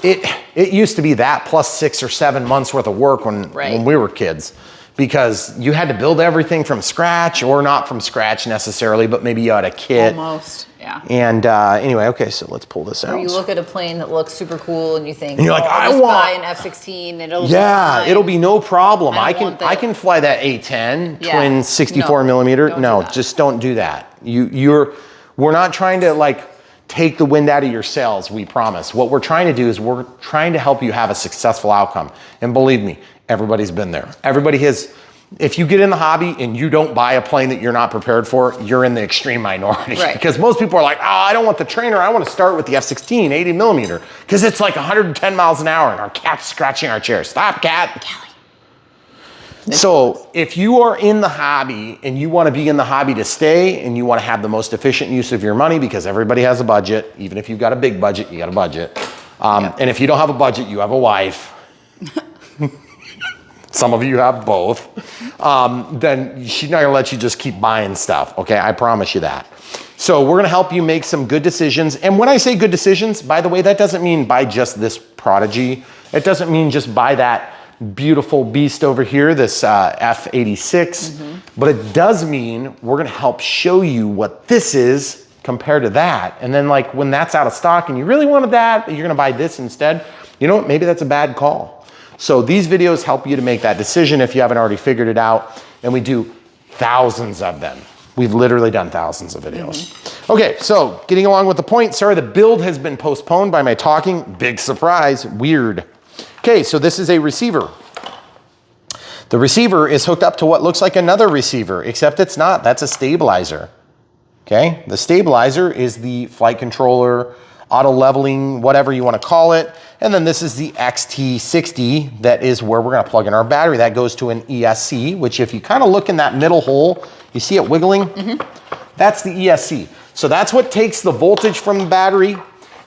it used to be that plus 6 or 7 months worth of work when we were kids, because you had to build everything from scratch, or not from scratch necessarily, but maybe you had a kit. Almost, yeah. And anyway, okay, so let's pull this out. Or you look at a plane that looks super cool and you think, and you're like, I'll I want buy an F-16. It'll be fine. it'll be no problem. I I can fly that A10 Yeah. twin 64 millimeter. Don't No, do that. just don't do that. We're not trying to like take the wind out of your sails, we promise. What we're trying to do is we're trying to help you have a successful outcome. And believe me, everybody's been there. Everybody has. If you get in the hobby and you don't buy a plane that you're not prepared for, you're in the extreme minority. Right. Because most people are like, oh, I don't want the trainer. I want to start with the F-16 80 millimeter because it's like 110 miles an hour and our cat's scratching our chair. Stop, cat. So if you are in the hobby and you want to be in the hobby to stay, and you want to have the most efficient use of your money, because everybody has a budget, even if you've got a big budget, you got a budget. And if you don't have a budget, you have a wife. Some of you have both. Then she's not gonna let you just keep buying stuff, okay? I promise you that. So we're gonna help you make some good decisions. And when I say good decisions, by the way, that doesn't mean buy just this Prodigy. It doesn't mean just buy that beautiful beast over here, this F86. But it does mean we're gonna help show you what this is compared to that. And then like when that's out of stock and you really wanted that, but you're gonna buy this instead, you know what, maybe that's a bad call. So these videos help you to make that decision if you haven't already figured it out. And we do thousands of them. We've literally done thousands of videos. Okay, so getting along with the point, sorry, the build has been postponed by my talking. Big surprise, weird. Okay, so this is a receiver. The receiver is hooked up to what looks like another receiver, except it's not. That's a stabilizer. Okay, the stabilizer is the flight controller, auto leveling, whatever you want to call it. And then this is the XT60. That is where we're going to plug in our battery. That goes to an ESC, which if you kind of look in that middle hole, you see it wiggling? That's the ESC. So that's what takes the voltage from the battery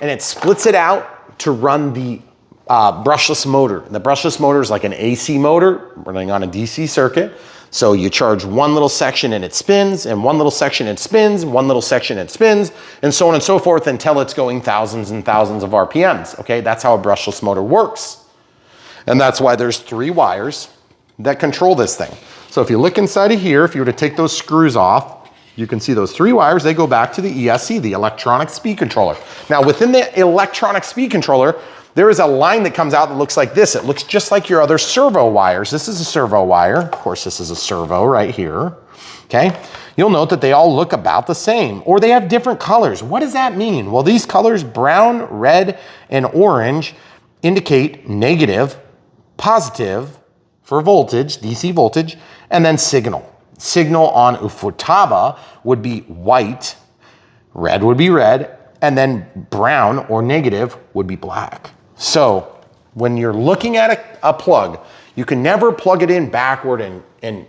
and it splits it out to run the brushless motor. And the brushless motor is like an AC motor running on a DC circuit. So you charge one little section and it spins, and one little section it spins, one little section it spins, and so on and so forth until it's going thousands and thousands of RPMs, okay? That's how a brushless motor works. And that's why there's 3 wires that control this thing. So if you look inside of here, if you were to take those screws off, you can see those 3 wires, they go back to the ESC, the electronic speed controller. Now within the electronic speed controller, there is a line that comes out that looks like this. It looks just like your other servo wires. This is a servo wire. Of course, this is a servo right here, okay? You'll note that they all look about the same, or they have different colors. What does that mean? Well, these colors, brown, red, and orange, indicate negative, positive for voltage, DC voltage, and then signal. Signal on ufotaba would be white, red would be red, and then brown or negative would be black. So when you're looking at a plug, you can never plug it in backward and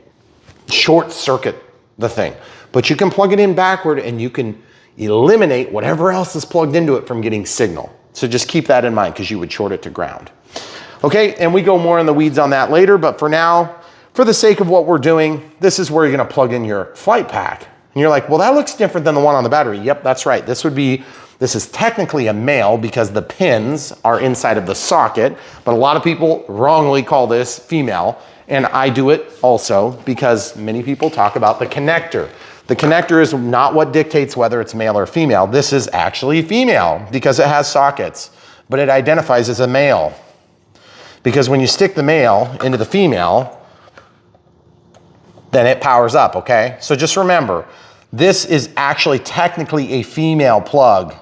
short circuit the thing, but you can plug it in backward and you can eliminate whatever else is plugged into it from getting signal. So just keep that in mind because you would short it to ground. Okay, and we go more in the weeds on that later, but for now, for the sake of what we're doing, this is where you're gonna plug in your flight pack. And you're like, well, that looks different than the one on the battery. Yep, that's right. This is technically a male because the pins are inside of the socket, but a lot of people wrongly call this female, and I do it also because many people talk about the connector. The connector is not what dictates whether it's male or female. This is actually female because it has sockets, but it identifies as a male. Because when you stick the male into the female, then it powers up, okay? So just remember, this is actually technically a female plug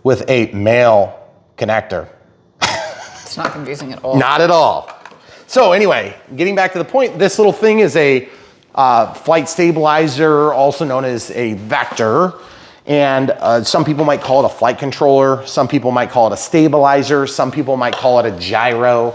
with a male connector. It's not confusing at all. Not at all. So anyway, getting back to the point, this little thing is a flight stabilizer, also known as a vector. And some people might call it a flight controller. Some people might call it a stabilizer. Some people might call it a gyro.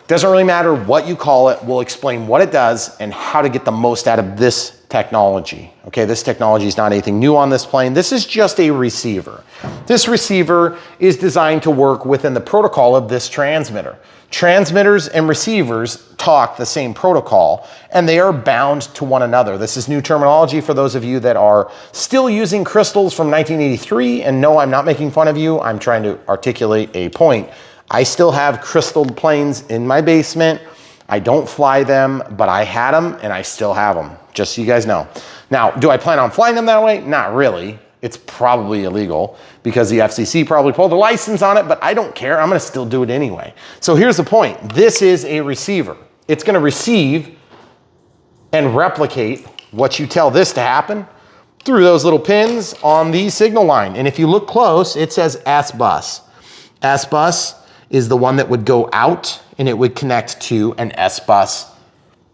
Doesn't really matter what you call it. We'll explain what it does and how to get the most out of this technology. Okay, this technology is not anything new on this plane. This is just a receiver. This receiver is designed to work within the protocol of this transmitter. Transmitters and receivers talk the same protocol and they are bound to one another. This is new terminology for those of you that are still using crystals from 1983. And no, I'm not making fun of you. I'm trying to articulate a point. I still have crystal planes in my basement. I don't fly them, but I had them and I still have them, just so you guys know. Now, do I plan on flying them that way? Not really. It's probably illegal because the FCC probably pulled a license on it, but I don't care. I'm gonna still do it anyway. So here's the point. This is a receiver. It's gonna receive and replicate what you tell this to happen through those little pins on the signal line. And if you look close, it says S-bus. S-bus is the one that would go out and it would connect to an S-bus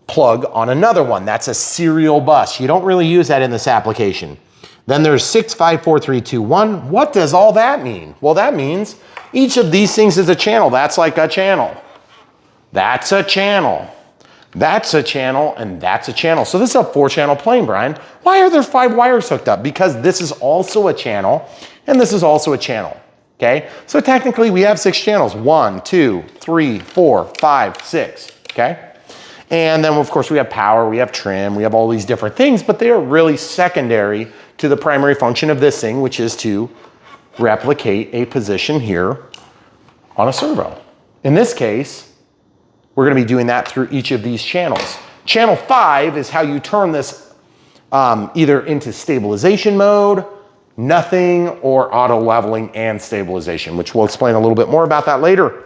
plug on another one. That's a serial bus. You don't really use that in this application. Then there's 6, 5, 4, 3, 2, 1. What does all that mean? Well, that means each of these things is a channel. That's like a channel. That's a channel. That's a channel, and that's a channel. So this is a 4-channel plane, Brian. Why are there 5 wires hooked up? Because this is also a channel, and this is also a channel. Okay, so technically we have 6 channels. 1, 2, 3, 4, 5, 6, okay? And then of course we have power, we have trim, we have all these different things, but they are really secondary to the primary function of this thing, which is to replicate a position here on a servo. In this case, we're gonna be doing that through each of these channels. Channel 5 is how you turn this either into stabilization mode, nothing, or auto leveling and stabilization, which we'll explain a little bit more about that later.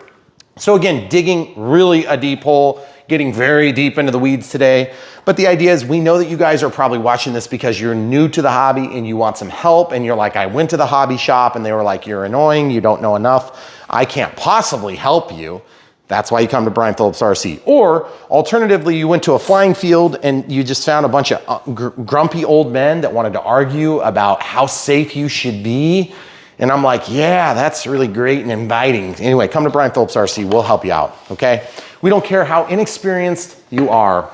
So again, digging really a deep hole, getting very deep into the weeds today. But the idea is we know that you guys are probably watching this because you're new to the hobby and you want some help and you're like, I went to the hobby shop and they were like, you're annoying, you don't know enough. I can't possibly help you. That's why you come to BrianPhillipsRC. Or alternatively, you went to a flying field and you just found a bunch of grumpy old men that wanted to argue about how safe you should be. And I'm like, yeah, that's really great and inviting. Anyway, come to BrianPhillipsRC, we'll help you out, okay? We don't care how inexperienced you are.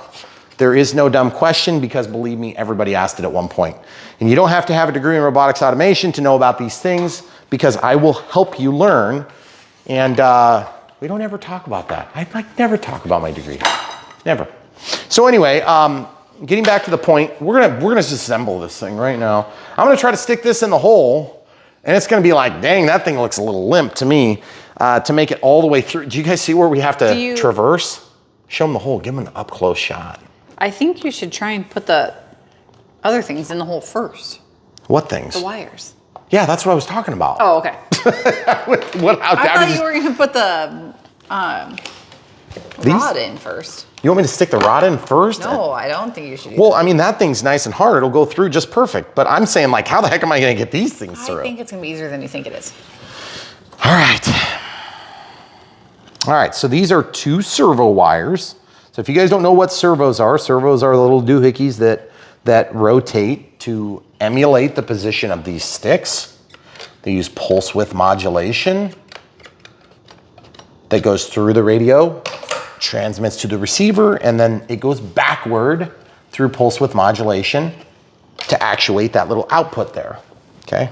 There is no dumb question because believe me, everybody asked it at one point. And you don't have to have a degree in robotics automation to know about these things because I will help you learn. And we don't ever talk about that. I never talk about my degree, never. So anyway, getting back to the point, we're gonna disassemble this thing right now. I'm gonna try to stick this in the hole and it's gonna be like, dang, that thing looks a little limp to me to make it all the way through. Do you guys see where we have to traverse? Show them the hole, give them an up close shot. I think you should try and put the other things in the hole first. What things? The wires. Yeah, that's what I was talking about. Oh, okay. I thought you were going to put the rod in first. You want me to stick the rod in first? No, I don't think you should. Well, I mean, that thing's nice and hard. It'll go through just perfect. But I'm saying, like, how the heck am I going to get these things through? I think it's going to be easier than you think it is. All right. All right, so these are 2 servo wires. So if you guys don't know what servos are little doohickeys that rotate to emulate the position of these sticks. They use pulse width modulation that goes through the radio, transmits to the receiver, and then it goes backward through pulse width modulation to actuate that little output there, okay?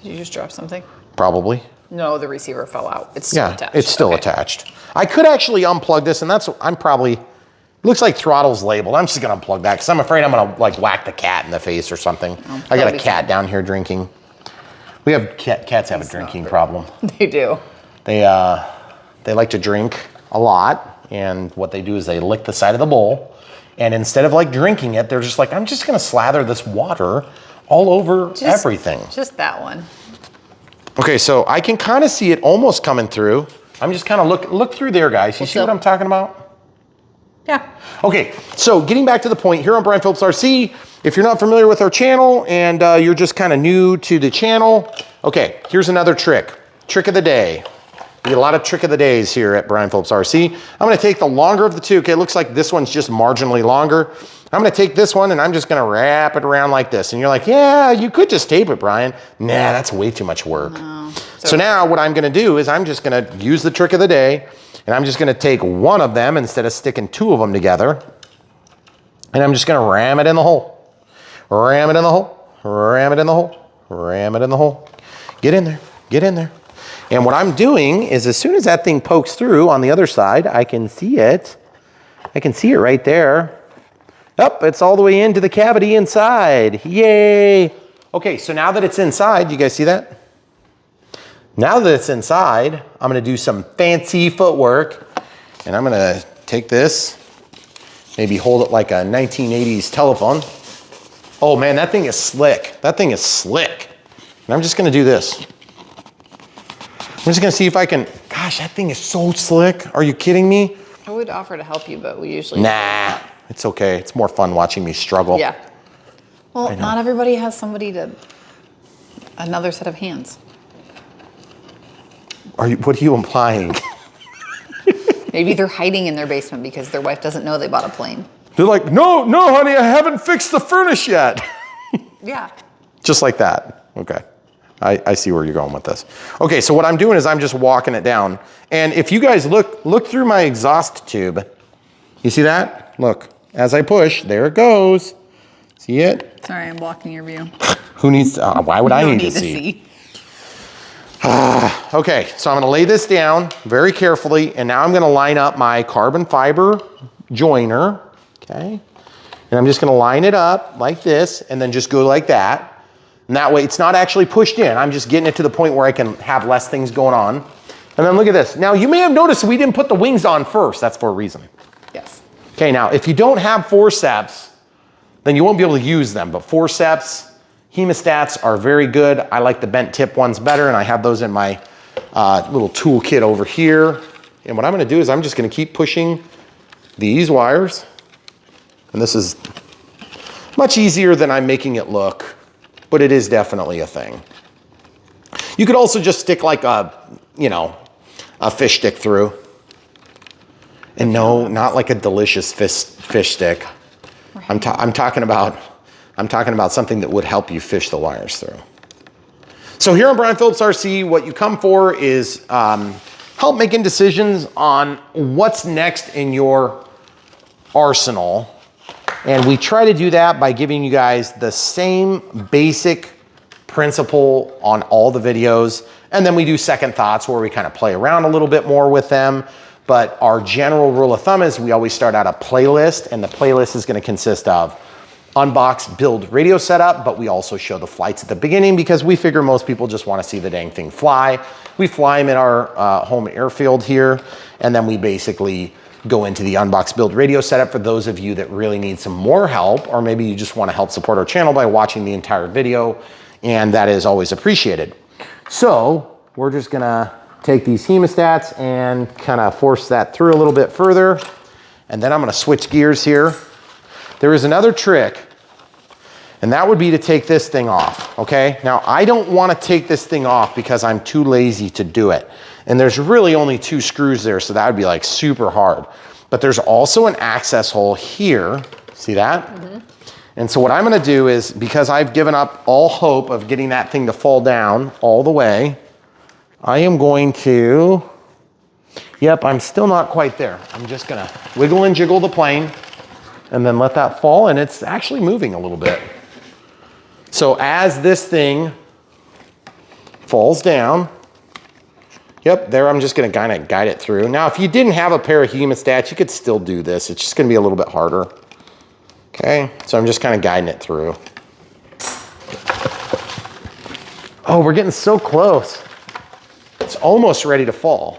Did you just drop something? Probably. No, the receiver fell out. It's still attached. It's still attached. I could actually unplug this, and looks like throttle's labeled. I'm just gonna unplug that because I'm afraid I'm gonna like whack the cat in the face or something. Oh, I got a cat down here drinking. We have cats have a drinking problem. They do. They like to drink a lot, and what they do is they lick the side of the bowl, and instead of like drinking it, they're just like, I'm just gonna slather this water all over everything. Just that one. Okay, so I can kind of see it almost coming through. I'm just kind of look through there, guys. You see what I'm talking about? Yeah. Okay, so getting back to the point here on Brian Phillips RC, if you're not familiar with our channel and you're just kind of new to the channel, okay, here's another trick. Trick of the day. We get a lot of trick of the days here at Brian Phillips RC. I'm gonna take the longer of the 2. Okay, it looks like this one's just marginally longer. I'm gonna take this one and I'm just gonna wrap it around like this. And you're like, yeah, you could just tape it, Brian. Nah, that's way too much work. No. So now what I'm gonna do is I'm just gonna use the trick of the day, and I'm just gonna take one of them instead of sticking 2 of them together, and I'm just gonna ram it in the hole. Ram it in the hole, ram it in the hole, ram it in the hole. Get in there, get in there. And what I'm doing is as soon as that thing pokes through on the other side, I can see it. I can see it right there. Up, it's all the way into the cavity inside. Yay. Okay, so now that it's inside, you guys see that? Now that it's inside, I'm gonna do some fancy footwork, and I'm gonna take this, maybe hold it like a 1980s telephone. Oh man, that thing is slick. That thing is slick. And I'm just gonna do this. I'm just gonna see if I can, gosh, that thing is so slick. Are you kidding me? I would offer to help you, but we usually Nah, it's okay. It's more fun watching me struggle. Yeah. Well, not everybody has another set of hands. What are you implying? Maybe they're hiding in their basement because their wife doesn't know they bought a plane. They're like, no, honey, I haven't fixed the furnace yet. Yeah. Just like that. Okay. I see where you're going with this. Okay, so what I'm doing is I'm just walking it down. And if you guys look through my exhaust tube, you see that? Look, as I push, there it goes. See it? Sorry, I'm blocking your view. Who needs to, why would I need to see? Okay, so I'm gonna lay this down very carefully, and now I'm gonna line up my carbon fiber joiner, okay? And I'm just gonna line it up like this, and then just go like that. And that way it's not actually pushed in. I'm just getting it to the point where I can have less things going on. And then look at this. Now you may have noticed we didn't put the wings on first. That's for a reason. Yes. Okay, now if you don't have forceps, then you won't be able to use them. But forceps, hemostats are very good. I like the bent tip ones better, and I have those in my little tool kit over here. And what I'm gonna do is I'm just gonna keep pushing these wires. And this is much easier than I'm making it look, but it is definitely a thing. You could also just stick like a fish stick through. And no, not like a delicious fish stick. I'm talking about something that would help you fish the wires through. So here on Brian Phillips RC, what you come for is help making decisions on what's next in your arsenal. And we try to do that by giving you guys the same basic principle on all the videos. And then we do second thoughts where we kind of play around a little bit more with them. But our general rule of thumb is we always start out a playlist, and the playlist is going to consist of unbox, build radio setup, but we also show the flights at the beginning because we figure most people just want to see the dang thing fly. We fly them in our home airfield here, and then we basically go into the unbox build radio setup for those of you that really need some more help, or maybe you just want to help support our channel by watching the entire video and that is always appreciated. So we're just gonna take these hemostats and kind of force that through a little bit further. And then I'm gonna switch gears here. There is another trick, and that would be to take this thing off, okay? Now, I don't wanna take this thing off because I'm too lazy to do it. And there's really only 2 screws there, so that would be like super hard. But there's also an access hole here, see that? Mm-hmm. And so what I'm gonna do is, because I've given up all hope of getting that thing to fall down all the way, I am going to, yep, I'm still not quite there. I'm just gonna wiggle and jiggle the plane and then let that fall, and it's actually moving a little bit. So as this thing falls down, yep, there I'm just gonna kind of guide it through. Now, if you didn't have a pair of hemostats, you could still do this. It's just gonna be a little bit harder. Okay, so I'm just kind of guiding it through. Oh, we're getting so close. It's almost ready to fall.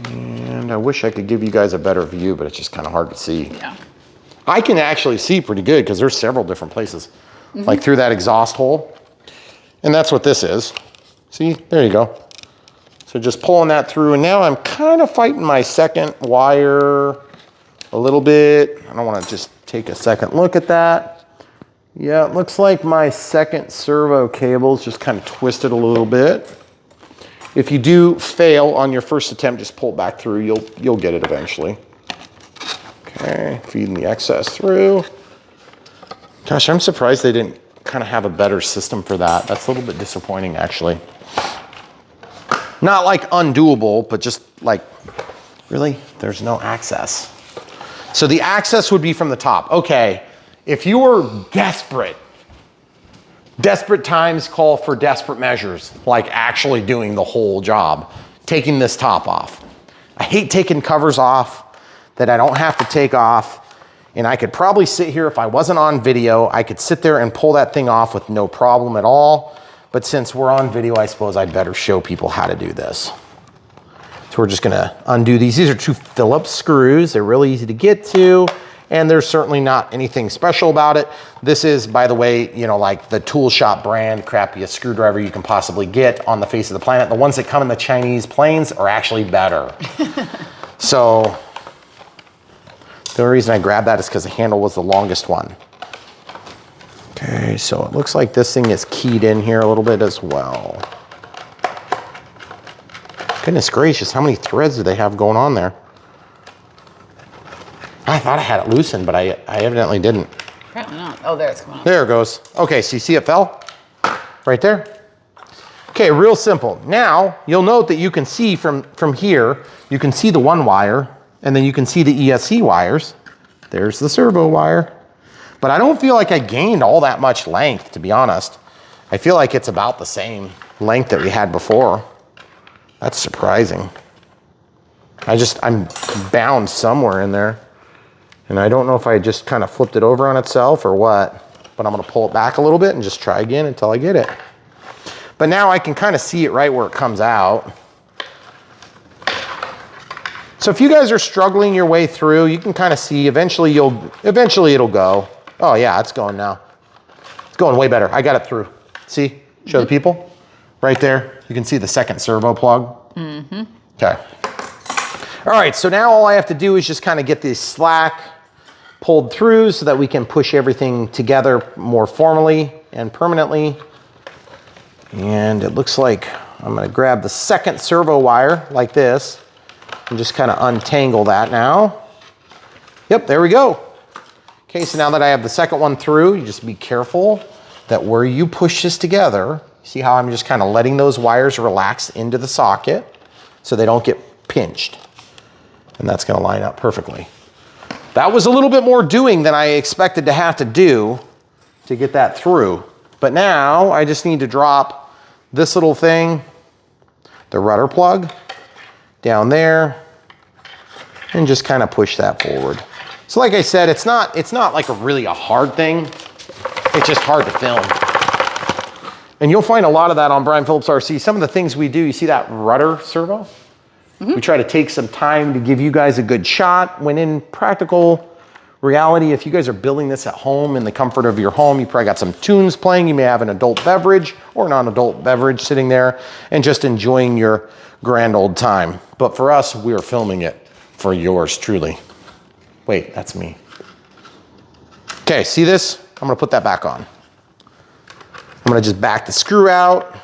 And I wish I could give you guys a better view, but it's just kind of hard to see. Yeah. I can actually see pretty good because there's several different places, like through that exhaust hole. And that's what this is. See, there you go. So just pulling that through, and now I'm kind of fighting my second wire a little bit. I don't want to just take a second look at that. Yeah, it looks like my second servo cable's just kind of twisted a little bit. If you do fail on your first attempt, just pull it back through. You'll get it eventually. Okay, feeding the excess through. Gosh, I'm surprised they didn't kind of have a better system for that. That's a little bit disappointing, actually. Not like undoable, but just like, really? There's no access. So the access would be from the top. Okay, if you were desperate times call for desperate measures, like actually doing the whole job, taking this top off. I hate taking covers off that I don't have to take off, and I could probably sit here, if I wasn't on video, I could sit there and pull that thing off with no problem at all. But since we're on video, I suppose I'd better show people how to do this. So we're just gonna undo these. These are 2 Phillips screws. They're really easy to get to, and there's certainly not anything special about it. This is, by the way, you know, like the tool shop brand crappiest screwdriver you can possibly get on the face of the planet. The ones that come in the Chinese planes are actually better. So the only reason I grabbed that is because the handle was the longest one. Okay, so it looks like this thing is keyed in here a little bit as well. Goodness gracious, how many threads do they have going on there? I thought I had it loosened, but I evidently didn't. Apparently not. Oh, there it's coming up. There it goes. Okay, so you see it fell? Right there? Okay, real simple. Now, you'll note that you can see from here, you can see the 1 wire, and then you can see the ESC wires. There's the servo wire. But I don't feel like I gained all that much length, to be honest. I feel like it's about the same length that we had before. That's surprising. I'm bound somewhere in there. And I don't know if I just kind of flipped it over on itself or what, but I'm gonna pull it back a little bit and just try again until I get it. But now I can kind of see it right where it comes out. So if you guys are struggling your way through, you can kind of see, eventually it'll go. Oh yeah, it's going now. It's going way better. I got it through. See, show the people. Right there, you can see the second servo plug. Mm-hmm. Okay. All right, so now all I have to do is just kind of get this slack pulled through so that we can push everything together more formally and permanently. And it looks like I'm gonna grab the second servo wire like this and just kind of untangle that now. Yep, there we go. Okay, so now that I have the second one through, you just be careful that where you push this together, see how I'm just kind of letting those wires relax into the socket so they don't get pinched. And that's gonna line up perfectly. That was a little bit more doing than I expected to have to do to get that through. But now I just need to drop this little thing, the rudder plug, down there, and just kind of push that forward. So like I said, it's not like really a hard thing. It's just hard to film. And you'll find a lot of that on BrianPhillipsRC. Some of the things we do, you see that rudder servo? We try to take some time to give you guys a good shot, when in practical reality, if you guys are building this at home in the comfort of your home, you probably got some tunes playing, you may have an adult beverage or non-adult beverage sitting there and just enjoying your grand old time. But for us, we are filming it for yours truly. Wait, that's me. Okay, see this? I'm gonna put that back on. I'm gonna just back the screw out,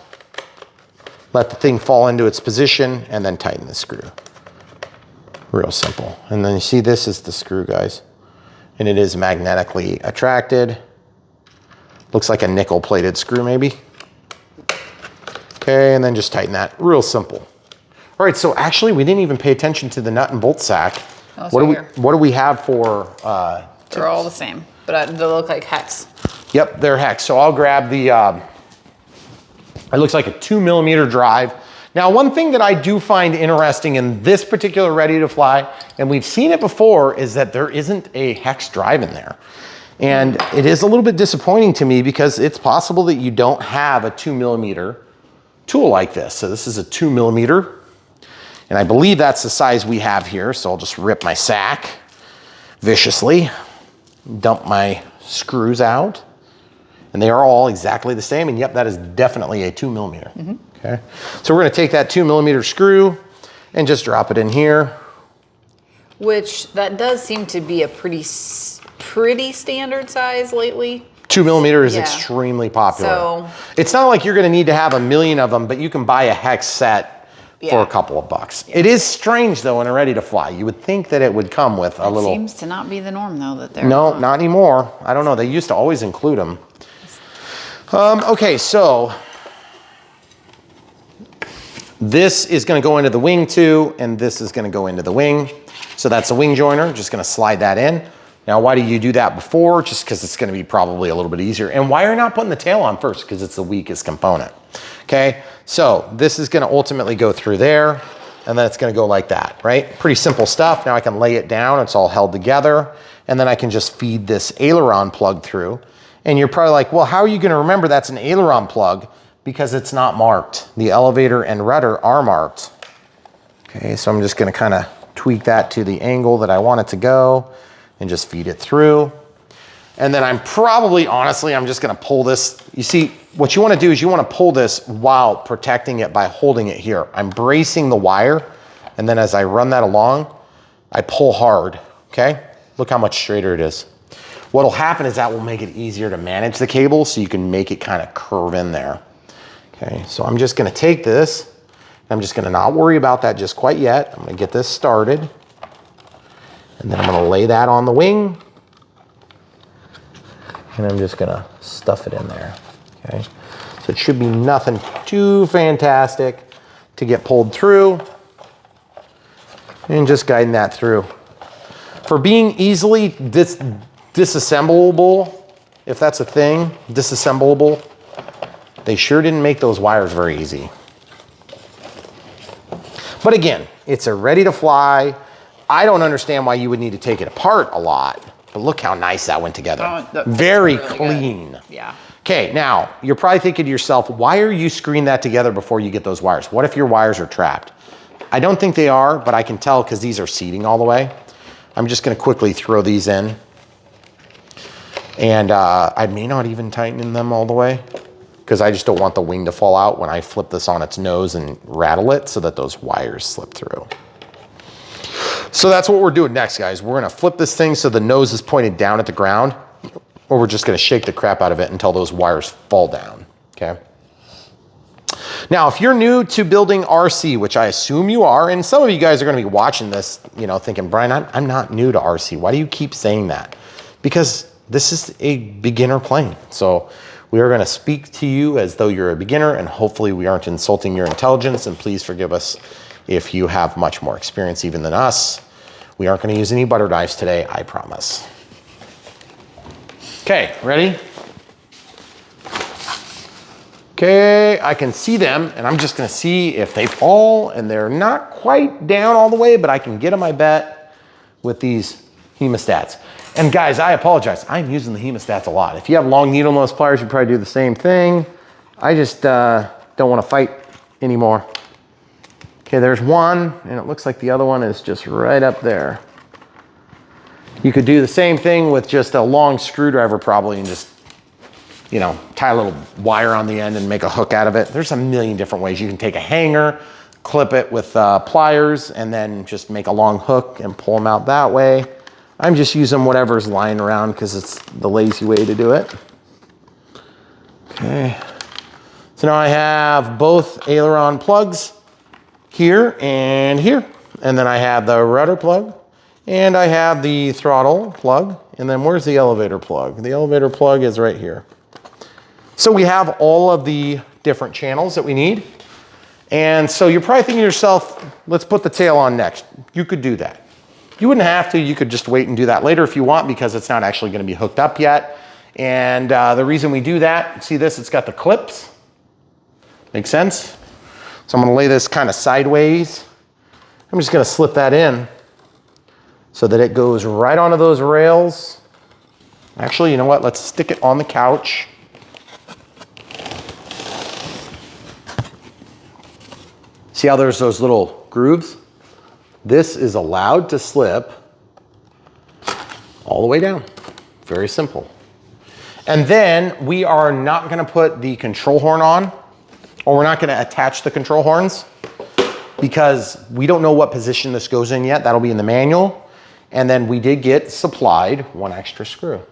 let the thing fall into its position, and then tighten the screw. Real simple. And then you see this is the screw, guys. And it is magnetically attracted. Looks like a nickel plated screw maybe. Okay, and then just tighten that. Real simple. All right, so actually we didn't even pay attention to the nut and bolt sack. Oh, what do we have for they're all the same, but they look like hex. Yep, they're hex. So I'll grab the, it looks like a 2mm drive. Now, one thing that I do find interesting in this particular Ready to Fly, and we've seen it before, is that there isn't a hex drive in there. And it is a little bit disappointing to me because it's possible that you don't have a 2mm tool like this. So this is a 2mm, and I believe that's the size we have here. So I'll just rip my sack viciously, dump my screws out, and they are all exactly the same. And yep, that is definitely a 2mm. Okay, so we're gonna take that 2mm screw and just drop it in here. Which that does seem to be a pretty standard size lately. 2mm is Yeah. extremely popular. So it's not like you're gonna need to have 1,000,000 of them, but you can buy a hex set for a couple of bucks. It is strange though in a Ready to Fly. You would think that it would come with a little. Seems to not be the norm though that they're. No, not anymore. I don't know. They used to always include them. Okay, so this is going to go into the wing too, and this is going to go into the wing. So that's a wing joiner. Just going to slide that in. Now, why do you do that before? Just because it's going to be probably a little bit easier. And why are you not putting the tail on first? Because it's the weakest component. Okay, so this is going to ultimately go through there, and then it's going to go like that, right? Pretty simple stuff. Now I can lay it down. It's all held together, and then I can just feed this aileron plug through. And you're probably like, well, how are you going to remember that's an aileron plug? Because it's not marked. The elevator and rudder are marked. Okay, so I'm just gonna kind of tweak that to the angle that I want it to go and just feed it through. And then honestly, I'm just gonna pull this. You see, what you wanna do is you wanna pull this while protecting it by holding it here. I'm bracing the wire, and then as I run that along, I pull hard, okay? Look how much straighter it is. What'll happen is that will make it easier to manage the cable so you can make it kind of curve in there. Okay, so I'm just gonna take this, I'm just gonna not worry about that just quite yet. I'm gonna get this started, and then I'm gonna lay that on the wing, and I'm just gonna stuff it in there, okay? So it should be nothing too fantastic to get pulled through, and just guiding that through. For being easily disassemblable, if that's a thing, disassemblable, they sure didn't make those wires very easy. But again, it's a Ready to Fly. I don't understand why you would need to take it apart a lot, but look how nice that went together. Very really clean. Good. Yeah. Okay, now you're probably thinking to yourself, why are you screwing that together before you get those wires? What if your wires are trapped? I don't think they are, but I can tell because these are seating all the way. I'm just gonna quickly throw these in. And I may not even tighten them all the way, because I just don't want the wing to fall out when I flip this on its nose and rattle it so that those wires slip through. So that's what we're doing next, guys. We're gonna flip this thing so the nose is pointed down at the ground, or we're just gonna shake the crap out of it until those wires fall down, okay? Now, if you're new to building RC, which I assume you are, and some of you guys are gonna be watching this, you know, thinking, Brian, I'm not new to RC. Why do you keep saying that? Because this is a beginner plane. So we are gonna speak to you as though you're a beginner, and hopefully we aren't insulting your intelligence, and please forgive us if you have much more experience even than us. We aren't gonna use any butter knives today, I promise. Okay, ready? Okay, I can see them, and I'm just gonna see if they fall, and they're not quite down all the way, but I can get them, I bet, with these hemostats. And guys, I apologize. I'm using the hemostats a lot. If you have long needle nose pliers, you probably do the same thing. I just don't want to fight anymore. Okay, there's one, and it looks like the other one is just right up there. You could do the same thing with just a long screwdriver probably and just, you know, tie a little wire on the end and make a hook out of it. There's a million different ways. You can take a hanger, clip it with pliers, and then just make a long hook and pull them out that way. I'm just using whatever's lying around because it's the lazy way to do it. Okay. So now I have both aileron plugs here and here. And then I have the rudder plug and I have the throttle plug. And then where's the elevator plug? The elevator plug is right here. So we have all of the different channels that we need. And so you're probably thinking to yourself, let's put the tail on next. You could do that. You wouldn't have to, you could just wait and do that later if you want because it's not actually gonna be hooked up yet. And the reason we do that, see this, it's got the clips. Make sense? So I'm gonna lay this kind of sideways. I'm just gonna slip that in so that it goes right onto those rails. Actually, you know what? Let's stick it on the couch. See how there's those little grooves? This is allowed to slip all the way down. Very simple. And then we are not gonna put the control horn on, or we're not gonna attach the control horns because we don't know what position this goes in yet. That'll be in the manual. And then we did get supplied one extra screw.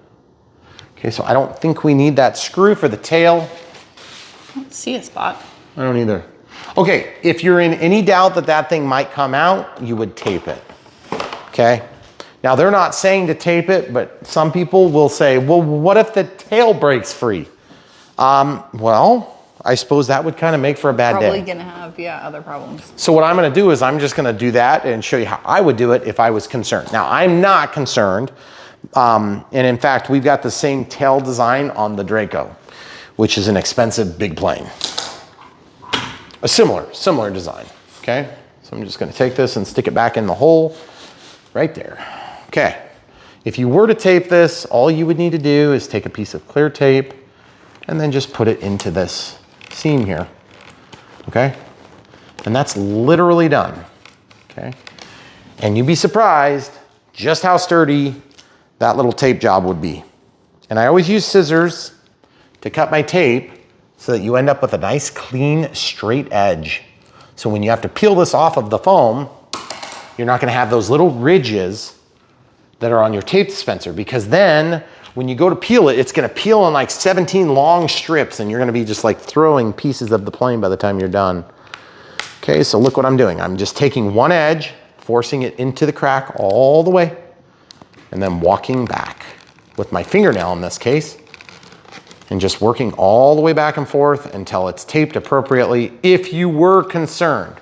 Okay, so I don't think we need that screw for the tail. I don't see a spot. I don't either. Okay, if you're in any doubt that that thing might come out, you would tape it, okay? Now they're not saying to tape it, but some people will say, well, what if the tail breaks free? Well, I suppose that would kind of make for a bad day. Probably gonna have, yeah, other problems. So what I'm gonna do is I'm just gonna do that and show you how I would do it if I was concerned. Now I'm not concerned, and in fact, we've got the same tail design on the Draco, which is an expensive big plane. A similar design, okay? So I'm just gonna take this and stick it back in the hole right there. Okay, if you were to tape this, all you would need to do is take a piece of clear tape and then just put it into this seam here, okay? And that's literally done, okay? And you'd be surprised just how sturdy that little tape job would be. And I always use scissors to cut my tape so that you end up with a nice, clean, straight edge. So when you have to peel this off of the foam, you're not gonna have those little ridges that are on your tape dispenser, because then when you go to peel it, it's gonna peel in like 17 long strips and you're gonna be just like throwing pieces of the plane by the time you're done. Okay, so look what I'm doing. I'm just taking one edge, forcing it into the crack all the way, and then walking back with my fingernail in this case, and just working all the way back and forth until it's taped appropriately if you were concerned.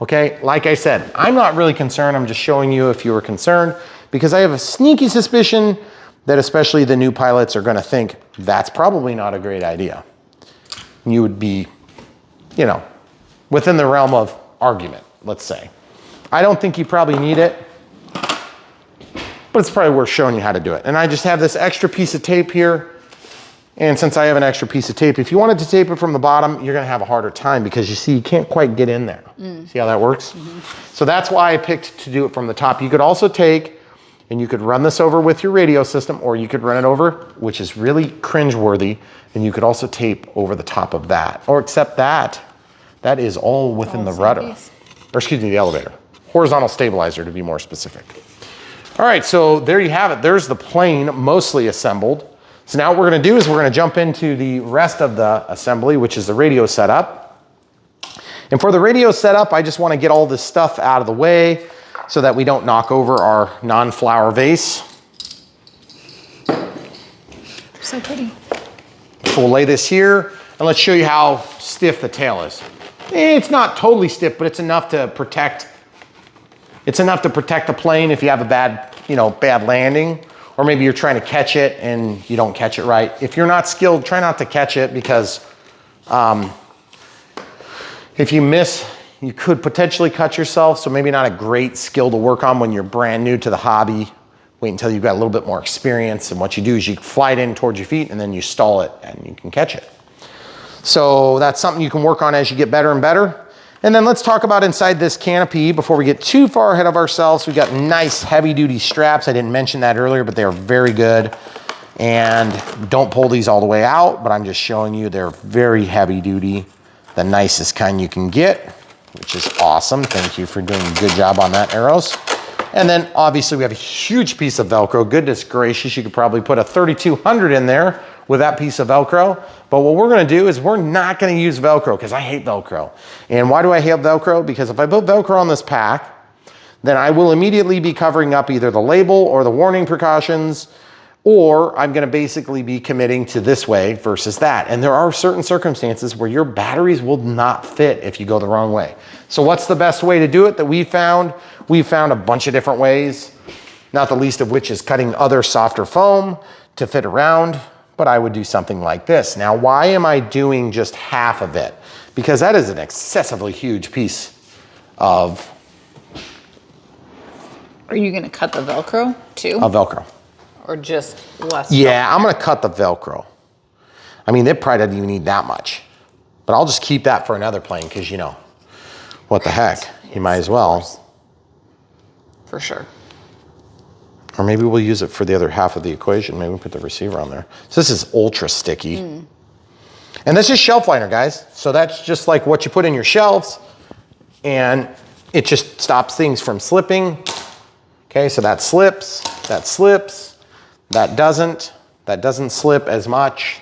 Okay, like I said, I'm not really concerned, I'm just showing you if you were concerned, because I have a sneaky suspicion that especially the new pilots are gonna think that's probably not a great idea. You would be, you know, within the realm of argument, let's say. I don't think you probably need it, but it's probably worth showing you how to do it. And I just have this extra piece of tape here. And since I have an extra piece of tape, if you wanted to tape it from the bottom, you're gonna have a harder time because you see, you can't quite get in there. See how that works? So that's why I picked to do it from the top. You could also take, and you could run this over with your radio system, or you could run it over, which is really cringeworthy, and you could also tape over the top of that. Or except that is all within the rudder. Or excuse me, the elevator. Horizontal stabilizer to be more specific. All right, so there you have it. There's the plane mostly assembled. So now what we're gonna do is we're gonna jump into the rest of the assembly, which is the radio setup. And for the radio setup, I just wanna get all this stuff out of the way so that we don't knock over our non-flower vase. So pretty. So we'll lay this here, and let's show you how stiff the tail is. It's not totally stiff, but it's enough to protect. It's enough to protect the plane if you have a bad, bad landing. Or maybe you're trying to catch it and you don't catch it right. If you're not skilled, try not to catch it because if you miss, you could potentially cut yourself. So maybe not a great skill to work on when you're brand new to the hobby. Wait until you've got a little bit more experience. And what you do is you fly it in towards your feet and then you stall it and you can catch it. So that's something you can work on as you get better and better. And then let's talk about inside this canopy before we get too far ahead of ourselves. We've got nice heavy duty straps. I didn't mention that earlier, but they are very good. And don't pull these all the way out, but I'm just showing you they're very heavy duty, the nicest kind you can get, which is awesome. Thank you for doing a good job on that, Arrows. And then obviously we have a huge piece of Velcro. Goodness gracious, you could probably put a 3200 in there with that piece of Velcro. But what we're gonna do is we're not gonna use Velcro because I hate Velcro. And why do I hate Velcro? Because if I put Velcro on this pack, then I will immediately be covering up either the label or the warning precautions, or I'm gonna basically be committing to this way versus that. And there are certain circumstances where your batteries will not fit if you go the wrong way. So what's the best way to do it that we found? We've found a bunch of different ways, not the least of which is cutting other softer foam to fit around, but I would do something like this. Now, why am I doing just half of it? Because that is an excessively huge piece of... Are you gonna cut the Velcro too? Of Velcro. Or just less? Yeah, Velcro? I'm gonna cut the Velcro. I mean, it probably doesn't even need that much, but I'll just keep that for another plane because, you know, what the heck, you might as well. For sure. Or maybe we'll use it for the other half of the equation. Maybe we'll put the receiver on there. So this is ultra sticky. And this is shelf liner, guys. So that's just like what you put in your shelves, and it just stops things from slipping. Okay, so that slips, that slips, that doesn't slip as much.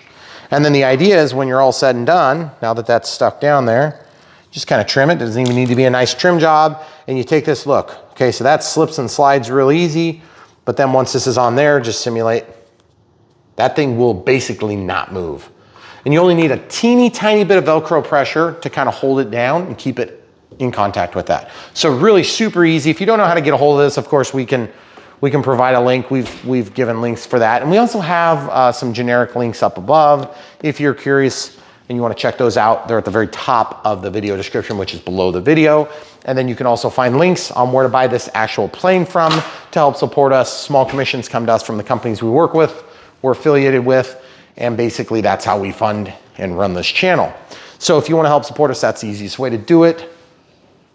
And then the idea is when you're all said and done, now that that's stuck down there, just kind of trim it. It doesn't even need to be a nice trim job. And you take this look. Okay, so that slips and slides real easy. But then once this is on there, just simulate. That thing will basically not move. And you only need a teeny tiny bit of Velcro pressure to kind of hold it down and keep it in contact with that. So really super easy. If you don't know how to get a hold of this, of course we can provide a link. We've given links for that. And we also have some generic links up above. If you're curious and you want to check those out, they're at the very top of the video description, which is below the video. And then you can also find links on where to buy this actual plane from to help support us. Small commissions come to us from the companies we work with, we're affiliated with, and basically that's how we fund and run this channel. So if you want to help support us, that's the easiest way to do it.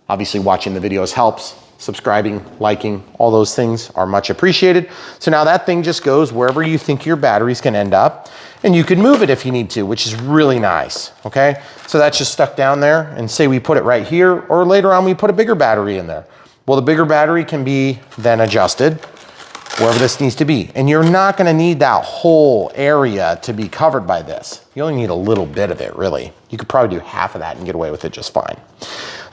Obviously watching the videos helps. Subscribing, liking, all those things are much appreciated. So now that thing just goes wherever you think your batteries can end up, and you can move it if you need to, which is really nice, okay? So that's just stuck down there, and say we put it right here, or later on we put a bigger battery in there. Well, the bigger battery can be then adjusted wherever this needs to be. And you're not gonna need that whole area to be covered by this. You only need a little bit of it, really. You could probably do half of that and get away with it just fine.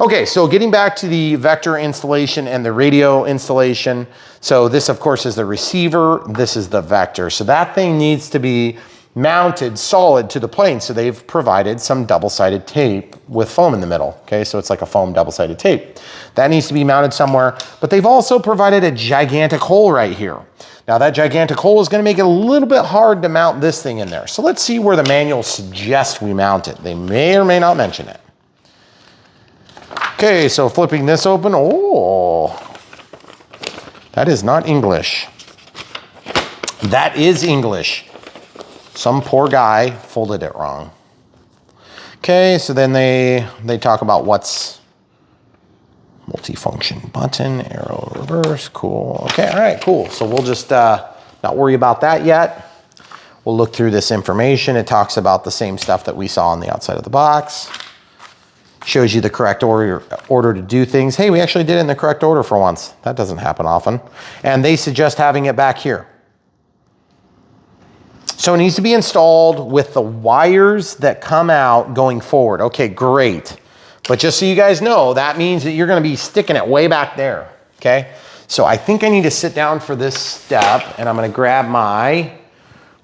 Okay, so getting back to the vector installation and the radio installation. So this, of course, is the receiver. This is the vector. So that thing needs to be mounted solid to the plane. So they've provided some double-sided tape with foam in the middle. Okay, so it's like a foam double-sided tape. That needs to be mounted somewhere, but they've also provided a gigantic hole right here. Now that gigantic hole is gonna make it a little bit hard to mount this thing in there. So let's see where the manual suggests we mount it. They may or may not mention it. Okay, so flipping this open, oh, that is not English. That is English. Some poor guy folded it wrong. Okay, so then they talk about what's multifunction button, arrow reverse, cool. Okay, all right, cool. So we'll just not worry about that yet. We'll look through this information. It talks about the same stuff that we saw on the outside of the box. Shows you the correct order to do things. Hey, we actually did it in the correct order for once. That doesn't happen often. And they suggest having it back here. So it needs to be installed with the wires that come out going forward. Okay, great. But just so you guys know, that means that you're gonna be sticking it way back there, okay? So I think I need to sit down for this step, and I'm gonna grab my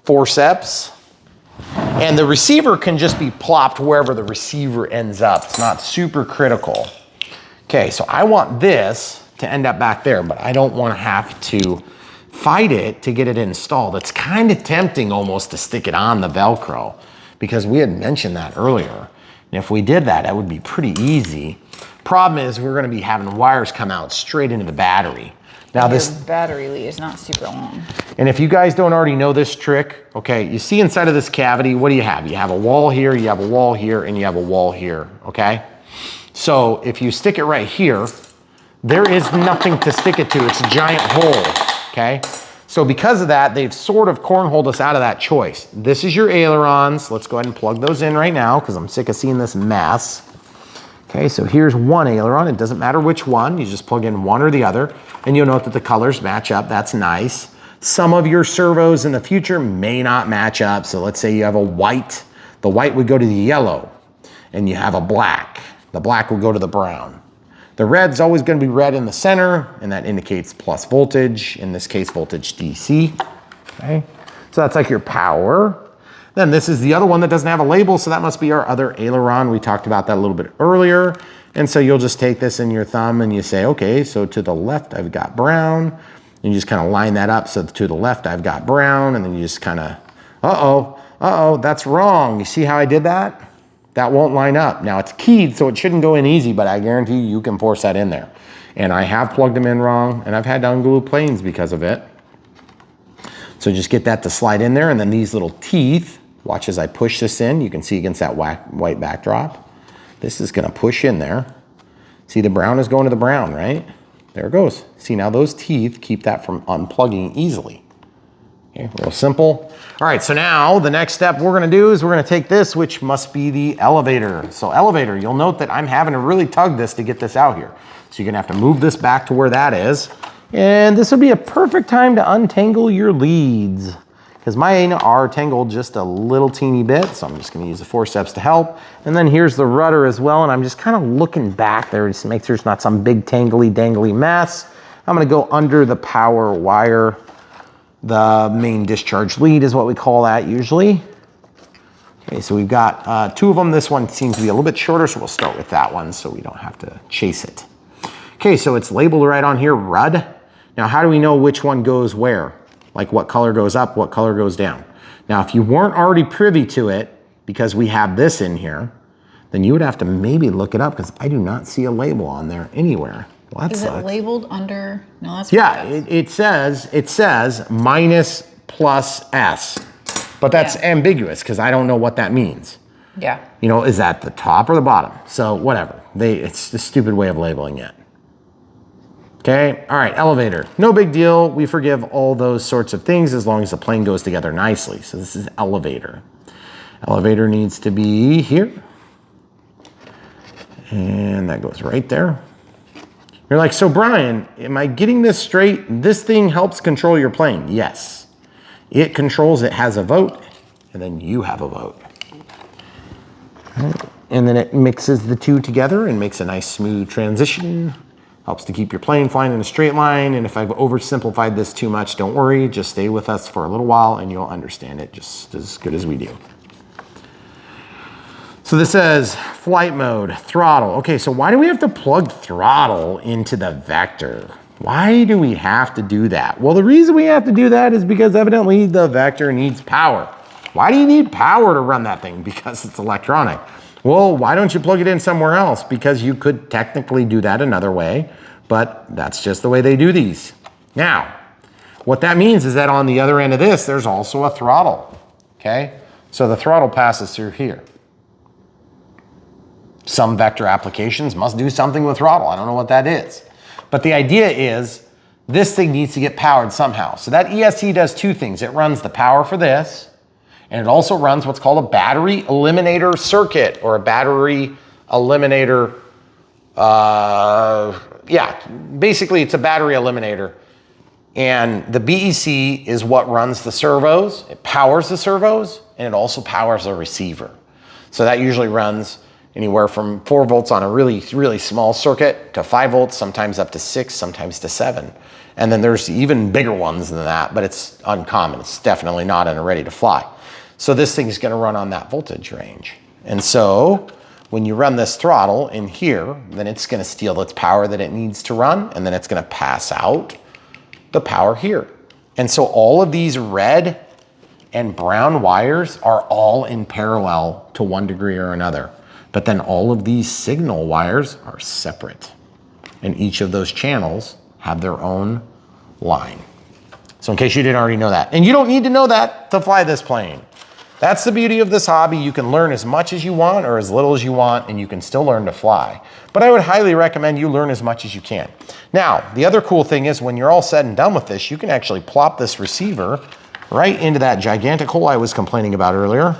forceps. And the receiver can just be plopped wherever the receiver ends up. It's not super critical. Okay, so I want this to end up back there, but I don't want to have to fight it to get it installed. It's kind of tempting almost to stick it on the Velcro because we had mentioned that earlier. And if we did that, that would be pretty easy. Problem is we're going to be having wires come out straight into the battery. Now this battery lead is not super long. And if you guys don't already know this trick, okay, you see inside of this cavity, what do you have? You have a wall here, you have a wall here, and you have a wall here, okay? So if you stick it right here, there is nothing to stick it to. It's a giant hole, okay? So because of that, they've sort of cornholed us out of that choice. This is your ailerons. Let's go ahead and plug those in right now because I'm sick of seeing this mess. Okay, so here's one aileron. It doesn't matter which one. You just plug in one or the other, and you'll note that the colors match up. That's nice. Some of your servos in the future may not match up. So let's say you have a white. The white would go to the yellow, and you have a black. The black will go to the brown. The red's always going to be red in the center, and that indicates plus voltage, in this case voltage DC. Okay, so that's like your power. Then this is the other one that doesn't have a label, so that must be our other aileron. We talked about that a little bit earlier. And so you'll just take this in your thumb and you say, okay, so to the left I've got brown. And you just kind of line that up, so to the left I've got brown, and then you just kind of, that's wrong. You see how I did that? That won't line up. Now it's keyed, so it shouldn't go in easy, but I guarantee you can force that in there. And I have plugged them in wrong, and I've had to unglue planes because of it. So just get that to slide in there, and then these little teeth, watch as I push this in, you can see against that white backdrop. This is gonna push in there. See, the brown is going to the brown, right? There it goes. See, now those teeth keep that from unplugging easily. Okay, real simple. All right, so now the next step we're gonna do is we're gonna take this, which must be the elevator. So elevator, you'll note that I'm having to really tug this to get this out here. So you're gonna have to move this back to where that is. And this will be a perfect time to untangle your leads, because mine are tangled just a little teeny bit. So I'm just gonna use the forceps to help. And then here's the rudder as well. And I'm just kind of looking back there just to make sure it's not some big tangly dangly mess. I'm gonna go under the power wire. The main discharge lead is what we call that usually. Okay, so we've got two of them. This one seems to be a little bit shorter, so we'll start with that one so we don't have to chase it. Okay, so it's labeled right on here, RUD. Now, how do we know which one goes where? Like what color goes up, what color goes down? Now, if you weren't already privy to it, because we have this in here, then you would have to maybe look it up, because I do not see a label on there anywhere. Well, that Is sucks. it labeled under? No, that's Yeah, it says minus plus S, but that's ambiguous because I don't know what that means. Yeah. You know, is that the top or the bottom? So whatever. It's a stupid way of labeling it. Okay, all right, elevator. No big deal. We forgive all those sorts of things as long as the plane goes together nicely. So this is elevator. Elevator needs to be here. And that goes right there. You're like, so Brian, am I getting this straight? This thing helps control your plane. Yes. It controls, it has a vote, and then you have a vote. And then it mixes the two together and makes a nice smooth transition. Helps to keep your plane flying in a straight line. And if I've oversimplified this too much, don't worry, just stay with us for a little while and you'll understand it just as good as we do. So this says flight mode, throttle. Okay, so why do we have to plug throttle into the vector? Why do we have to do that? Well, the reason we have to do that is because evidently the vector needs power. Why do you need power to run that thing? Because it's electronic. Well, why don't you plug it in somewhere else? Because you could technically do that another way, but that's just the way they do these. Now, what that means is that on the other end of this, there's also a throttle, okay? So the throttle passes through here. Some vector applications must do something with throttle. I don't know what that is. But the idea is this thing needs to get powered somehow. So that ESC does two things. It runs the power for this, and it also runs what's called a battery eliminator circuit, or a battery eliminator. Basically it's a battery eliminator. And the BEC is what runs the servos. It powers the servos, and it also powers the receiver. So that usually runs anywhere from 4 volts on a really, really small circuit to 5 volts, sometimes up to 6, sometimes to 7. And then there's even bigger ones than that, but it's uncommon. It's definitely not in a ready to fly. So this thing is going to run on that voltage range. And so when you run this throttle in here, then it's going to steal its power that it needs to run, and then it's going to pass out the power here. And so all of these red and brown wires are all in parallel to one degree or another. But then all of these signal wires are separate. And each of those channels have their own line. So in case you didn't already know that. And you don't need to know that to fly this plane. That's the beauty of this hobby. You can learn as much as you want or as little as you want, and you can still learn to fly. But I would highly recommend you learn as much as you can. Now, the other cool thing is when you're all said and done with this, you can actually plop this receiver right into that gigantic hole I was complaining about earlier.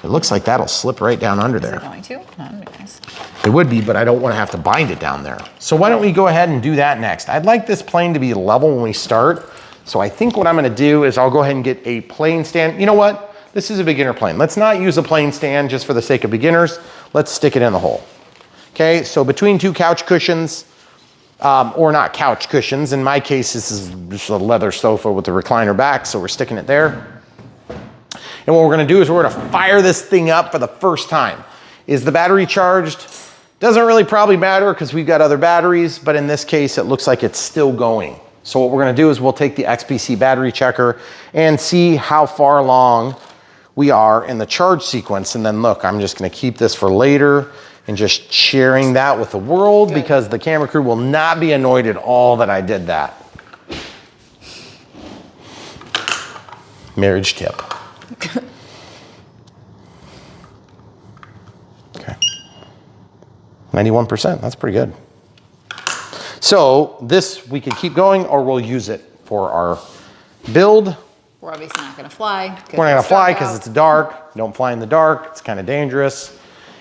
It looks like that'll slip right down under there. Is it going to? That'd be nice. It would be, but I don't want to have to bind it down there. So why don't we go ahead and do that next? I'd like this plane to be level when we start. So I think what I'm going to do is I'll go ahead and get a plane stand. You know what? This is a beginner plane. Let's not use a plane stand just for the sake of beginners. Let's stick it in the hole. Okay, so between two couch cushions, or not couch cushions. In my case, this is just a leather sofa with a recliner back, so we're sticking it there. And what we're gonna do is we're gonna fire this thing up for the first time. Is the battery charged? Doesn't really probably matter because we've got other batteries, but in this case, it looks like it's still going. So what we're gonna do is we'll take the XPC battery checker and see how far along we are in the charge sequence. And then look, I'm just gonna keep this for later and just sharing that with the world because the camera crew will not be annoyed at all that I did that. Marriage tip. Okay. 91%, that's pretty good. So this, we could keep going or we'll use it for our build. We're obviously not gonna fly. We're not gonna fly because it's dark. Don't fly in the dark, it's kind of dangerous.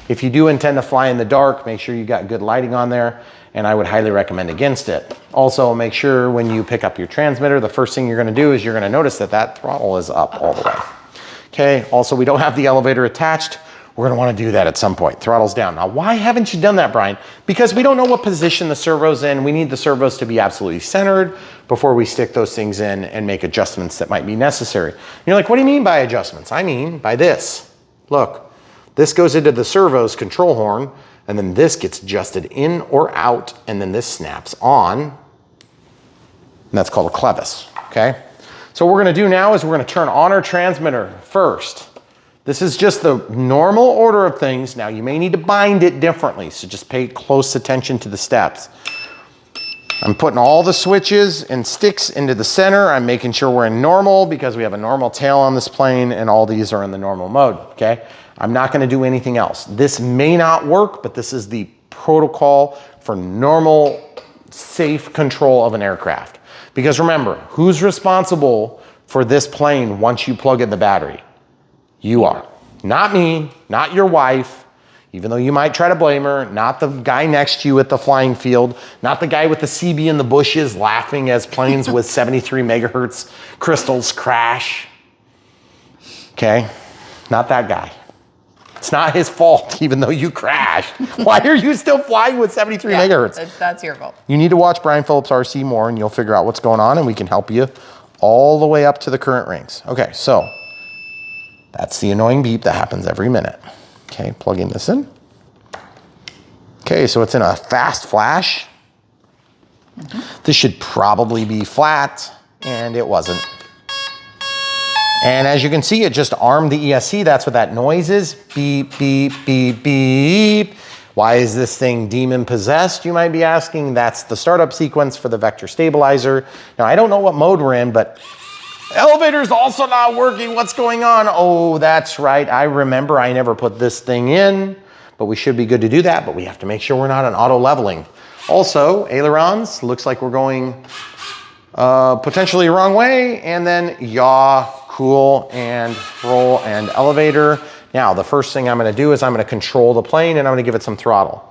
If you do intend to fly in the dark, make sure you got good lighting on there, and I would highly recommend against it. Also, make sure when you pick up your transmitter, the first thing you're gonna do is you're gonna notice that that throttle is up all the way. Okay, also we don't have the elevator attached. We're gonna wanna do that at some point. Throttle's down. Now, why haven't you done that, Brian? Because we don't know what position the servo's in. We need the servos to be absolutely centered before we stick those things in and make adjustments that might be necessary. And you're like, what do you mean by adjustments? I mean by this. Look, this goes into the servo's control horn, and then this gets adjusted in or out, and then this snaps on, and that's called a clevis, okay? So what we're gonna do now is we're gonna turn on our transmitter first. This is just the normal order of things. Now you may need to bind it differently, so just pay close attention to the steps. I'm putting all the switches and sticks into the center. I'm making sure we're in normal because we have a normal tail on this plane and all these are in the normal mode, okay? I'm not gonna do anything else. This may not work, but this is the protocol for normal, safe control of an aircraft. Because remember, who's responsible for this plane once you plug in the battery? You are. Not me, not your wife, even though you might try to blame her, not the guy next to you at the flying field, not the guy with the CB in the bushes laughing as planes with 73 megahertz crystals crash. Okay, not that guy. It's not his fault, even though you crashed. Why are you still flying with 73 megahertz? That's your fault. You need to watch BrianPhillipsRC more and you'll figure out what's going on and we can help you all the way up to the current rings. Okay, so that's the annoying beep that happens every minute. Okay, plugging this in. Okay, so it's in a fast flash. This should probably be flat, and it wasn't. And as you can see, it just armed the ESC. That's what that noise is. Beep, beep, beep, beep. Why is this thing demon possessed, you might be asking? That's the startup sequence for the vector stabilizer. Now, I don't know what mode we're in, but elevator's also not working. What's going on? Oh, that's right. I remember I never put this thing in, but we should be good to do that, but we have to make sure we're not on auto leveling. Also, ailerons, looks like we're going potentially wrong way, and then yaw, cool, and roll, and elevator. Now, the first thing I'm gonna do is I'm gonna control the plane and I'm gonna give it some throttle.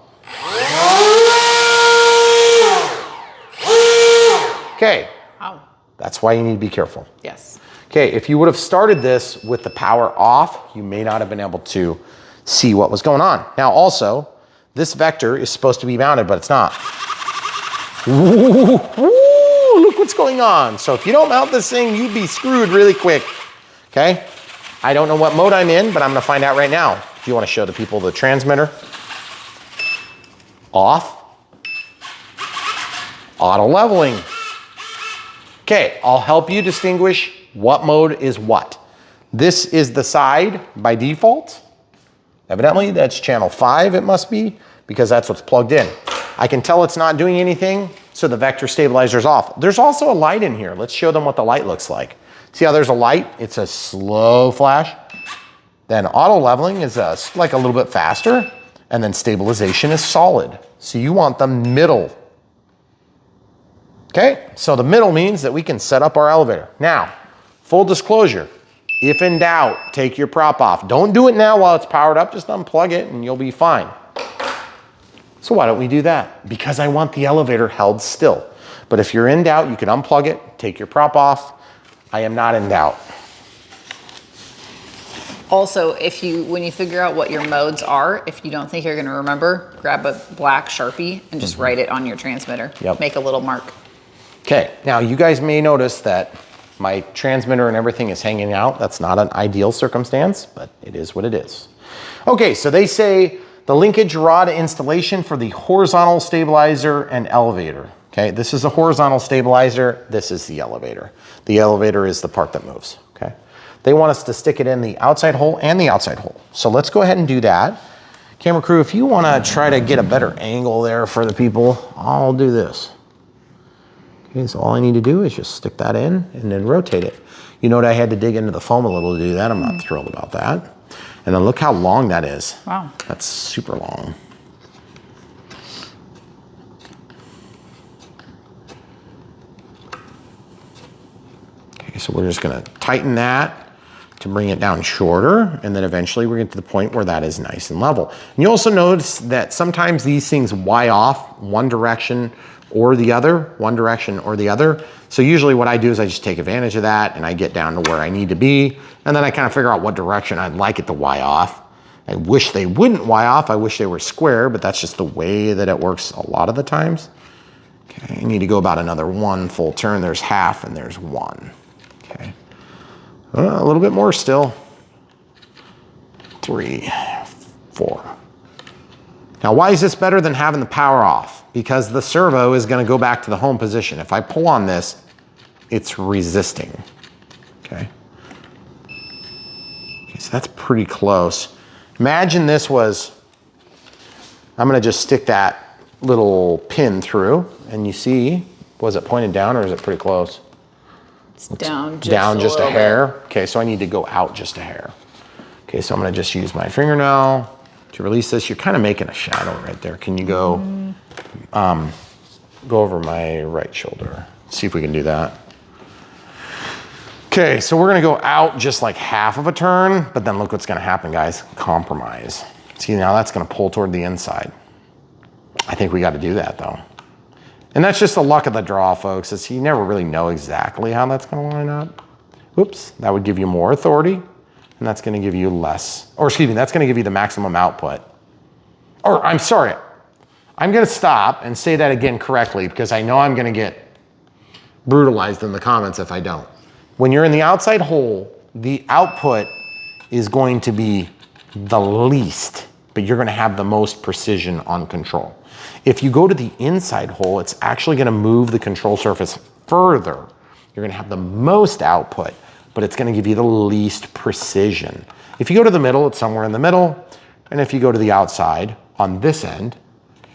Okay. Wow. That's why you need to be careful. Yes. Okay, if you would have started this with the power off, you may not have been able to see what was going on. Now also, this vector is supposed to be mounted, but it's not. Ooh, ooh, look what's going on. So if you don't mount this thing, you'd be screwed really quick, okay? I don't know what mode I'm in, but I'm gonna find out right now. If you wanna show the people the transmitter. Off. Auto leveling. Okay, I'll help you distinguish what mode is what. This is the side by default. Evidently, that's channel 5 it must be, because that's what's plugged in. I can tell it's not doing anything, so the vector stabilizer's off. There's also a light in here. Let's show them what the light looks like. See how there's a light? It's a slow flash. Then auto leveling is like a little bit faster, and then stabilization is solid. So you want the middle. Okay, so the middle means that we can set up our elevator. Now, full disclosure, if in doubt, take your prop off. Don't do it now while it's powered up, just unplug it and you'll be fine. So why don't we do that? Because I want the elevator held still. But if you're in doubt, you can unplug it, take your prop off. I am not in doubt. Also, when you figure out what your modes are, if you don't think you're gonna remember, grab a black Sharpie and just write it on your transmitter. Yep. Make a little mark. Okay, now you guys may notice that my transmitter and everything is hanging out. That's not an ideal circumstance, but it is what it is. Okay, so they say the linkage rod installation for the horizontal stabilizer and elevator. Okay, this is a horizontal stabilizer, this is the elevator. The elevator is the part that moves, okay? They want us to stick it in the outside hole and the outside hole. So let's go ahead and do that. Camera crew, if you wanna try to get a better angle there for the people, I'll do this. Okay, so all I need to do is just stick that in and then rotate it. You know what, I had to dig into the foam a little to do that. I'm not thrilled about that. And then look how long that is. Wow. That's super long. Okay, so we're just gonna tighten that to bring it down shorter, and then eventually we're getting to the point where that is nice and level. And you also notice that sometimes these things Y off one direction or the other, one direction or the other. So usually what I do is I just take advantage of that and I get down to where I need to be, and then I kind of figure out what direction I'd like it to Y off. I wish they wouldn't Y off, I wish they were square, but that's just the way that it works a lot of the times. Okay, I need to go about another one full turn. There's half and there's one. Okay. A little bit more still. 3, 4. Now, why is this better than having the power off? Because the servo is going to go back to the home position. If I pull on this, it's resisting. Okay. Okay, so that's pretty close. Imagine this was, I'm going to just stick that little pin through, and you see, was it pointed down or is it pretty close? It's down just a hair. Okay, so I need to go out just a hair. Okay, so I'm gonna just use my fingernail to release this. You're kind of making a shadow right there. Can you go, go over my right shoulder? See if we can do that. Okay, so we're gonna go out just like half of a turn, but then look what's gonna happen, guys. Compromise. See, now that's gonna pull toward the inside. I think we gotta do that though. And that's just the luck of the draw, folks, is you never really know exactly how that's gonna line up. Oops, that would give you more authority, and that's gonna give you less, or excuse me, that's gonna give you the maximum output. Or I'm sorry, I'm gonna stop and say that again correctly because I know I'm gonna get brutalized in the comments if I don't. When you're in the outside hole, the output is going to be the least, but you're gonna have the most precision on control. If you go to the inside hole, it's actually gonna move the control surface further. You're gonna have the most output, but it's gonna give you the least precision. If you go to the middle, it's somewhere in the middle. And if you go to the outside on this end,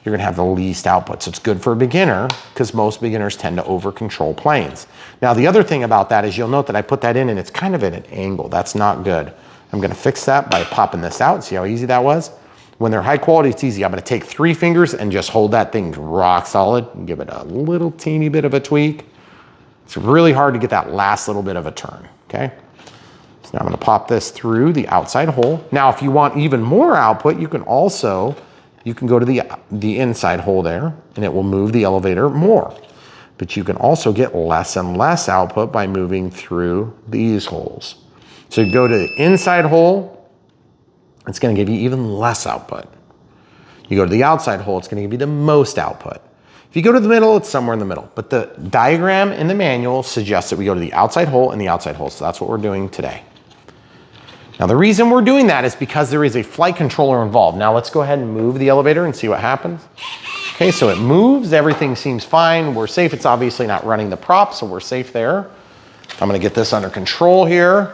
you're gonna have the least output. So it's good for a beginner because most beginners tend to over control planes. Now, the other thing about that is you'll note that I put that in and it's kind of at an angle. That's not good. I'm gonna fix that by popping this out. See how easy that was? When they're high quality, it's easy. I'm gonna take 3 fingers and just hold that thing rock solid and give it a little teeny bit of a tweak. It's really hard to get that last little bit of a turn, okay? So now I'm gonna pop this through the outside hole. Now, if you want even more output, you can go to the inside hole there and it will move the elevator more. But you can also get less and less output by moving through these holes. So you go to the inside hole, it's gonna give you even less output. You go to the outside hole, it's gonna give you the most output. If you go to the middle, it's somewhere in the middle. But the diagram in the manual suggests that we go to the outside hole and the outside hole, so that's what we're doing today. Now the reason we're doing that is because there is a flight controller involved. Now let's go ahead and move the elevator and see what happens. Okay, so it moves, everything seems fine. We're safe, it's obviously not running the prop, so we're safe there. I'm gonna get this under control here.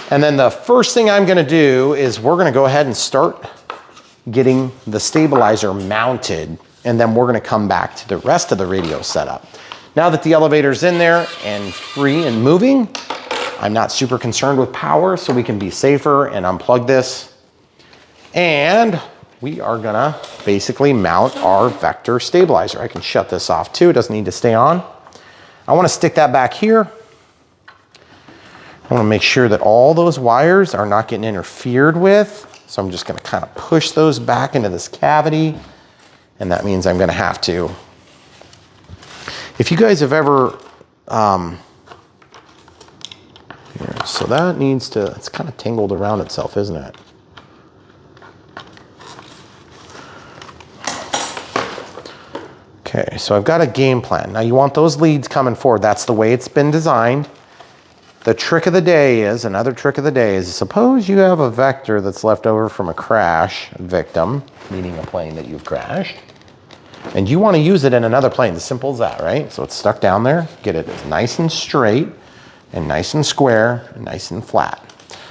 And then the first thing I'm gonna do is we're gonna go ahead and start getting the stabilizer mounted, and then we're gonna come back to the rest of the radio setup. Now that the elevator's in there and free and moving, I'm not super concerned with power, so we can be safer and unplug this. And we are gonna basically mount our vector stabilizer. I can shut this off too, it doesn't need to stay on. I wanna stick that back here. I wanna make sure that all those wires are not getting interfered with. So I'm just gonna kind of push those back into this cavity. And that means I'm gonna have to, if you guys have ever, here, so that needs to, it's kind of tangled around itself, isn't it? Okay, so I've got a game plan. Now you want those leads coming forward. That's the way it's been designed. The trick of the day is, another trick of the day is, suppose you have a vector that's left over from a crash victim, meaning a plane that you've crashed, and you want to use it in another plane. As simple as that, right? So it's stuck down there. Get it nice and straight and nice and square and nice and flat.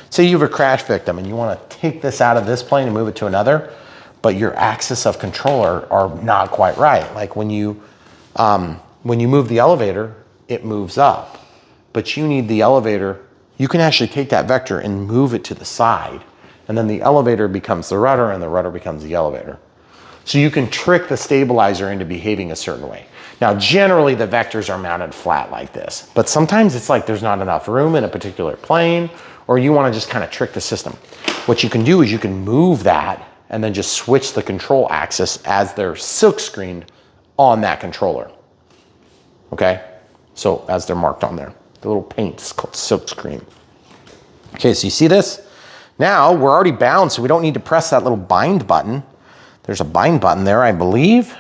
Say you have a crash victim and you want to take this out of this plane and move it to another, but your axis of control are not quite right. Like when you move the elevator, it moves up. But you need the elevator, you can actually take that vector and move it to the side. And then the elevator becomes the rudder and the rudder becomes the elevator. So you can trick the stabilizer into behaving a certain way. Now, generally the vectors are mounted flat like this, but sometimes it's like there's not enough room in a particular plane, or you wanna just kind of trick the system. What you can do is you can move that and then just switch the control axis as they're silk screened on that controller. Okay? So as they're marked on there. The little paint is called silk screen. Okay, so you see this? Now we're already bound, so we don't need to press that little bind button. There's a bind button there, I believe.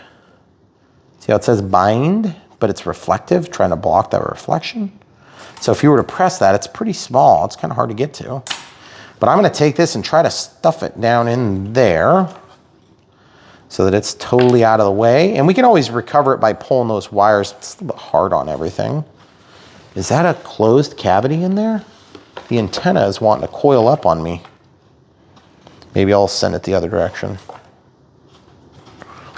See how it says bind, but it's reflective, trying to block that reflection. So if you were to press that, it's pretty small. It's kind of hard to get to. But I'm gonna take this and try to stuff it down in there so that it's totally out of the way. And we can always recover it by pulling those wires. It's a little bit hard on everything. Is that a closed cavity in there? The antenna is wanting to coil up on me. Maybe I'll send it the other direction.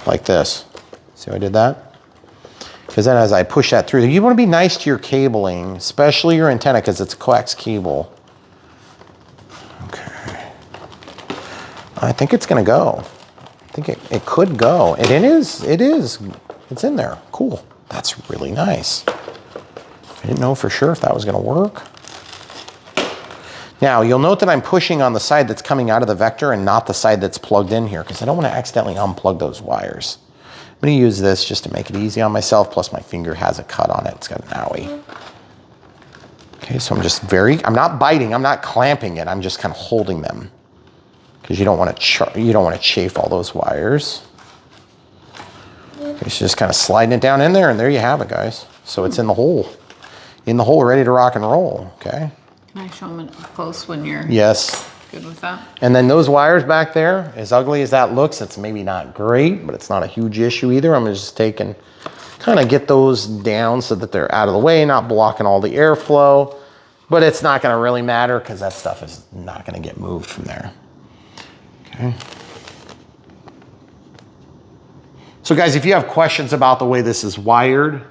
Like this. See how I did that? Because then as I push that through, you want to be nice to your cabling, especially your antenna, because it's a coax cable. Okay. I think it's going to go. I think it could go. And it is. It's in there. Cool. That's really nice. I didn't know for sure if that was going to work. Now, you'll note that I'm pushing on the side that's coming out of the vector and not the side that's plugged in here, because I don't want to accidentally unplug those wires. I'm going to use this just to make it easy on myself, plus my finger has a cut on it. It's got an owie. Okay, so I'm not biting, I'm not clamping it, I'm just kind of holding them, because you don't want to chafe all those wires. Okay, so just kind of sliding it down in there, and there you have it, guys. So it's in the hole, ready to rock and roll, okay? Can I show them up close when you're good with that? And then those wires back there, as ugly as that looks, it's maybe not great, but it's not a huge issue either. I'm just taking, kind of get those down so that they're out of the way, not blocking all the airflow. But it's not gonna really matter because that stuff is not gonna get moved from there. Okay. So guys, if you have questions about the way this is wired,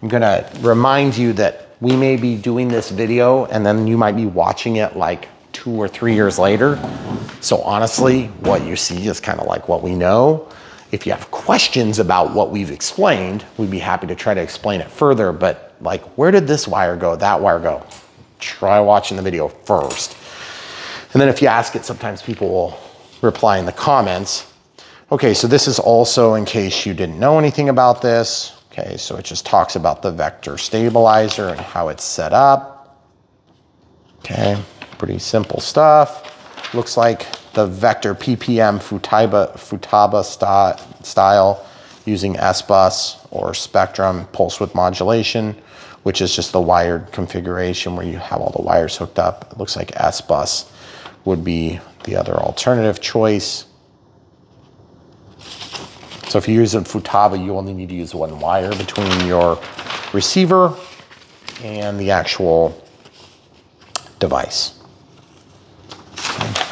I'm gonna remind you that we may be doing this video and then you might be watching it like 2 or 3 years later. So honestly, what you see is kind of like what we know. If you have questions about what we've explained, we'd be happy to try to explain it further, but like, where did this wire go, that wire go? Try watching the video first. And then if you ask it, sometimes people will reply in the comments. Okay, so this is also in case you didn't know anything about this. Okay, so it just talks about the vector stabilizer and how it's set up. Okay, pretty simple stuff. Looks like the vector PPM Futaba style using S-bus or Spectrum pulse width modulation, which is just the wired configuration where you have all the wires hooked up. It looks like S-bus would be the other alternative choice. So if you're using Futaba, you only need to use one wire between your receiver and the actual device. Okay.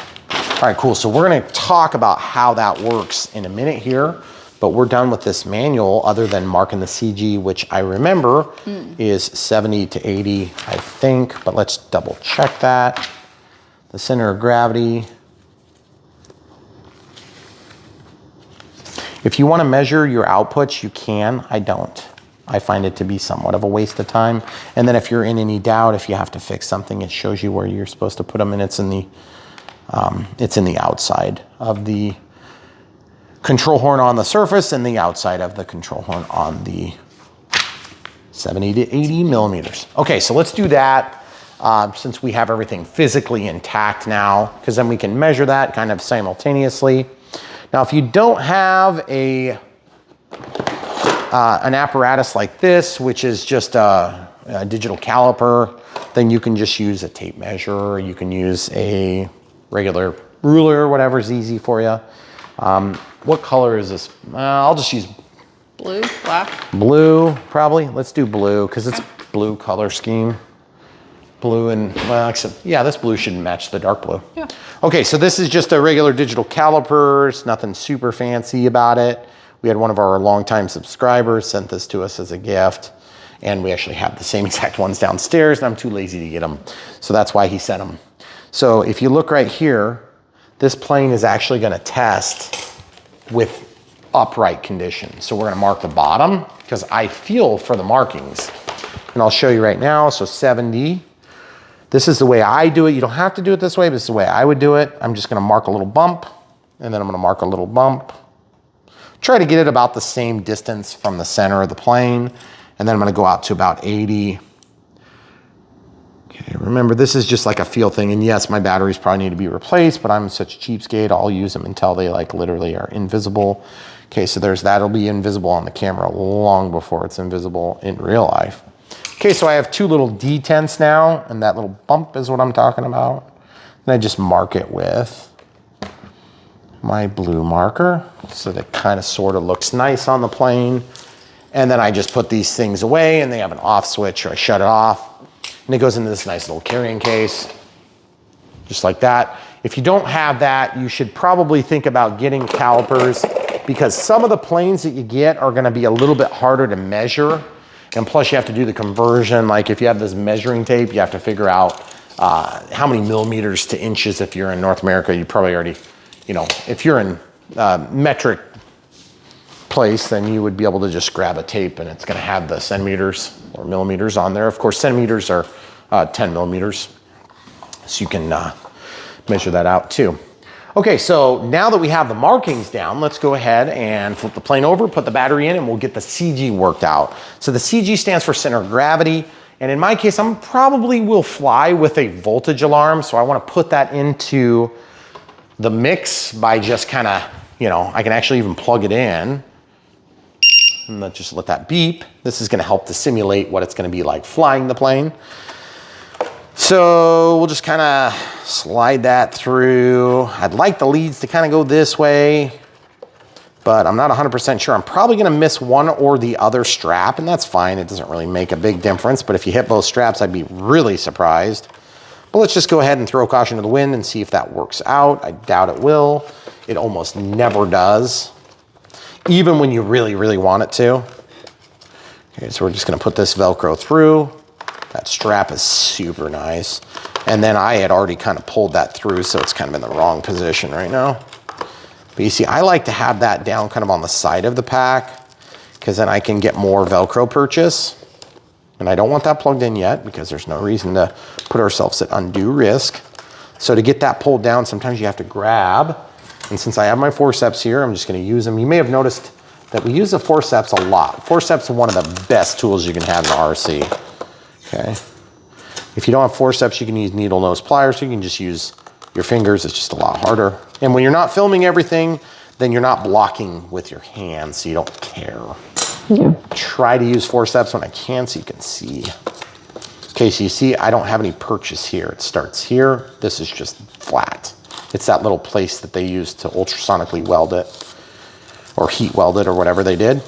All right, cool. So we're gonna talk about how that works in a minute here. but we're done with this manual other than marking the CG, which I remember is 70 to 80, I think, but let's double check that. The center of gravity. If you want to measure your outputs, you can. I don't. I find it to be somewhat of a waste of time. And then if you're in any doubt, if you have to fix something, it shows you where you're supposed to put them, and it's in the outside of the control horn on the surface and the outside of the control horn on the 70 to 80 millimeters. Okay, so let's do that since we have everything physically intact now, because then we can measure that kind of simultaneously. Now, if you don't have an apparatus like this, which is just a digital caliper, then you can just use a tape measure, or you can use a regular ruler, whatever's easy for you. What color is this? I'll just use Blue, black. blue, probably. Let's do blue, because it's blue color scheme. Blue and, well, except, yeah, this blue should match the dark blue. Yeah. Okay, so this is just a regular digital caliper. It's nothing super fancy about it. We had one of our longtime subscribers sent this to us as a gift, and we actually have the same exact ones downstairs, and I'm too lazy to get them. So that's why he sent them. So if you look right here, this plane is actually gonna test with upright conditions. So we're gonna mark the bottom, because I feel for the markings. And I'll show you right now, so 70. This is the way I do it. You don't have to do it this way, but this is the way I would do it. I'm just gonna mark a little bump, and then I'm gonna mark a little bump. Try to get it about the same distance from the center of the plane, and then I'm gonna go out to about 80. Okay, remember, this is just like a feel thing, and yes, my batteries probably need to be replaced, but I'm such a cheapskate, I'll use them until they like literally are invisible. Okay, so there's that. It'll be invisible on the camera long before it's invisible in real life. Okay, so I have two little detents now, and that little bump is what I'm talking about. And I just mark it with my blue marker, so that it kind of sort of looks nice on the plane. And then I just put these things away, and they have an off switch, or I shut it off. And it goes into this nice little carrying case, just like that. If you don't have that, you should probably think about getting calipers, because some of the planes that you get are gonna be a little bit harder to measure. And plus you have to do the conversion. Like if you have this measuring tape, you have to figure out how many millimeters to inches. If you're in North America, you probably already, you know, if you're in metric place, then you would be able to just grab a tape and it's gonna have the centimeters or millimeters on there. Of course, centimeters are 10 millimeters. So you can measure that out too. Okay, so now that we have the markings down, let's go ahead and flip the plane over, put the battery in, and we'll get the CG worked out. So the CG stands for center of gravity. And in my case, I'm probably will fly with a voltage alarm. So I wanna put that into the mix by just kind of, you know, I can actually even plug it in. And let's just let that beep. This is gonna help to simulate what it's gonna be like flying the plane. So we'll just kind of slide that through. I'd like the leads to kind of go this way, but I'm not 100% sure. I'm probably gonna miss one or the other strap, and that's fine. It doesn't really make a big difference, but if you hit both straps, I'd be really surprised. But let's just go ahead and throw caution to the wind and see if that works out. I doubt it will. It almost never does, even when you really, really want it to. Okay, so we're just gonna put this Velcro through. That strap is super nice. And then I had already kind of pulled that through, so it's kind of in the wrong position right now. But you see, I like to have that down kind of on the side of the pack, because then I can get more Velcro purchase. And I don't want that plugged in yet, because there's no reason to put ourselves at undue risk. So to get that pulled down, sometimes you have to grab. And since I have my forceps here, I'm just gonna use them. You may have noticed that we use the forceps a lot. Forceps are one of the best tools you can have in the RC. Okay. If you don't have forceps, you can use needle nose pliers, so you can just use your fingers. It's just a lot harder. And when you're not filming everything, then you're not blocking with your hands, so you don't care. Yeah. Try to use forceps when I can so you can see. Okay, so you see I don't have any purchase here. It starts here. This is just flat. It's that little place that they use to ultrasonically weld it, or heat weld it, or whatever they did.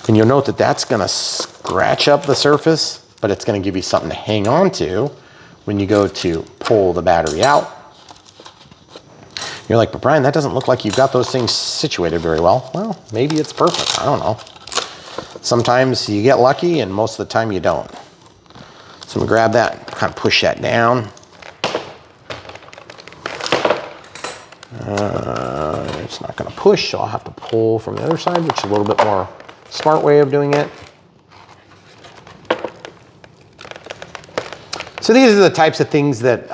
And you'll note that that's gonna scratch up the surface, but it's gonna give you something to hang on to when you go to pull the battery out. You're like, but Brian, that doesn't look like you've got those things situated very well. Well, maybe it's perfect, I don't know. Sometimes you get lucky and most of the time you don't. So I'm gonna grab that, kind of push that down. It's not gonna push, so I'll have to pull from the other side, which is a little bit more smart way of doing it. So these are the types of things that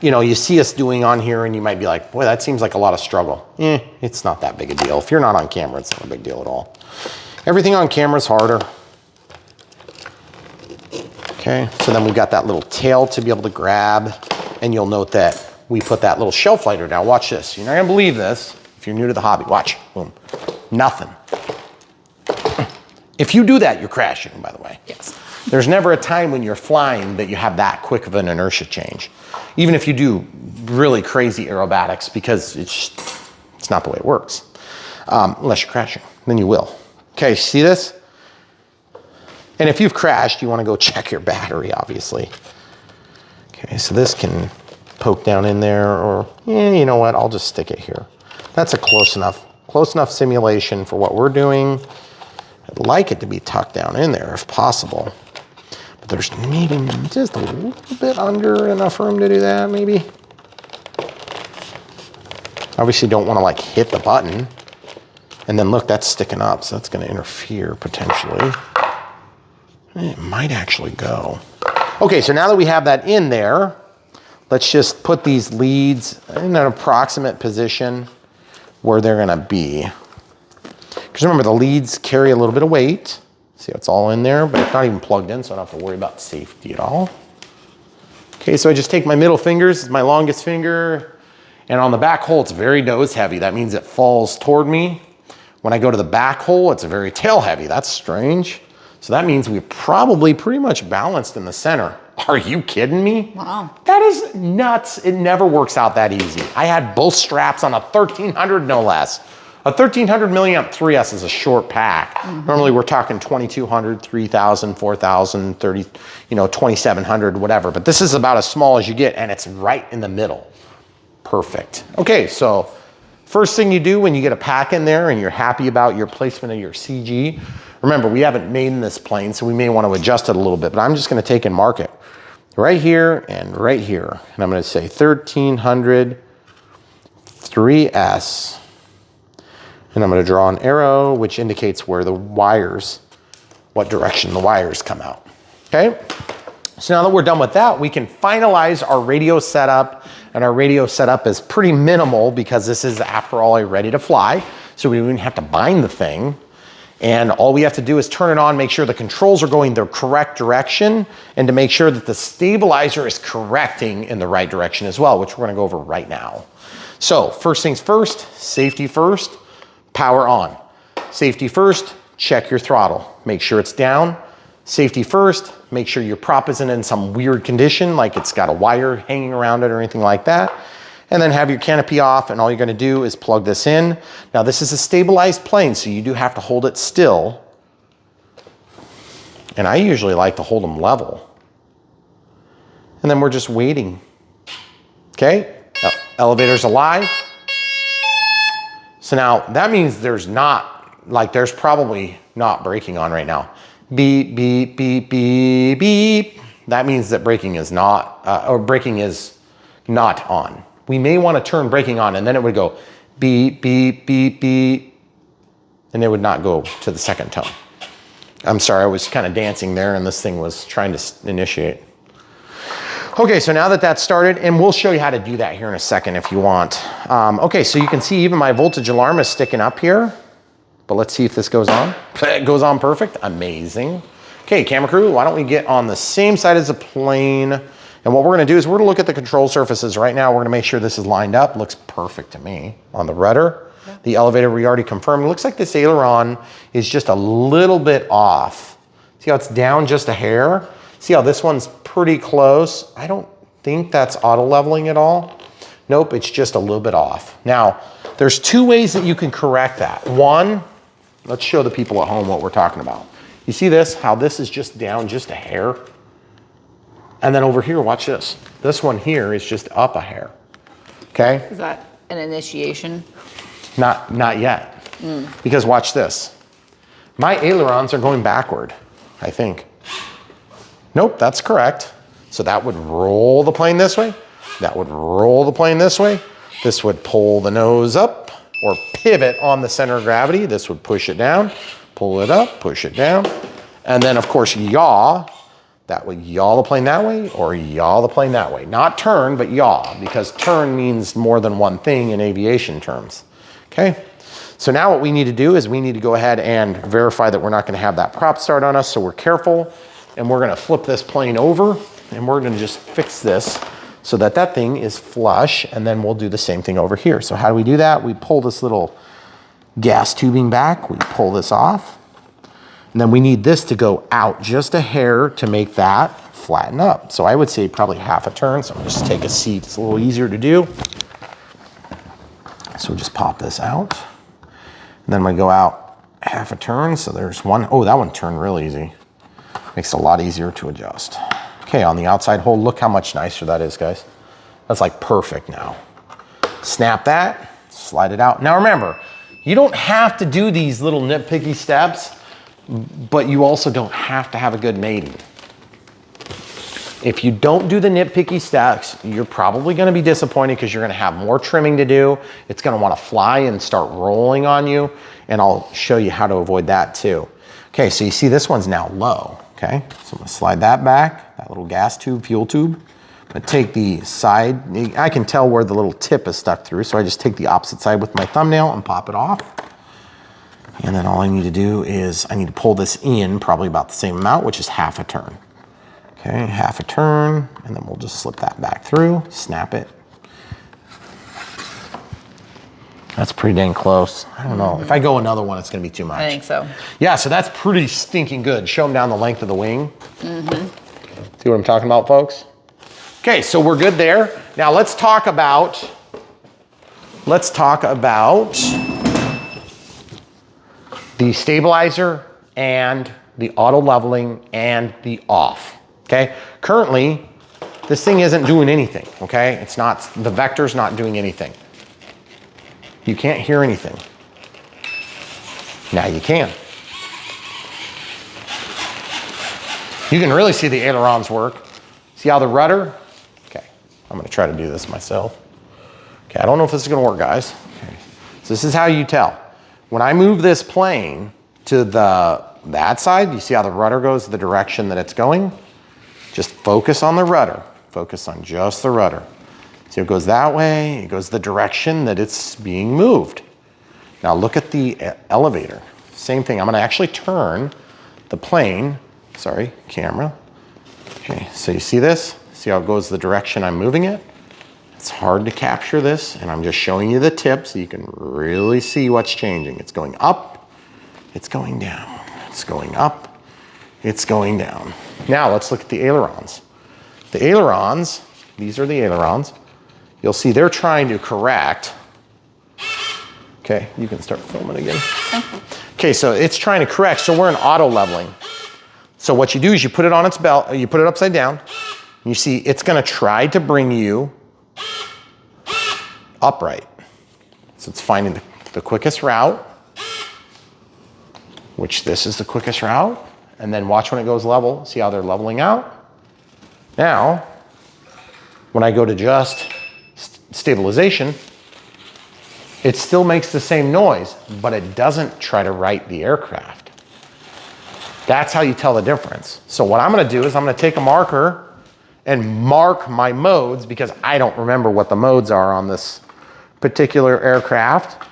you know, you see us doing on here and you might be like, boy, that seems like a lot of struggle. It's not that big a deal. If you're not on camera, it's not a big deal at all. Everything on camera is harder. Okay, so then we've got that little tail to be able to grab, and you'll note that we put that little shelf lighter down. Watch this. You're not gonna believe this if you're new to the hobby. Watch, boom, nothing. If you do that, you're crashing, by the way. Yes. There's never a time when you're flying that you have that quick of an inertia change. Even if you do really crazy aerobatics, because it's not the way it works. Unless you're crashing, then you will. Okay, see this? And if you've crashed, you wanna go check your battery, obviously. Okay, so this can poke down in there, or you know what, I'll just stick it here. That's a close enough simulation for what we're doing. I'd like it to be tucked down in there if possible. But there's maybe just a little bit under enough room to do that, maybe. Obviously don't wanna like hit the button. And then look, that's sticking up, so that's gonna interfere potentially. It might actually go. Okay, so now that we have that in there, let's just put these leads in an approximate position where they're gonna be. Because remember, the leads carry a little bit of weight. See, it's all in there, but it's not even plugged in, so I don't have to worry about safety at all. Okay, so I just take my middle fingers, it's my longest finger, and on the back hole, it's very nose heavy. That means it falls toward me. When I go to the back hole, it's very tail heavy. That's strange. So that means we're probably pretty much balanced in the center. Are you kidding me? Wow. That is nuts. It never works out that easy. I had both straps on a 1300, no less. A 1300 milliamp 3S is a short pack. Normally we're talking 2200, 3000, 4000, 30, you know, 2700, whatever. But this is about as small as you get, and it's right in the middle. Perfect. Okay, so first thing you do when you get a pack in there and you're happy about your placement of your CG, remember, we haven't made this plane, so we may want to adjust it a little bit, but I'm just going to take and mark it right here and right here. And I'm going to say 1300 3S. And I'm going to draw an arrow, which indicates where the wires, what direction the wires come out. Okay? So now that we're done with that, we can finalize our radio setup. And our radio setup is pretty minimal because this is, after all, ready to fly. So we don't even have to bind the thing. And all we have to do is turn it on, make sure the controls are going the correct direction, and to make sure that the stabilizer is correcting in the right direction as well, which we're gonna go over right now. So first things first, safety first, power on. Safety first, check your throttle. Make sure it's down. Safety first, make sure your prop isn't in some weird condition, like it's got a wire hanging around it or anything like that. And then have your canopy off, and all you're gonna do is plug this in. Now this is a stabilized plane, so you do have to hold it still. And I usually like to hold them level. And then we're just waiting. Okay, elevator's alive. So now that means there's probably not braking on right now. Beep, beep, beep, beep, beep. That means that braking is not, braking is not on. We may want to turn braking on, and then it would go beep, beep, beep, beep, and it would not go to the second tone. I'm sorry, I was kind of dancing there and this thing was trying to initiate. Okay, so now that that's started, and we'll show you how to do that here in a second if you want. Okay, so you can see even my voltage alarm is sticking up here, but let's see if this goes on. It goes on perfect, amazing. Okay, camera crew, why don't we get on the same side as the plane? And what we're gonna do is we're gonna look at the control surfaces right now. We're gonna make sure this is lined up. Looks perfect to me. On the rudder, the elevator we already confirmed. It looks like this aileron is just a little bit off. See how it's down just a hair? See how this one's pretty close? I don't think that's auto leveling at all. Nope, it's just a little bit off. Now, there's two ways that you can correct that. One, let's show the people at home what we're talking about. You see this, how this is just down just a hair? And then over here, watch this. This one here is just up a hair, okay? Is that an initiation? Not yet. Because watch this. My ailerons are going backward, I think. Nope, that's correct. So that would roll the plane this way. That would roll the plane this way. This would pull the nose up or pivot on the center of gravity. This would push it down, pull it up, push it down. And then of course, yaw. That would yaw the plane that way or yaw the plane that way. Not turn, but yaw, because turn means more than one thing in aviation terms, okay? So now what we need to do is we need to go ahead and verify that we're not gonna have that prop start on us, so we're careful, and we're gonna flip this plane over, and we're gonna just fix this so that that thing is flush, and then we'll do the same thing over here. So how do we do that? We pull this little gas tubing back, we pull this off, and then we need this to go out just a hair to make that flatten up. So I would say probably half a turn, so I'm just take a seat, it's a little easier to do. So just pop this out, and then I'm gonna go out half a turn, so there's one. Oh, that one turned real easy. Makes it a lot easier to adjust. Okay, on the outside hole, look how much nicer that is, guys. That's like perfect now. Snap that, slide it out. Now remember, you don't have to do these little nitpicky steps, but you also don't have to have a good Maiden. If you don't do the nitpicky steps, you're probably gonna be disappointed because you're gonna have more trimming to do. It's gonna wanna fly and start rolling on you, and I'll show you how to avoid that too. Okay, so you see this one's now low, okay? So I'm gonna slide that back, that little gas tube, fuel tube. I'm gonna take the side, I can tell where the little tip is stuck through, so I just take the opposite side with my thumbnail and pop it off. And then all I need to do is I need to pull this in probably about the same amount, which is half a turn. Okay, half a turn, and then we'll just slip that back through, snap it. That's pretty dang close. I don't know. If I go another one, it's gonna be too much. I think so. Yeah, so that's pretty stinking good. Show them down the length of the wing. See what I'm talking about, folks? Okay, so we're good there. Now let's talk about the stabilizer and the auto leveling and the off, okay? Currently, this thing isn't doing anything, okay? It's not, the vector's not doing anything. You can't hear anything. Now you can. You can really see the ailerons work. See how the rudder? Okay, I'm gonna try to do this myself. Okay, I don't know if this is gonna work, guys. Okay. So this is how you tell. When I move this plane to that side, you see how the rudder goes the direction that it's going? Just focus on the rudder. Focus on just the rudder. See, it goes that way, it goes the direction that it's being moved. Now look at the elevator. Same thing, I'm gonna actually turn the plane, sorry, camera. Okay, so you see this? See how it goes the direction I'm moving it? It's hard to capture this, and I'm just showing you the tip so you can really see what's changing. It's going up, it's going down, it's going up, it's going down. Now let's look at the ailerons. The ailerons, these are the ailerons. You'll see they're trying to correct. Okay, you can start filming again. Okay, so it's trying to correct, so we're in auto leveling. So what you do is you put it on its belt, you put it upside down, and you see it's gonna try to bring you upright. So it's finding the quickest route, which this is the quickest route, and then watch when it goes level, see how they're leveling out. Now, when I go to just stabilization, it still makes the same noise, but it doesn't try to right the aircraft. That's how you tell the difference. So what I'm gonna do is I'm gonna take a marker and mark my modes, because I don't remember what the modes are on this particular aircraft.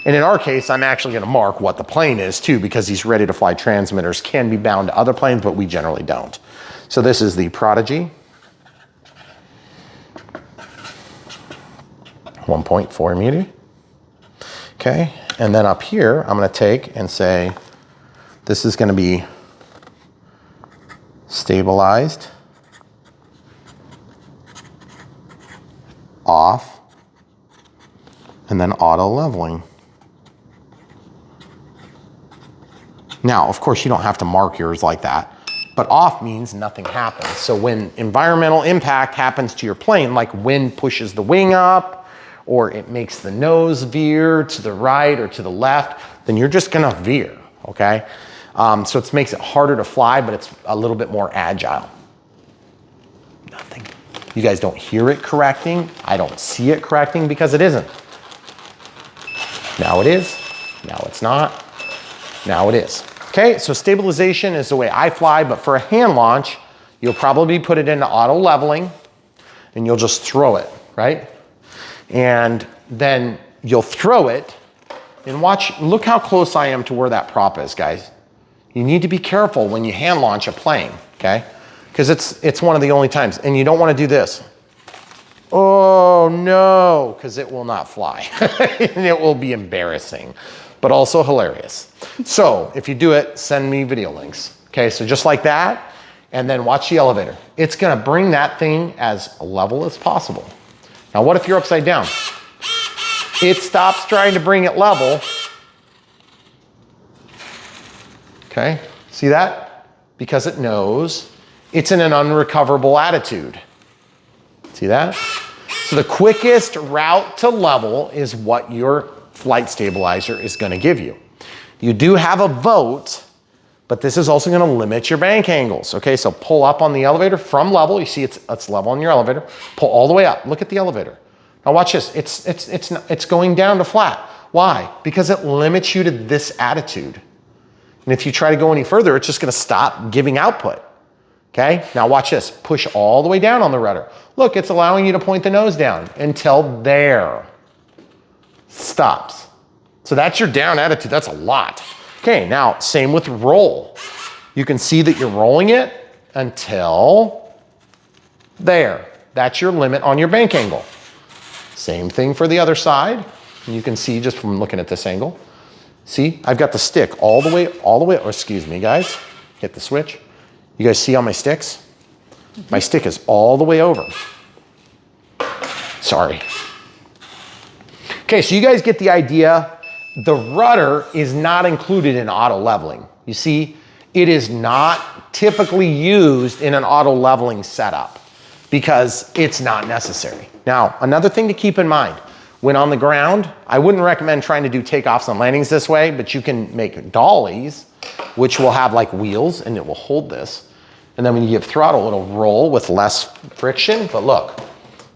And in our case, I'm actually gonna mark what the plane is too, because these ready to fly transmitters can be bound to other planes, but we generally don't. So this is the Prodigy. 1.4 meter. Okay, and then up here, I'm gonna take and say, this is gonna be stabilized, off, and then auto leveling. Now, of course, you don't have to mark yours like that, but off means nothing happens. So when environmental impact happens to your plane, like wind pushes the wing up, or it makes the nose veer to the right or to the left, then you're just gonna veer, okay? So it makes it harder to fly, but it's a little bit more agile. Nothing. You guys don't hear it correcting. I don't see it correcting because it isn't. Now it is, now it's not, now it is. Okay, so stabilization is the way I fly, but for a hand launch, you'll probably put it into auto leveling and you'll just throw it, right? And then you'll throw it and watch, look how close I am to where that prop is, guys. You need to be careful when you hand launch a plane, okay? Because it's one of the only times, and you don't want to do this. Oh no, because it will not fly. And it will be embarrassing, but also hilarious. So if you do it, send me video links. Okay, so just like that, and then watch the elevator. It's gonna bring that thing as level as possible. Now what if you're upside down? It stops trying to bring it level. Okay, see that? Because it knows it's in an unrecoverable attitude. See that? So the quickest route to level is what your flight stabilizer is gonna give you. You do have a vote, but this is also gonna limit your bank angles. Okay, so pull up on the elevator from level. You see it's level on your elevator. Pull all the way up, look at the elevator. Now watch this, it's going down to flat. Why? Because it limits you to this attitude. And if you try to go any further, it's just gonna stop giving output. Okay, now watch this. Push all the way down on the rudder. Look, it's allowing you to point the nose down until there. Stops. So that's your down attitude, that's a lot. Okay, now same with roll. You can see that you're rolling it until there. That's your limit on your bank angle. Same thing for the other side. And you can see just from looking at this angle. See, I've got the stick all the way, oh, excuse me guys, hit the switch. You guys see on my sticks? My stick is all the way over. Sorry. Okay, so you guys get the idea. The rudder is not included in auto leveling. You see, it is not typically used in an auto leveling setup because it's not necessary. Now, another thing to keep in mind, when on the ground, I wouldn't recommend trying to do takeoffs and landings this way, but you can make dollies, which will have like wheels and it will hold this. And then when you give throttle, it'll roll with less friction, but look.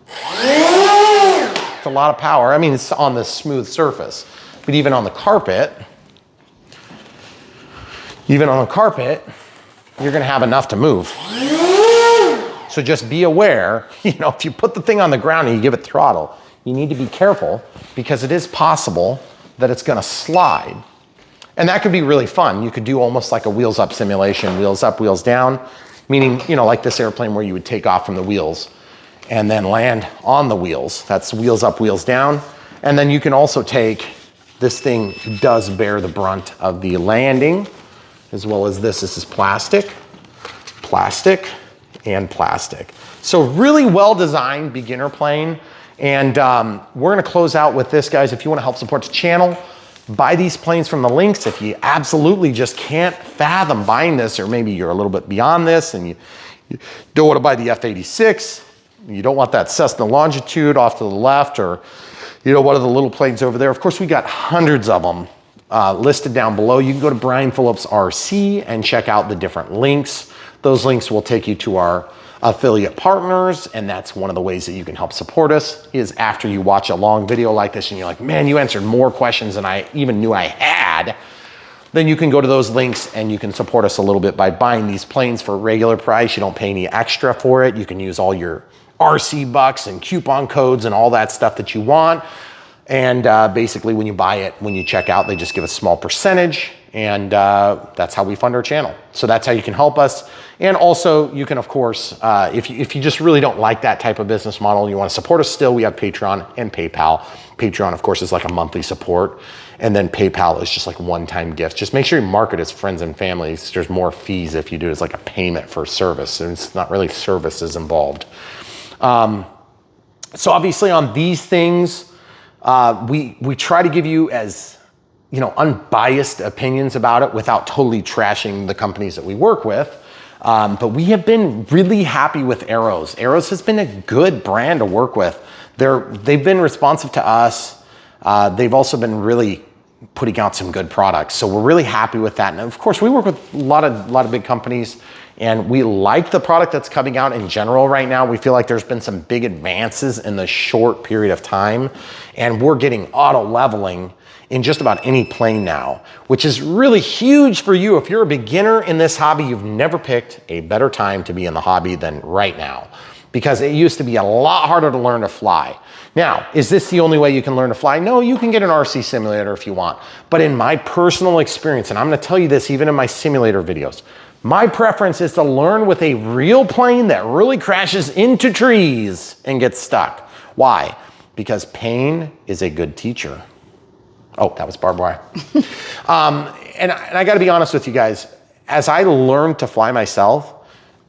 It's a lot of power. I mean, it's on this smooth surface, but even on the carpet, you're gonna have enough to move. So just be aware, if you put the thing on the ground and you give it throttle, you need to be careful because it is possible that it's gonna slide. And that could be really fun. You could do almost like a wheels up simulation, wheels up, wheels down, meaning, like this airplane where you would take off from the wheels and then land on the wheels. That's wheels up, wheels down. And then you can also take, this thing does bear the brunt of the landing, as well as this. This is plastic, plastic, and plastic. So really well-designed beginner plane. And we're gonna close out with this, guys. If you wanna help support the channel, buy these planes from the links. If you absolutely just can't fathom buying this, or maybe you're a little bit beyond this and you don't want to buy the F-86, you don't want that Cessna Longitude off to the left, or one of the little planes over there. Of course, we got hundreds of them listed down below. You can go to BrianPhillipsRC and check out the different links. Those links will take you to our affiliate partners, and that's one of the ways that you can help support us, is after you watch a long video like this and you're like, man, you answered more questions than I even knew I had, then you can go to those links and you can support us a little bit by buying these planes for a regular price. You don't pay any extra for it. You can use all your RC bucks and coupon codes and all that stuff that you want. And basically when you buy it, when you check out, they just give a small percentage, and that's how we fund our channel. So that's how you can help us. And also you can, of course, if you just really don't like that type of business model and you want to support us still, we have Patreon and PayPal. Patreon, of course, is like a monthly support. And then PayPal is just like one-time gift. Just make sure you mark it as friends and families. There's more fees if you do it as like a payment for service, and it's not really services involved. So obviously on these things, we try to give you as unbiased opinions about it without totally trashing the companies that we work with. But we have been really happy with Arrows. Arrows has been a good brand to work with. They've been responsive to us. They've also been really putting out some good products. So we're really happy with that. And of course, we work with a lot of big companies, and we like the product that's coming out in general right now. We feel like there's been some big advances in the short period of time, and we're getting auto leveling in just about any plane now, which is really huge for you. If you're a beginner in this hobby, you've never picked a better time to be in the hobby than right now, because it used to be a lot harder to learn to fly. Now, is this the only way you can learn to fly? No, you can get an RC simulator if you want. But in my personal experience, and I'm gonna tell you this even in my simulator videos, my preference is to learn with a real plane that really crashes into trees and gets stuck. Why? Because pain is a good teacher. Oh, that was barbed wire. And I gotta be honest with you guys, as I learned to fly myself,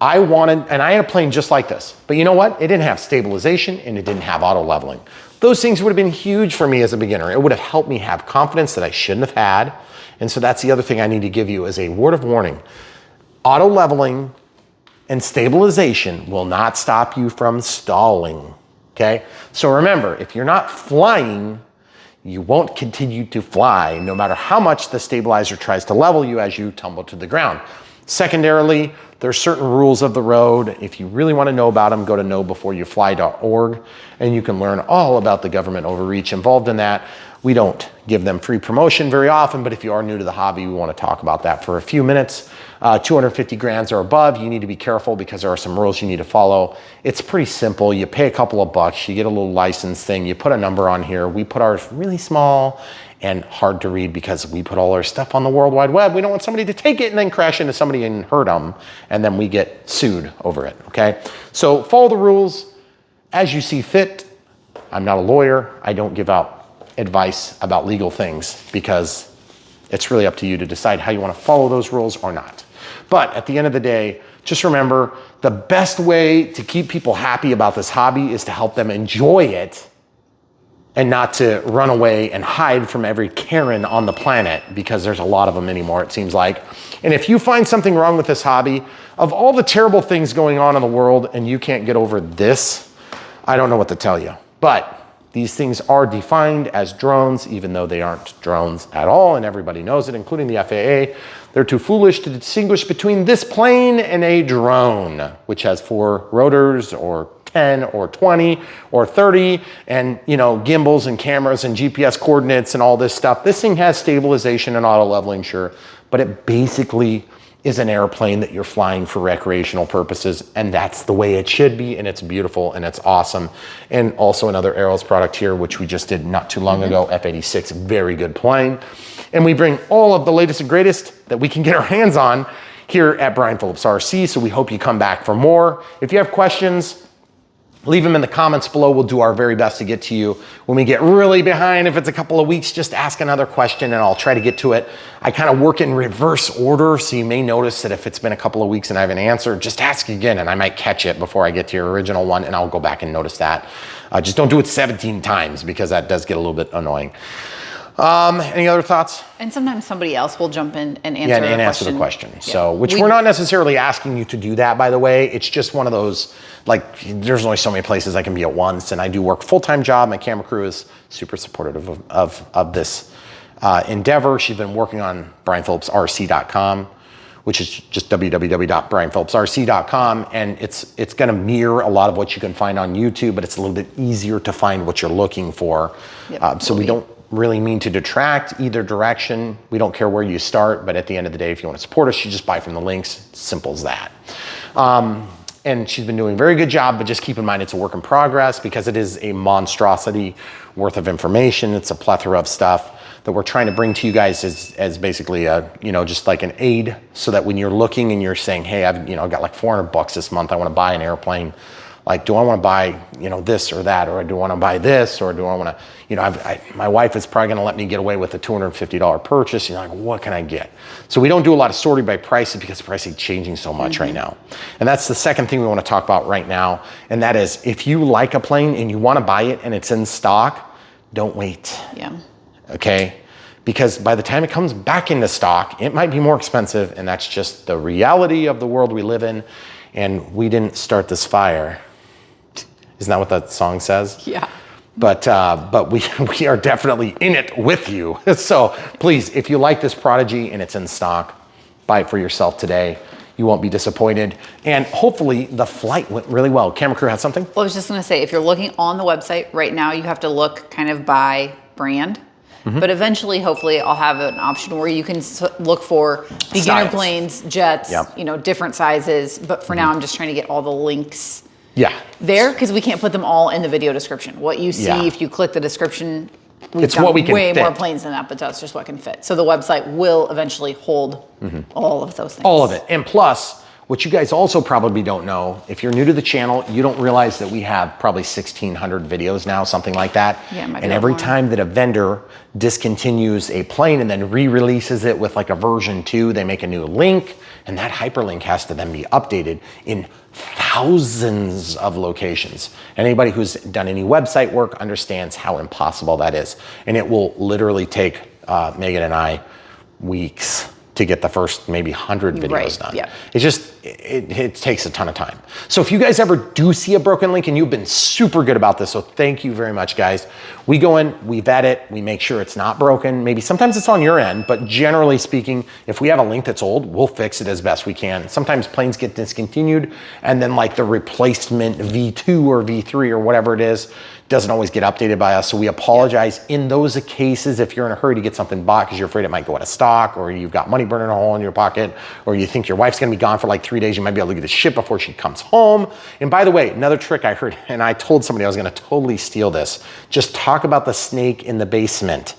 I had a plane just like this, but you know what? It didn't have stabilization and it didn't have auto leveling. Those things would have been huge for me as a beginner. It would have helped me have confidence that I shouldn't have had. And so that's the other thing I need to give you as a word of warning. Auto leveling and stabilization will not stop you from stalling, okay? So remember, if you're not flying, you won't continue to fly no matter how much the stabilizer tries to level you as you tumble to the ground. Secondarily, there's certain rules of the road. If you really want to know about them, go to knowbeforeyouFly.org, and you can learn all about the government overreach involved in that. We don't give them free promotion very often, but if you are new to the hobby, we want to talk about that for a few minutes. 250 grams or above, you need to be careful because there are some rules you need to follow. It's pretty simple. You pay a couple of bucks, you get a little license thing, you put a number on here. We put ours really small and hard to read because we put all our stuff on the World Wide Web. We don't want somebody to take it and then crash into somebody and hurt them, and then we get sued over it, okay? So follow the rules as you see fit. I'm not a lawyer. I don't give out advice about legal things because it's really up to you to decide how you want to follow those rules or not. But at the end of the day, just remember, the best way to keep people happy about this hobby is to help them enjoy it and not to run away and hide from every Karen on the planet, because there's a lot of them anymore, it seems like. And if you find something wrong with this hobby, of all the terrible things going on in the world and you can't get over this, I don't know what to tell you. But these things are defined as drones, even though they aren't drones at all, and everybody knows it, including the FAA. They're too foolish to distinguish between this plane and a drone, which has 4 rotors or 10 or 20 or 30 and, you know, gimbals and cameras and GPS coordinates and all this stuff. This thing has stabilization and auto leveling, sure, but it basically is an airplane that you're flying for recreational purposes, and that's the way it should be, and it's beautiful and it's awesome. And also another Arrows product here, which we just did not too long ago, F-86, very good plane. And we bring all of the latest and greatest that we can get our hands on here at BrianPhillipsRC, so we hope you come back for more. If you have questions, leave them in the comments below. We'll do our very best to get to you. When we get really behind, if it's a couple of weeks, just ask another question and I'll try to get to it. I kind of work in reverse order, so you may notice that if it's been a couple of weeks and I haven't answered, just ask again and I might catch it before I get to your original one, and I'll go back and notice that. Just don't do it 17 times because that does get a little bit annoying. Any other thoughts? And sometimes somebody else will jump in and answer, answer the question. Yeah. So, which we're not necessarily asking you to do that, by the way. It's just one of those, like, there's only so many places I can be at once, and I do work full-time job. My camera crew is super supportive of this endeavor. She's been working on BrianPhillipsRC.com, which is just www.BrianPhillipsRC.com, and it's going to mirror a lot of what you can find on YouTube, but it's a little bit easier to find what you're looking for. Yep, so we don't really mean to detract either direction. We don't care where you start, but at the end of the day, if you want to support us, you just buy from the links. Simple as that. And she's been doing a very good job, but just keep in mind it's a work in progress because it is a monstrosity worth of information. It's a plethora of stuff that we're trying to bring to you guys as basically a, you know, just like an aid, so that when you're looking and you're saying, hey, I've got like $400 this month, I want to buy an airplane. Like, do I want to buy, this or that, or do I want to buy this, or do I want to, my wife is probably going to let me get away with a $250 purchase. Like, what can I get? So we don't do a lot of sorting by prices because the price is changing so much right now. And that's the second thing we want to talk about right now. And that is, if you like a plane and you want to buy it and it's in stock, don't wait. Yeah. Okay? because by the time it comes back into stock, it might be more expensive, and that's just the reality of the world we live in. And we didn't start this fire. Isn't that what that song says? Yeah. But we are definitely in it with you. So please, if you like this Prodigy and it's in stock, buy it for yourself today. You won't be disappointed. And hopefully the flight went really well. Camera crew had something? Well, I was just gonna say, if you're looking on the website right now, you have to look kind of by brand. But eventually, hopefully, I'll have an option where you can look for beginner Styles. planes, jets, you know, different sizes. But for now, I'm just trying to get all the links there, because we can't put them all in the video description. What you see, if you click the description, we've It's what we can way fit. more planes than that, but that's just what can fit. So the website will eventually hold all of those things. All of it. And plus, what you guys also probably don't know, if you're new to the channel, you don't realize that we have probably 1,600 videos now, something like that. Yeah, it might be and a lot every more. time that a vendor discontinues a plane and then re-releases it with like a version 2, they make a new link, and that hyperlink has to then be updated in thousands of locations. And anybody who's done any website work understands how impossible that is. And it will literally take Megan and I weeks to get the first maybe 100 videos done. Yeah. It's just, it takes a ton of time. So if you guys ever do see a broken link, and you've been super good about this, so thank you very much, guys. We go in, we vet it, we make sure it's not broken. Maybe sometimes it's on your end, but generally speaking, if we have a link that's old, we'll fix it as best we can. Sometimes planes get discontinued, and then like the replacement V2 or V3 or whatever it is, doesn't always get updated by us. So we apologize in those cases if you're in a hurry to get something bought because you're afraid it might go out of stock, or you've got money burning a hole in your pocket, or you think your wife's gonna be gone for like 3 days, you might be able to get the ship before she comes home. And by the way, another trick I heard, and I told somebody I was gonna totally steal this, just talk about the snake in the basement.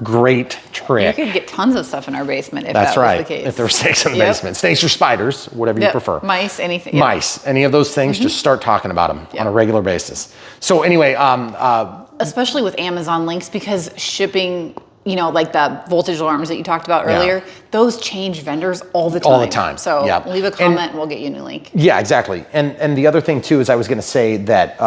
Great trick. You could get tons of stuff in our basement if That's that right. was the case. If there were snakes in the basement. Snakes or spiders, whatever you prefer. Mice, anything. Mice, any of those things, just start talking about them on a regular basis. So anyway, Especially with Amazon links, because shipping, you know, like the voltage alarms that you talked about earlier, those change vendors all the time. All the time. So Yep. leave a comment and we'll get you a new link. yeah, exactly. And the other thing too is I was gonna say that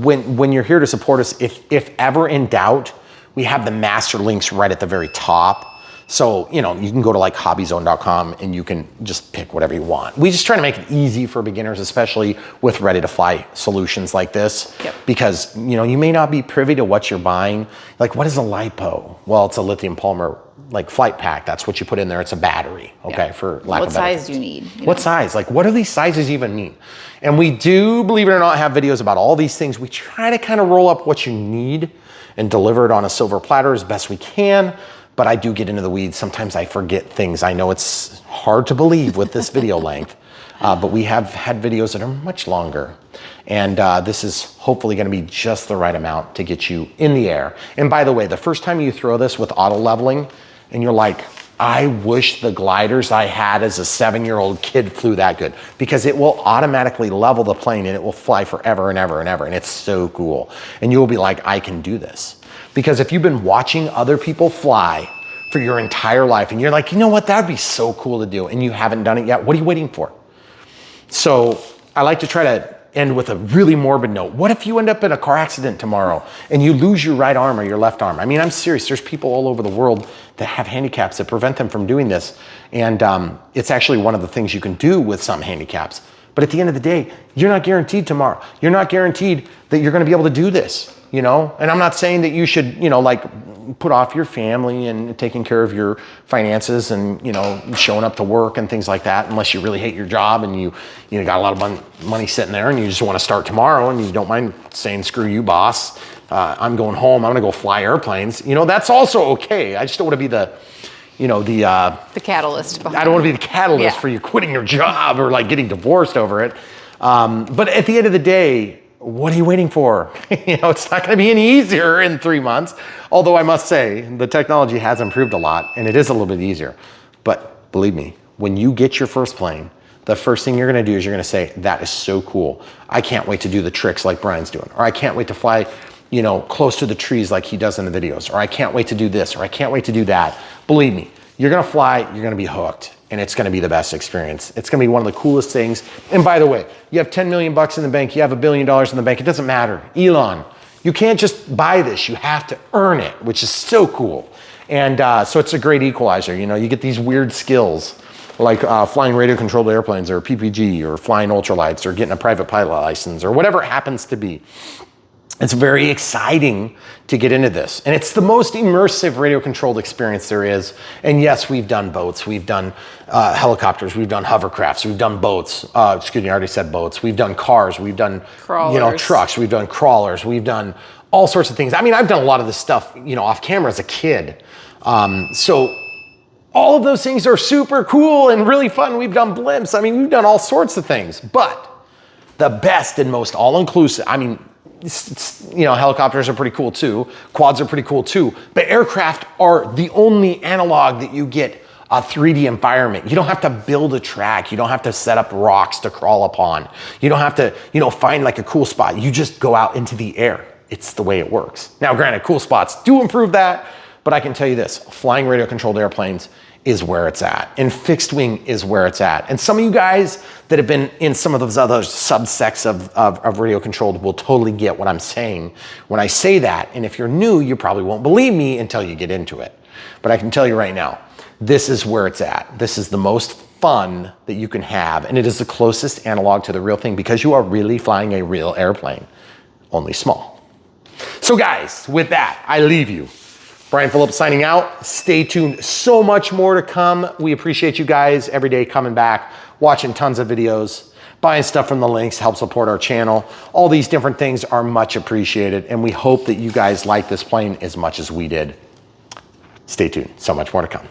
when you're here to support us, if ever in doubt, we have the master links right at the very top. So, you know, you can go to like hobbyzone.com and you can just pick whatever you want. We just try to make it easy for beginners, especially with ready to fly solutions like this. Yep. Because, you know, you may not be privy to what you're buying. Like, what is a LiPo? Well, it's a lithium polymer like flight pack. That's what you put in there. It's a battery, okay, for lack What of better size do you need? What size? Like, what do these sizes even mean? And we do, believe it or not, have videos about all these things. We try to kind of roll up what you need and deliver it on a silver platter as best we can. But I do get into the weeds. Sometimes I forget things. I know it's hard to believe with this video length, but we have had videos that are much longer. And this is hopefully gonna be just the right amount to get you in the air. And by the way, the first time you throw this with auto leveling and you're like, I wish the gliders I had as a 7-year-old kid flew that good, because it will automatically level the plane and it will fly forever and ever and ever. And it's so cool. And you'll be like, I can do this. Because if you've been watching other people fly for your entire life and you're like, you know what, that'd be so cool to do, and you haven't done it yet, what are you waiting for? So I like to try to end with a really morbid note. What if you end up in a car accident tomorrow and you lose your right arm or your left arm? I mean, I'm serious. There's people all over the world that have handicaps that prevent them from doing this. And it's actually one of the things you can do with some handicaps. But at the end of the day, you're not guaranteed tomorrow. You're not guaranteed that you're gonna be able to do this, you know? And I'm not saying that you should, you know, like put off your family and taking care of your finances and, you know, showing up to work and things like that, unless you really hate your job and you got a lot of money sitting there and you just wanna start tomorrow and you don't mind saying, screw you, boss. I'm going home, I'm gonna go fly airplanes. You know, that's also okay. I just don't wanna be the catalyst behind I don't want to be the catalyst for you quitting your job or like getting divorced over it. But at the end of the day, what are you waiting for? You know, it's not going to be any easier in 3 months. Although I must say, the technology has improved a lot and it is a little bit easier. But believe me, when you get your first plane, the first thing you're going to do is you're going to say, that is so cool. I can't wait to do the tricks like Brian's doing. Or I can't wait to fly, you know, close to the trees like he does in the videos. Or I can't wait to do this. Or I can't wait to do that. Believe me, you're gonna fly, you're gonna be hooked, and it's gonna be the best experience. It's gonna be one of the coolest things. And by the way, you have 10 million bucks in the bank, you have $1 billion in the bank, it doesn't matter. Elon, you can't just buy this, you have to earn it, which is so cool. And so it's a great equalizer. You know, you get these weird skills like flying radio controlled airplanes or PPG or flying ultralights or getting a private pilot license or whatever it happens to be. It's very exciting to get into this. And it's the most immersive radio controlled experience there is. And yes, we've done boats, we've done helicopters, we've done hovercrafts, we've done boats. Excuse me, I already said boats. We've done cars, we've done crawlers. You know, trucks, we've done crawlers, we've done all sorts of things. I mean, I've done a lot of this stuff, you know, off camera as a kid. So all of those things are super cool and really fun. We've done blimps. I mean, we've done all sorts of things, but the best and most all-inclusive, I mean, you know, helicopters are pretty cool too. Quads are pretty cool too. But aircraft are the only analog that you get a 3D environment. You don't have to build a track. You don't have to set up rocks to crawl upon. You don't have to, you know, find like a cool spot. You just go out into the air. It's the way it works. Now, granted, cool spots do improve that, but I can tell you this, flying radio controlled airplanes is where it's at. And fixed wing is where it's at. And some of you guys that have been in some of those other subsects of radio controlled will totally get what I'm saying when I say that. And if you're new, you probably won't believe me until you get into it. But I can tell you right now, this is where it's at. This is the most fun that you can have. And it is the closest analog to the real thing because you are really flying a real airplane, only small. So guys, with that, I leave you. Brian Phillips signing out. Stay tuned. So much more to come. We appreciate you guys every day coming back, watching tons of videos, buying stuff from the links, help support our channel. All these different things are much appreciated. And we hope that you guys like this plane as much as we did. Stay tuned. So much more to come.